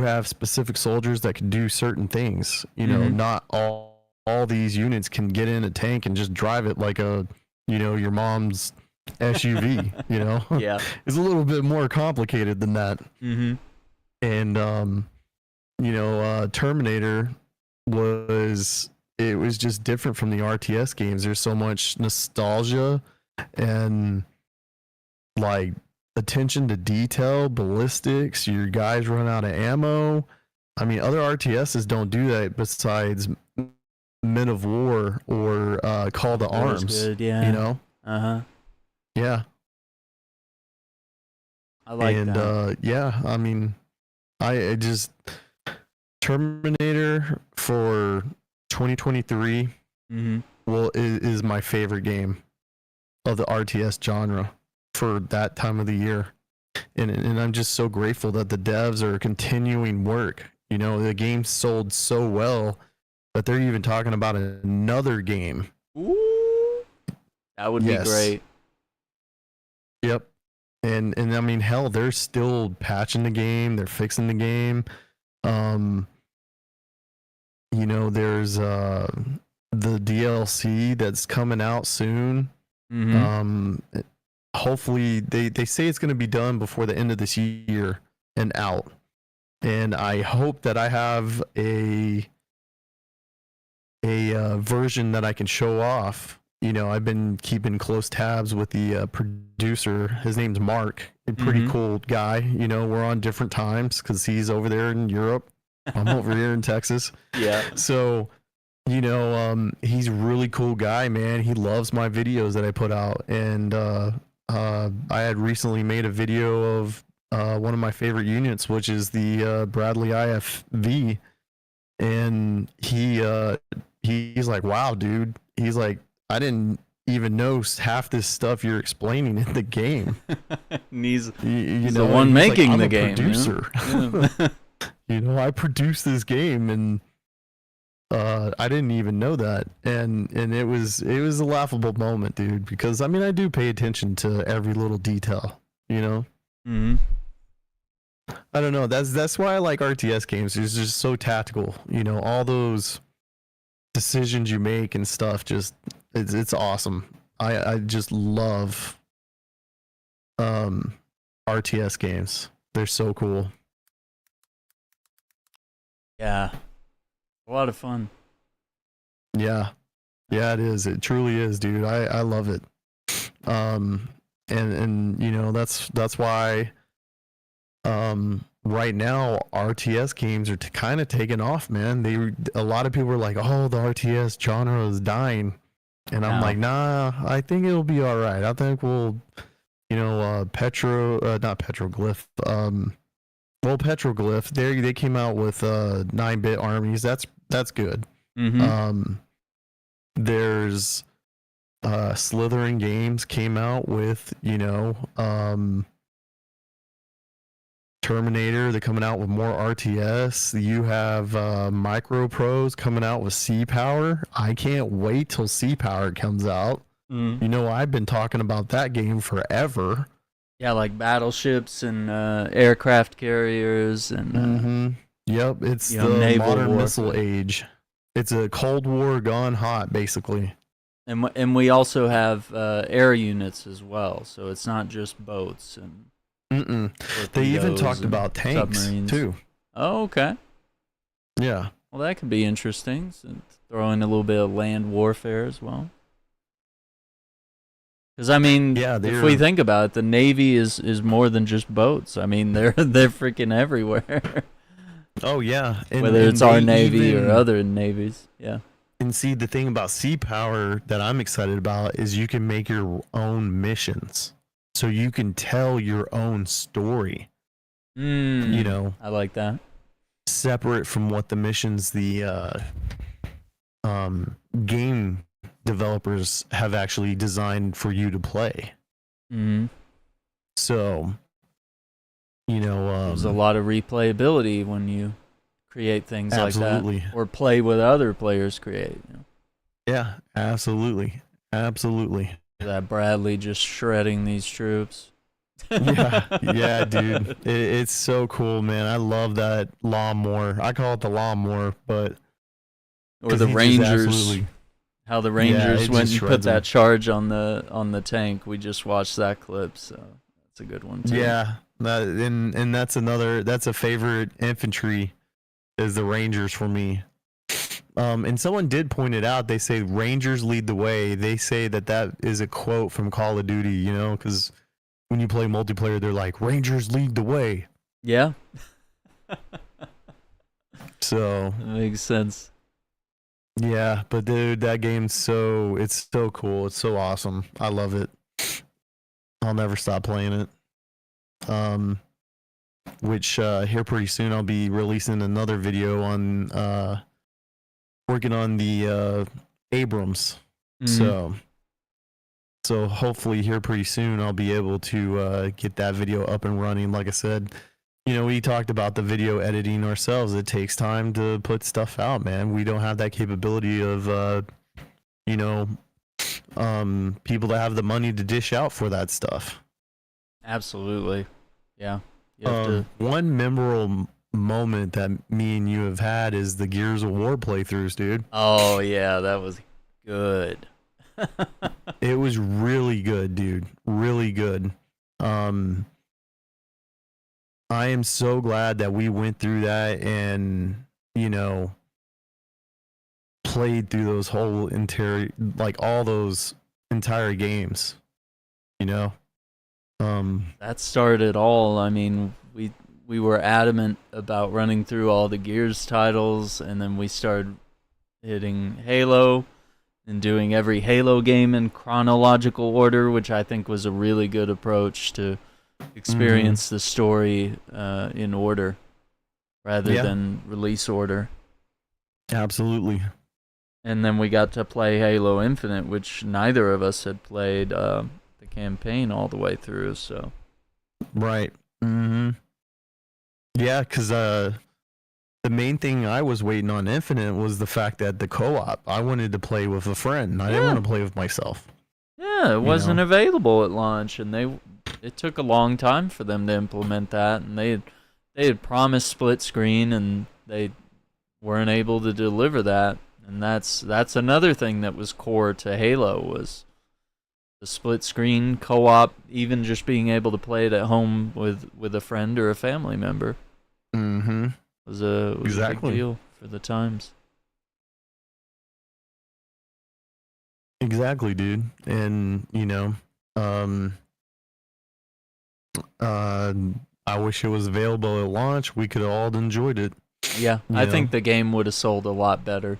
have specific soldiers that can do certain things. Not all these units can get in a tank and just drive it like your mom's SUV. Yeah, it's a little bit more complicated than that. And Terminator was just different from the RTS games. There's so much nostalgia and, like, attention to detail, ballistics. Your guys run out of ammo. I mean, other RTSs don't do that besides Men of War or Call to Arms. Good, yeah. Yeah. I like that. Yeah, I mean, I just Terminator for 2023 is my favorite game of the RTS genre for that time of the year. And I'm just so grateful that the devs are continuing work. The game sold so well that they're even talking about another game. Ooh, that would be great. Yep. And I mean, hell, they're still patching the game. They're fixing the game. There's the DLC that's coming out soon. hopefully they say it's going to be done before the end of this year and out. And I hope that I have a version that I can show off. You know, I've been keeping close tabs with the producer. His name's Mark, a pretty cool guy. You know, we're on different times because he's over there in Europe. I'm over here in Texas. Yeah. So, you know, he's a really cool guy, man. He loves my videos that I put out. And I had recently made a video of one of my favorite units, which is the Bradley IFV. And he's like, wow, dude. He's like, I didn't even know half this stuff you're explaining in the game. he's he's the one making like, the I'm a game. producer. Yeah. You know, I produced this game, and I didn't even know that. And it was a laughable moment, dude, because I mean, I do pay attention to every little detail, you know. Mm-hmm. I don't know. That's why I like RTS games. It's just so tactical, you know. All those decisions you make and stuff, just it's awesome. I just love RTS games. They're so cool. Yeah, a lot of fun. Yeah, it is. It truly is, dude. I love it. And you know, that's why right now RTS games are kind of taking off, man. A lot of people are like, oh, the RTS genre is dying, and I'm like, nah, I think it'll be all right. I think we'll, you know, not Petroglyph. Well, Petroglyph, they came out with 9-bit armies. That's good. Mm-hmm. There's Slytherin Games came out with, you know, Terminator. They're coming out with more RTS. You have Micro Pros coming out with Sea Power. I can't wait till Sea Power comes out. You know, I've been talking about that game forever. Yeah, like battleships and aircraft carriers and yep, it's the modern missile age. It's a Cold War gone hot, basically. And we also have air units as well, so it's not just boats and They even talked about tanks submarines too. Oh, okay. Yeah. Well, that could be interesting. So throw in a little bit of land warfare as well. Because I mean, if we think about it, the Navy is more than just boats. I mean, they're freaking everywhere. Oh yeah, whether it's our Navy or other navies. Yeah. And see, the thing about Sea Power that I'm excited about is you can make your own missions, so you can tell your own story. You know, I like that. Separate from what the missions the game developers have actually designed for you to play. So, you know, there's a lot of replayability when you create things like that, or play with other players create. You know? Yeah, absolutely. That Bradley just shredding these troops. yeah, dude. It's so cool, man. I love that lawnmower. I call it the lawnmower, but or the Rangers. How the Rangers went and put that charge on the tank. We just watched that clip, so that's a good one too. Yeah, and that's a favorite infantry is the Rangers for me. And someone did point it out. They say Rangers lead the way. They say that is a quote from Call of Duty, you know, because when you play multiplayer, they're like, Rangers lead the way. Yeah. So that makes sense. Yeah, but dude, that game's it's so cool. It's so awesome. I love it. I'll never stop playing it. Which here pretty soon I'll be releasing another video on working on the Abrams. So hopefully here pretty soon I'll be able to get that video up and running. Like I said, you know, we talked about the video editing ourselves. It takes time to put stuff out, man. We don't have that capability of, you know, people that have the money to dish out for that stuff. Absolutely. Yeah. One memorable moment that me and you have had is the Gears of War playthroughs, dude. Oh, yeah. That was good. It was really good, dude. Really good. I am so glad that we went through that and, played through those whole all those entire games, you know? That started it all. I mean, we were adamant about running through all the Gears titles, and then we started hitting Halo and doing every Halo game in chronological order, which I think was a really good approach to experience the story in order rather than release order. Absolutely. And then we got to play Halo Infinite, which neither of us had played the campaign all the way through. So, right. Yeah, because the main thing I was waiting on Infinite was the fact that the co-op. I wanted to play with a friend. I didn't want to play with myself. Yeah, it wasn't available at launch, and it took a long time for them to implement that, and they had promised split screen, and they weren't able to deliver that. And that's another thing that was core to Halo was the split screen co-op, even just being able to play it at home with a friend or a family member. Was a big deal for the times. Exactly, dude. And I wish it was available at launch. We could have all enjoyed it. Yeah, I think the game would have sold a lot better.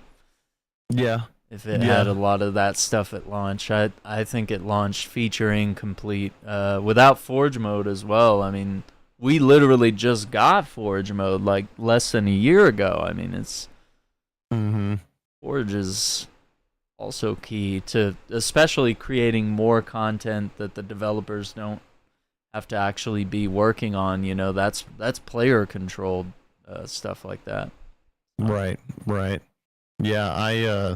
Yeah. If it had a lot of that stuff at launch. I think it launched feature incomplete without Forge mode as well. I mean, we literally just got Forge mode like less than a year ago. I mean, it's Forge is also key to especially creating more content that the developers don't have to actually be working on. That's player controlled stuff like that. Right. Yeah,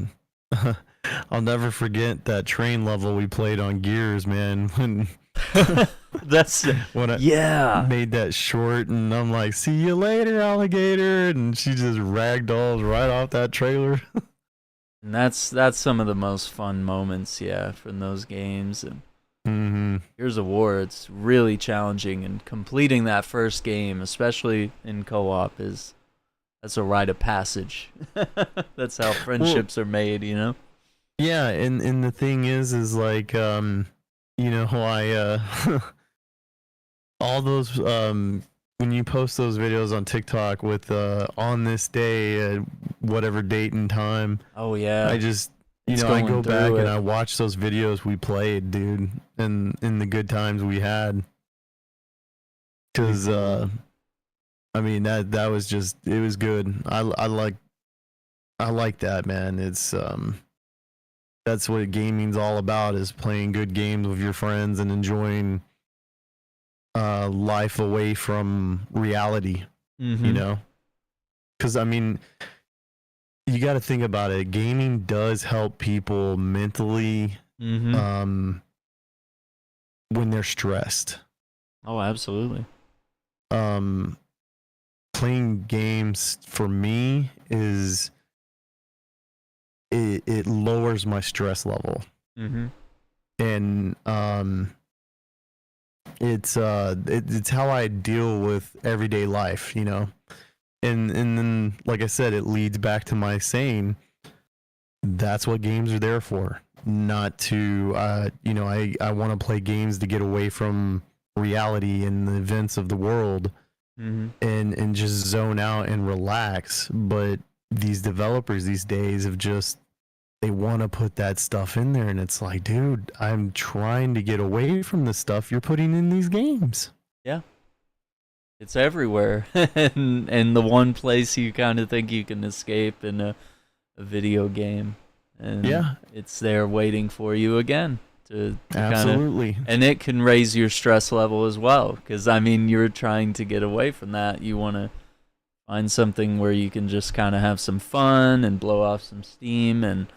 I'll never forget that train level we played on Gears, man. When when I made that short, and I'm like, "See you later, alligator," and she just ragdolls right off that trailer. And that's some of the most fun moments, from those games. And Gears of War, it's really challenging, and completing that first game, especially in co-op, that's a rite of passage. That's how friendships are made, Yeah, and the thing is like, I all those when you post those videos on TikTok with on this day, whatever date and time. Oh yeah. I just I go back and I watch those videos we played, dude, and in the good times we had. Because I mean that was just, it was good. I like that, man. It's that's what gaming's all about, is playing good games with your friends and enjoying life away from reality. Because I mean, you got to think about it. Gaming does help people mentally when they're stressed. Oh, absolutely. Playing games for me is it lowers my stress level. And it's how I deal with everyday life, and then, like I said, it leads back to my saying, that's what games are there for. Not to I want to play games to get away from reality and the events of the world, and just zone out and relax. But these developers these days they want to put that stuff in there, and it's like, dude, I'm trying to get away from the stuff you're putting in these games. Yeah, it's everywhere. and the one place you kind of think you can escape in a video game, and it's there waiting for you again to absolutely. And it can raise your stress level as well, because I mean, you're trying to get away from that. You want to find something where you can just kind of have some fun and blow off some steam. And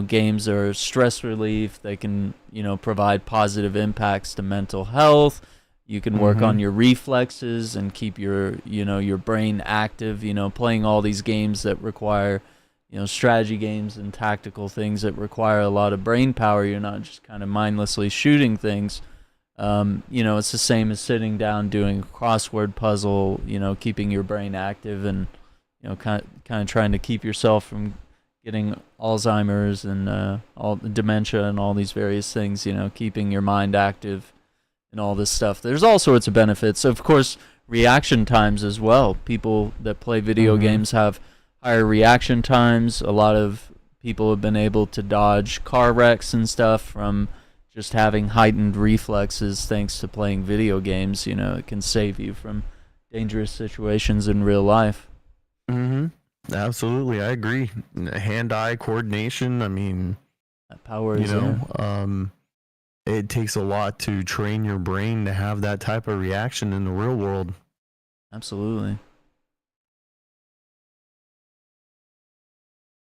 games are stress relief. They can provide positive impacts to mental health. You can work on your reflexes and keep your your brain active. Playing all these games that require strategy games and tactical things that require a lot of brain power. You're not just kind of mindlessly shooting things. It's the same as sitting down doing a crossword puzzle, keeping your brain active and, kind of trying to keep yourself from getting Alzheimer's and all the dementia and all these various things, keeping your mind active and all this stuff. There's all sorts of benefits. Of course, reaction times as well. People that play video games have higher reaction times. A lot of people have been able to dodge car wrecks and stuff from just having heightened reflexes thanks to playing video games. It can save you from dangerous situations in real life. Absolutely, I agree. Hand-eye coordination, I mean, that power is there. It takes a lot to train your brain to have that type of reaction in the real world. Absolutely.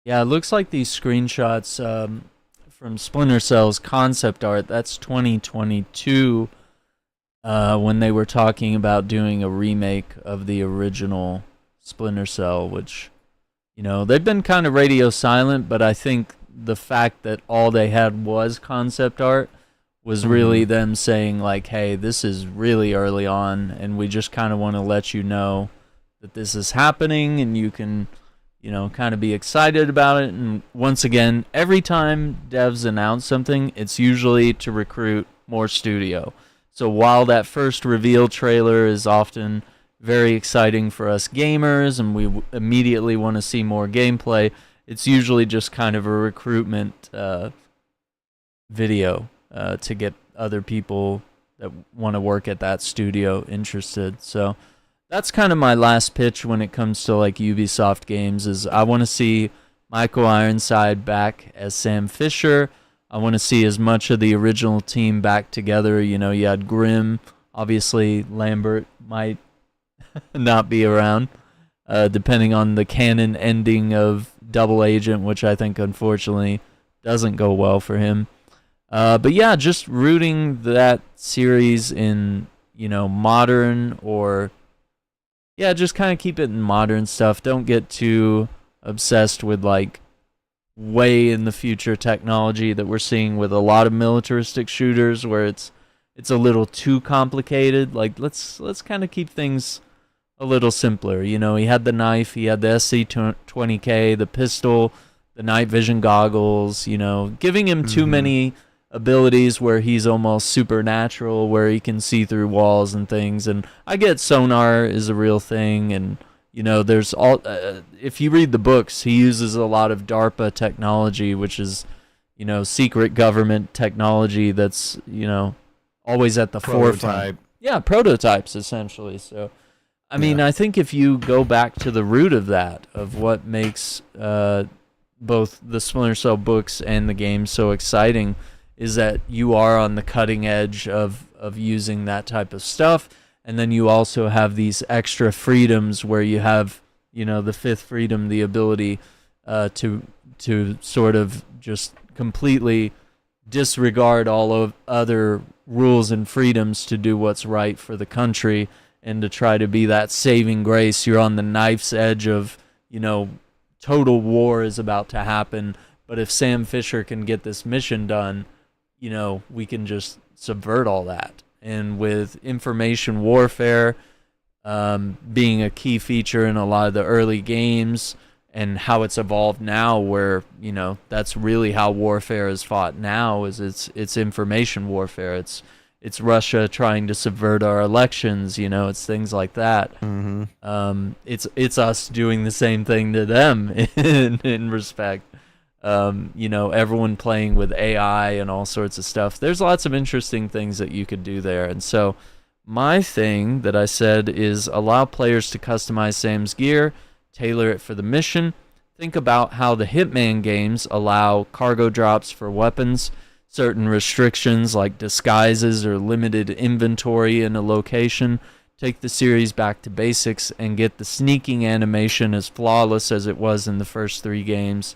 Yeah, it looks like these screenshots from Splinter Cell's concept art, that's 2022, when they were talking about doing a remake of the original Splinter Cell, which, they've been kind of radio silent, but I think the fact that all they had was concept art was really them saying, like, hey, this is really early on, and we just kind of want to let you know that this is happening, and you can, kind of be excited about it. And once again, every time devs announce something, it's usually to recruit more studio. So while that first reveal trailer is often very exciting for us gamers, and we immediately want to see more gameplay, it's usually just kind of a recruitment video to get other people that want to work at that studio interested. So that's kind of my last pitch when it comes to like Ubisoft games, is I want to see Michael Ironside back as Sam Fisher. I want to see as much of the original team back together. You had Grimm, obviously Lambert might not be around, depending on the canon ending of Double Agent, which I think unfortunately doesn't go well for him. But yeah, just rooting that series in, modern, or yeah, just kind of keep it in modern stuff. Don't get too obsessed with like way in the future technology that we're seeing with a lot of militaristic shooters, where it's a little too complicated. Like let's kind of keep things a little simpler. He had the knife, he had the SC-20K, the pistol, the night vision goggles, giving him too many abilities where he's almost supernatural, where he can see through walls and things. And I get sonar is a real thing, and there's all if you read the books, he uses a lot of DARPA technology, which is secret government technology that's always at the forefront. Yeah, prototypes essentially. So I mean, I think if you go back to the root of that, of what makes both the Splinter Cell books and the game so exciting, is that you are on the cutting edge of using that type of stuff. And then you also have these extra freedoms where you have, the fifth freedom, the ability to sort of just completely disregard all of other rules and freedoms to do what's right for the country and to try to be that saving grace. You're on the knife's edge of, total war is about to happen. But if Sam Fisher can get this mission done, we can just subvert all that. And with information warfare being a key feature in a lot of the early games, and how it's evolved now, where that's really how warfare is fought now, is it's information warfare. It's Russia trying to subvert our elections. It's things like that. It's us doing the same thing to them in respect. Everyone playing with AI and all sorts of stuff. There's lots of interesting things that you could do there. And so my thing that I said is allow players to customize Sam's gear, tailor it for the mission. Think about how the Hitman games allow cargo drops for weapons, certain restrictions like disguises or limited inventory in a location. Take the series back to basics and get the sneaking animation as flawless as it was in the first 3 games.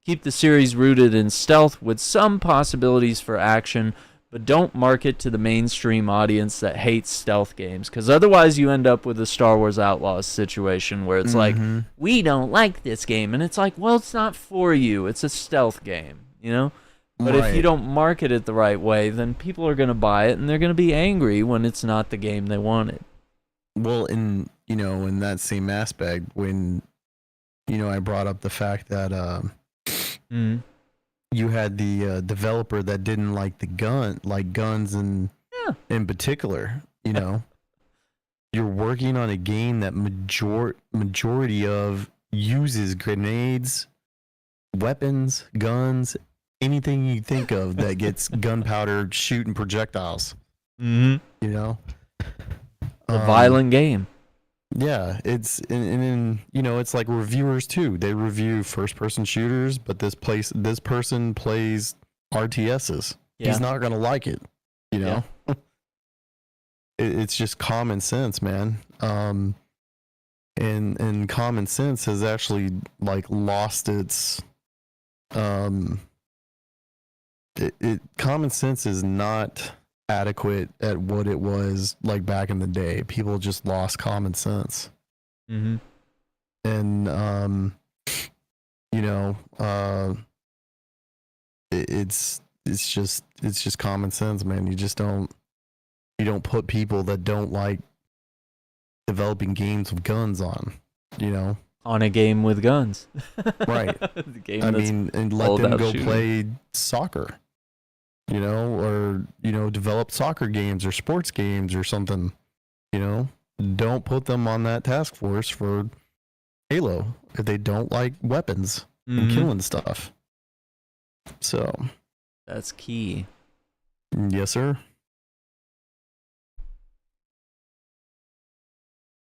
Keep the series rooted in stealth with some possibilities for action, but don't market to the mainstream audience that hates stealth games, because otherwise you end up with a Star Wars Outlaws situation where it's like, we don't like this game, and it's like, well, it's not for you. It's a stealth game, But if you Right. don't market it the right way, then people are going to buy it and they're going to be angry when it's not the game they wanted. Well, in that same aspect, when I brought up the fact that Mm. you had the developer that didn't like guns Yeah. in particular, you're working on a game that majority of uses grenades, weapons, guns, anything you think of that gets gunpowder shooting projectiles. Mm-hmm. You know, A violent game. Yeah, it's and it's like reviewers too. They review first-person shooters, but this person plays RTSs. Yeah. He's not gonna like it. It's just common sense, man. And common sense has actually lost its common sense is not adequate at what it was like back in the day. People just lost common sense. Mm-hmm. And it's just common sense, man. You don't put people that don't like developing games with guns on On a game with guns. Right. The game and let them go play soccer, or develop soccer games or sports games or something. Don't put them on that task force for Halo if they don't like weapons and killing stuff. So that's key. Yes, sir.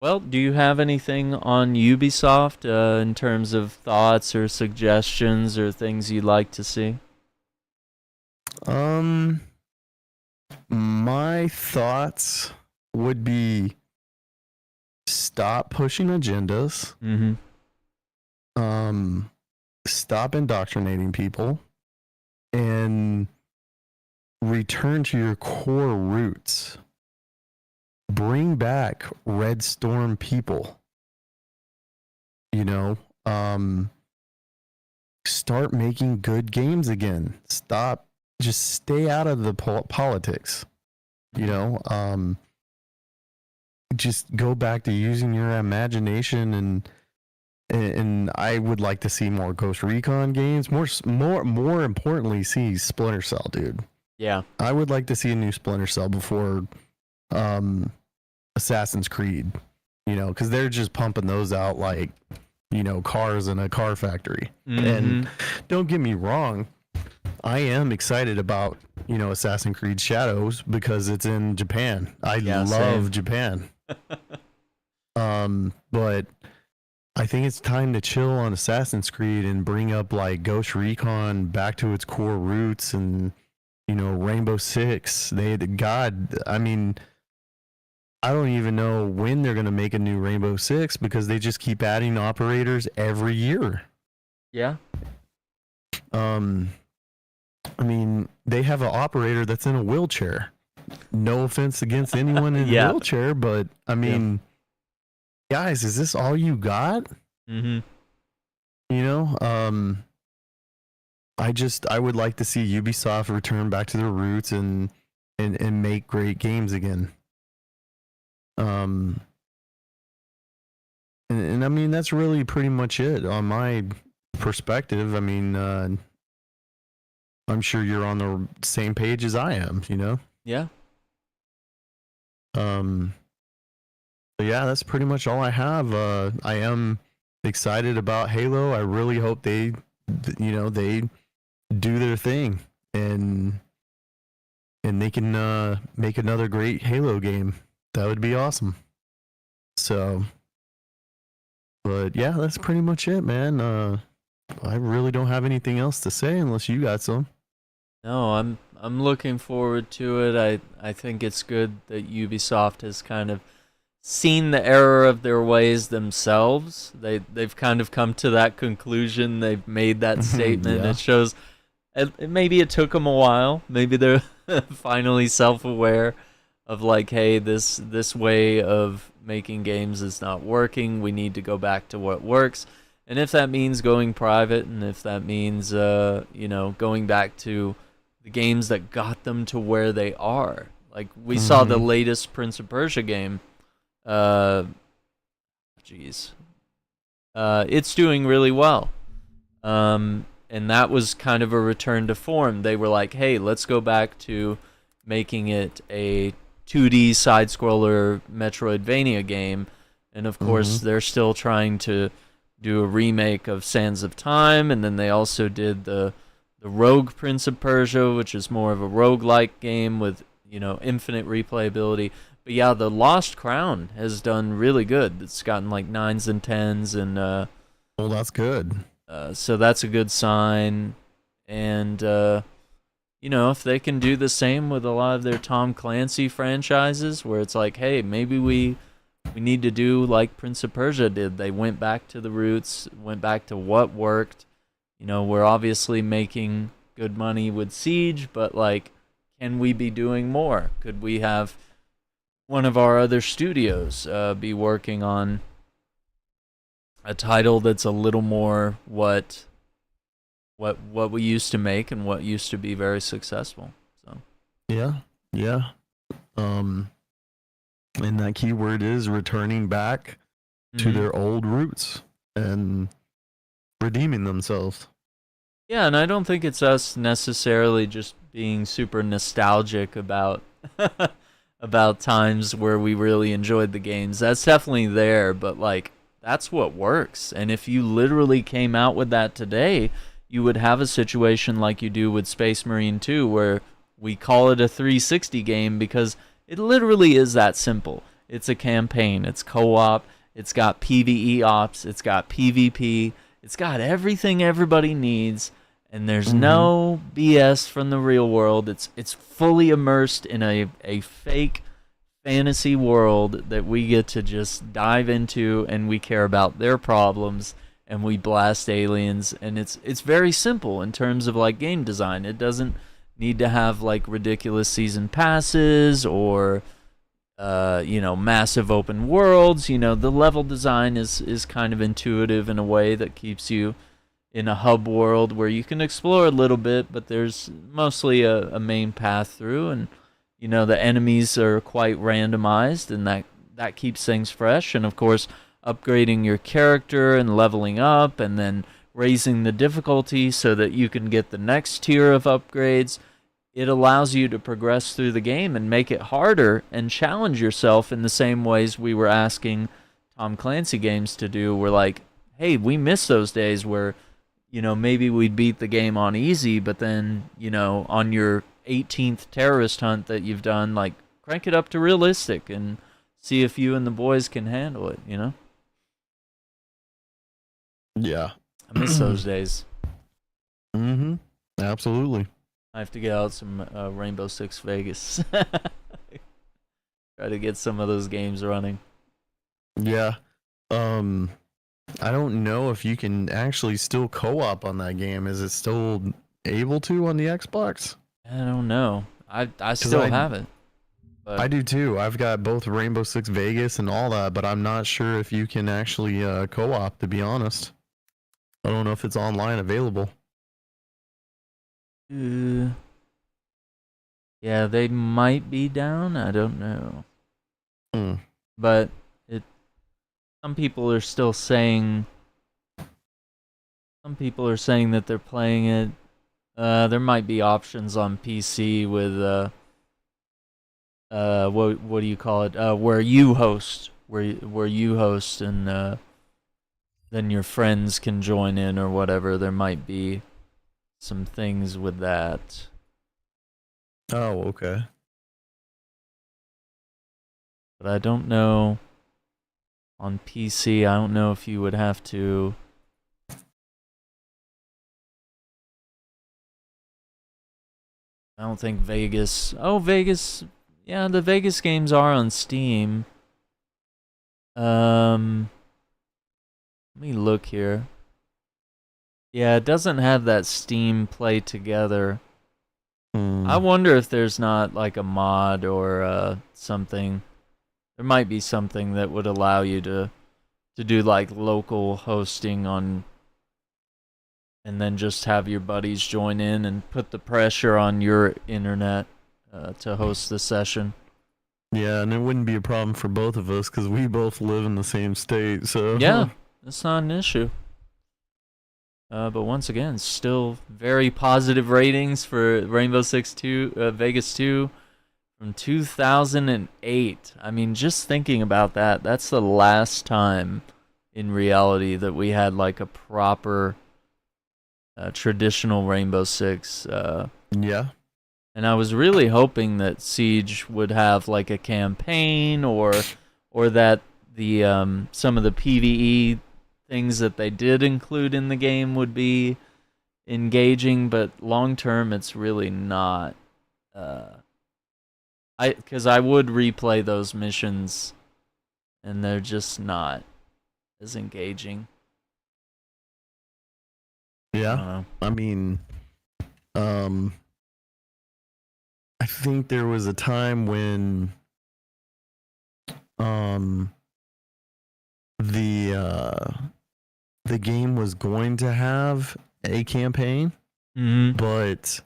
Well, do you have anything on Ubisoft in terms of thoughts or suggestions or things you'd like to see? My thoughts would be stop pushing agendas. Mm-hmm. Stop indoctrinating people and return to your core roots. Bring back Red Storm people. Start making good games again. Just stay out of the politics. Just go back to using your imagination and I would like to see more Ghost Recon games. More importantly, see Splinter Cell, dude. Yeah. I would like to see a new Splinter Cell before Assassin's Creed, because they're just pumping those out like, cars in a car factory. Mm-hmm. And don't get me wrong, I am excited about, Assassin's Creed Shadows because it's in Japan. I love same. Japan. But I think it's time to chill on Assassin's Creed and bring up Ghost Recon back to its core roots and, Rainbow Six. I don't even know when they're going to make a new Rainbow Six because they just keep adding operators every year. Yeah. They have an operator that's in a wheelchair. No offense against anyone in a wheelchair, but guys, is this all you got? Mm-hmm. I would like to see Ubisoft return back to their roots and make great games again. And that's really pretty much it on my perspective. I'm sure you're on the same page as I am, Yeah. But yeah, that's pretty much all I have. I am excited about Halo. I really hope they do their thing and they can make another great Halo game. That would be awesome. So, but yeah, that's pretty much it, man. I really don't have anything else to say unless you got some. No, I'm looking forward to it. I think it's good that Ubisoft has kind of seen the error of their ways themselves. They've kind of come to that conclusion. They've made that statement. Yeah. It shows. Maybe it took them a while. Maybe they're finally self-aware of hey, this way of making games is not working. We need to go back to what works. And if that means going private, and if that means going back to the games that got them to where they are. Like we saw the latest Prince of Persia game. It's doing really well. And that was kind of a return to form. They were like, hey, let's go back to making it a 2D side-scroller Metroidvania game. And of course, they're still trying to do a remake of Sands of Time, and then they also did the Rogue Prince of Persia, which is more of a roguelike game with, infinite replayability. But yeah, the Lost Crown has done really good. It's gotten like 9s and 10s, and well, that's good. So that's a good sign. And if they can do the same with a lot of their Tom Clancy franchises, where it's like, hey, maybe we need to do like Prince of Persia did. They went back to the roots, went back to what worked. We're obviously making good money with Siege, but like, can we be doing more? Could we have one of our other studios be working on a title that's a little more what we used to make and what used to be very successful? So yeah. And that keyword is returning back to their old roots and redeeming themselves. Yeah, and I don't think it's us necessarily just being super nostalgic about about times where we really enjoyed the games. That's definitely there, but like, that's what works. And if you literally came out with that today, you would have a situation like you do with Space Marine 2, where we call it a 360 game because it literally is that simple. It's a campaign, it's co-op, it's got PvE ops, it's got PvP, it's got everything everybody needs, and there's no BS from the real world. It's fully immersed in a fake fantasy world that we get to just dive into, and we care about their problems, and we blast aliens, and it's very simple in terms of like game design. It doesn't need to have like ridiculous season passes or massive open worlds. The level design is kind of intuitive in a way that keeps you in a hub world where you can explore a little bit, but there's mostly a main path through, and the enemies are quite randomized, and that keeps things fresh. And of course, upgrading your character and leveling up, and then raising the difficulty so that you can get the next tier of upgrades. It allows you to progress through the game and make it harder and challenge yourself in the same ways we were asking Tom Clancy games to do. We're like, hey, we miss those days where, maybe we'd beat the game on easy, but then, on your 18th terrorist hunt that you've done, like, crank it up to realistic and see if you and the boys can handle it, Yeah. I miss those days. Absolutely. I have to get out some Rainbow Six Vegas. Try to get some of those games running. Yeah. I don't know if you can actually still co-op on that game. Is it still able to on the Xbox? I don't know. I still have it. But I do too. I've got both Rainbow Six Vegas and all that, but I'm not sure if you can actually co-op, to be honest. I don't know if it's online available. Yeah, they might be down. I don't know. But some people are still saying. Some people are saying that they're playing it. There might be options on PC with what do you call it? Where you host, where you host, and then your friends can join in or whatever. There might be some things with that. Oh, okay. But I don't know. On PC, I don't know if you would have to. I don't think Vegas. Oh, Vegas. Yeah, the Vegas games are on Steam. Let me look here. Yeah, it doesn't have that Steam Play Together. I wonder if there's not like a mod or something. There might be something that would allow you to do like local hosting on and then just have your buddies join in and put the pressure on your internet to host the session. Yeah, and it wouldn't be a problem for both of us because we both live in the same state. So yeah, that's not an issue. But once again, still very positive ratings for Rainbow Six Vegas 2 from 2008. I mean, just thinking about that, that's the last time in reality that we had like a proper traditional Rainbow Six. Yeah. And I was really hoping that Siege would have like a campaign or that the some of the PvE things that they did include in the game would be engaging, but long term it's really not. Because I would replay those missions, and they're just not as engaging. Yeah, I mean, I think there was a time when the game was going to have a campaign, but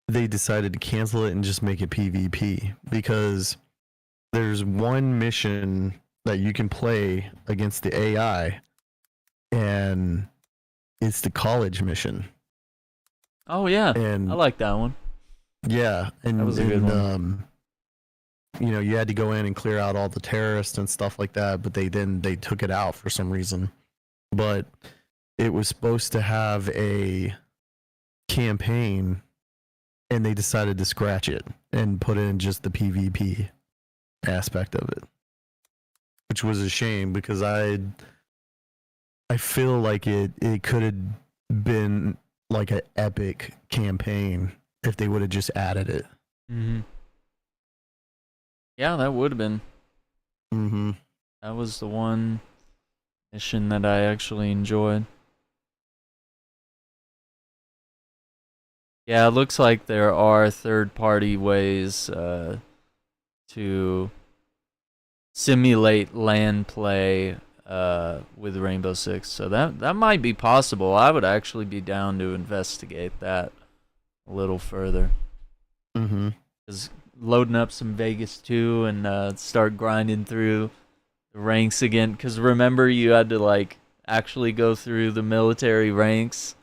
they decided to cancel it and just make it PvP because there's one mission that you can play against the AI, and it's the college mission. Oh yeah, and I like that one. Yeah, and that was a good one. You know, you had to go in and clear out all the terrorists and stuff like that, but they took it out for some reason. But it was supposed to have a campaign, and they decided to scratch it and put in just the PvP aspect of it, which was a shame because I feel like it could have been like an epic campaign if they would have just added it. Yeah, that would have been. That was the one mission that I actually enjoyed. Yeah, it looks like there are third-party ways to simulate LAN play with Rainbow Six, so that might be possible. I would actually be down to investigate that a little further. Because loading up some Vegas 2 and start grinding through the ranks again. Because remember, you had to like actually go through the military ranks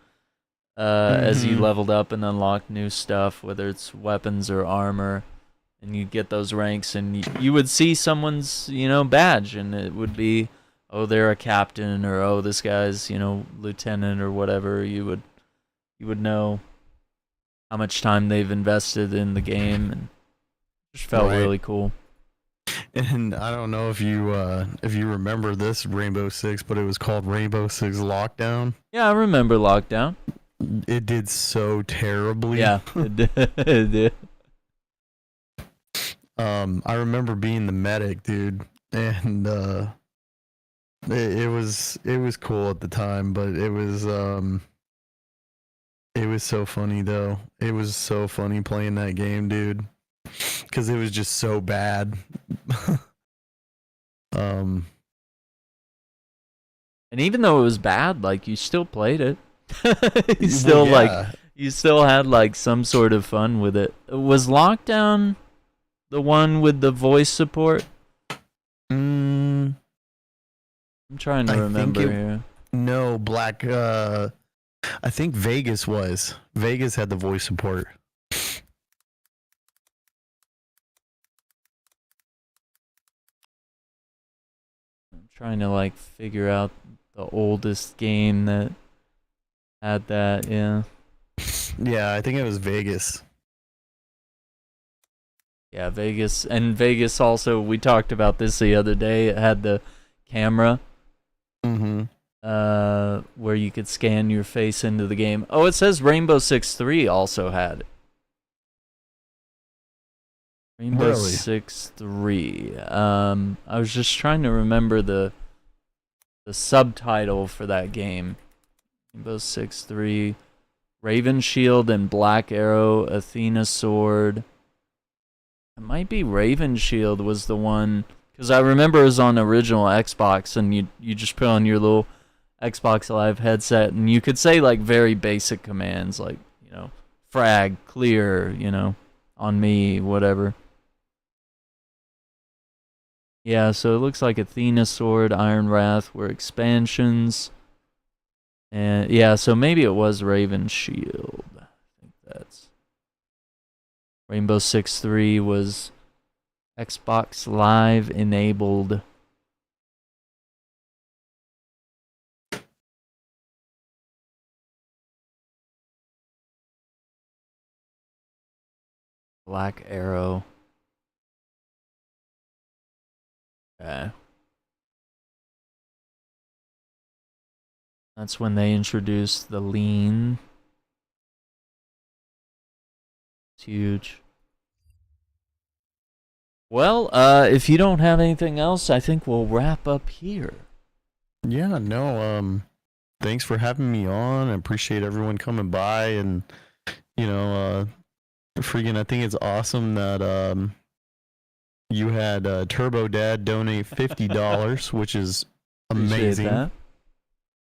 as you leveled up and unlocked new stuff, whether it's weapons or armor. And you'd get those ranks, and you would see someone's, badge, and it would be, oh, they're a captain, or oh, this guy's, lieutenant, or whatever. You would know how much time they've invested in the game, and it just felt really cool. And I don't know if you remember this Rainbow Six, but it was called Rainbow Six Lockdown. Yeah, I remember Lockdown. It did so terribly. Yeah, it did. I remember being the medic, dude, and it was cool at the time, but it was so funny though. It was so funny playing that game, dude, because it was just so bad. And even though it was bad, like, you still played it. You still had like some sort of fun with it. Was Lockdown the one with the voice support? I'm trying to remember here. No, Black. I think Vegas was. Vegas had the voice support. I'm trying to like figure out the oldest game that had that. Yeah. Yeah, I think it was Vegas. Yeah, Vegas. And Vegas also, we talked about this the other day, it had the camera where you could scan your face into the game. Oh, it says Rainbow Six 3 also had it. Rainbow Six 3. I was just trying to remember the subtitle for that game. Rainbow Six 3. Raven Shield and Black Arrow, Athena Sword. It might be Raven Shield was the one, because I remember it was on original Xbox, and you just put on your little Xbox Live headset, and you could say like very basic commands like, you know, frag, clear, you know, on me, whatever. Yeah, so it looks like Athena Sword, Iron Wrath were expansions. And yeah, so maybe it was Raven Shield. I think that's Rainbow Six 3 was Xbox Live enabled. Black Arrow. Okay. That's when they introduced the lean. It's huge. Well, if you don't have anything else, I think we'll wrap up here. Yeah, no, thanks for having me on. I appreciate everyone coming by, and freaking, I think it's awesome that you had Turbo Dad donate $50, which is amazing. Appreciate that.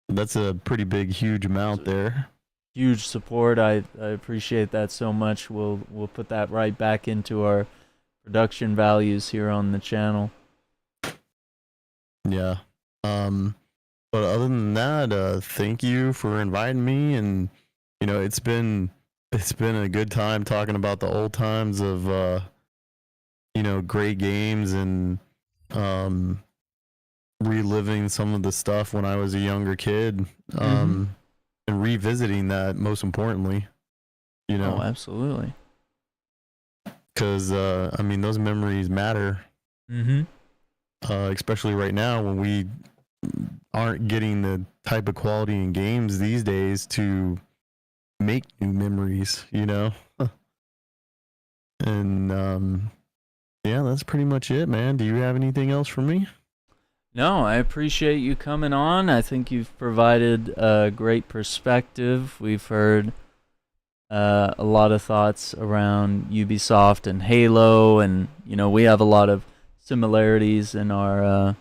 That's a pretty big, huge amount there. Huge support. I appreciate that so much. We'll put that right back into our production values here on the channel. Yeah. But other than that, thank you for inviting me, and it's been a good time talking about the old times of great games, and reliving some of the stuff when I was a younger kid, and revisiting that, most importantly. Oh, absolutely. Because I mean, those memories matter. Especially right now when we aren't getting the type of quality in games these days to make new memories, And yeah, that's pretty much it, man. Do you have anything else for me? No, I appreciate you coming on. I think you've provided a great perspective. We've heard a lot of thoughts around Ubisoft and Halo, and we have a lot of similarities in our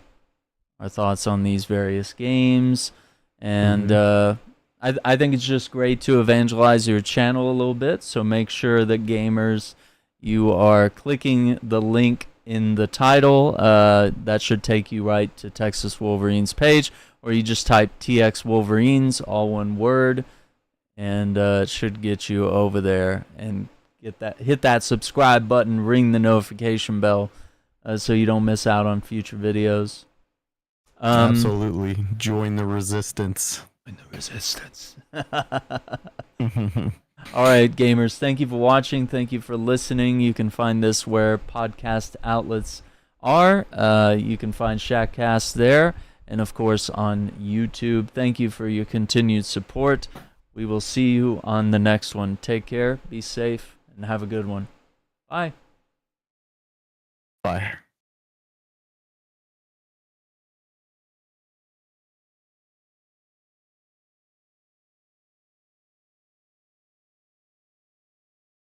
thoughts on these various games, and I think it's just great to evangelize your channel a little bit. So make sure that gamers, you are clicking the link in the title. That should take you right to TxWolverines page, or you just type TxWolverines, all one word, and it should get you over there. And hit that subscribe button, ring the notification bell, so you don't miss out on future videos. Absolutely. Join the resistance. Join the resistance. All right, gamers, thank you for watching. Thank you for listening. You can find this where podcast outlets are. You can find Shackcast there, and of course on YouTube. Thank you for your continued support. We will see you on the next one. Take care, be safe, and have a good one. Bye. Bye.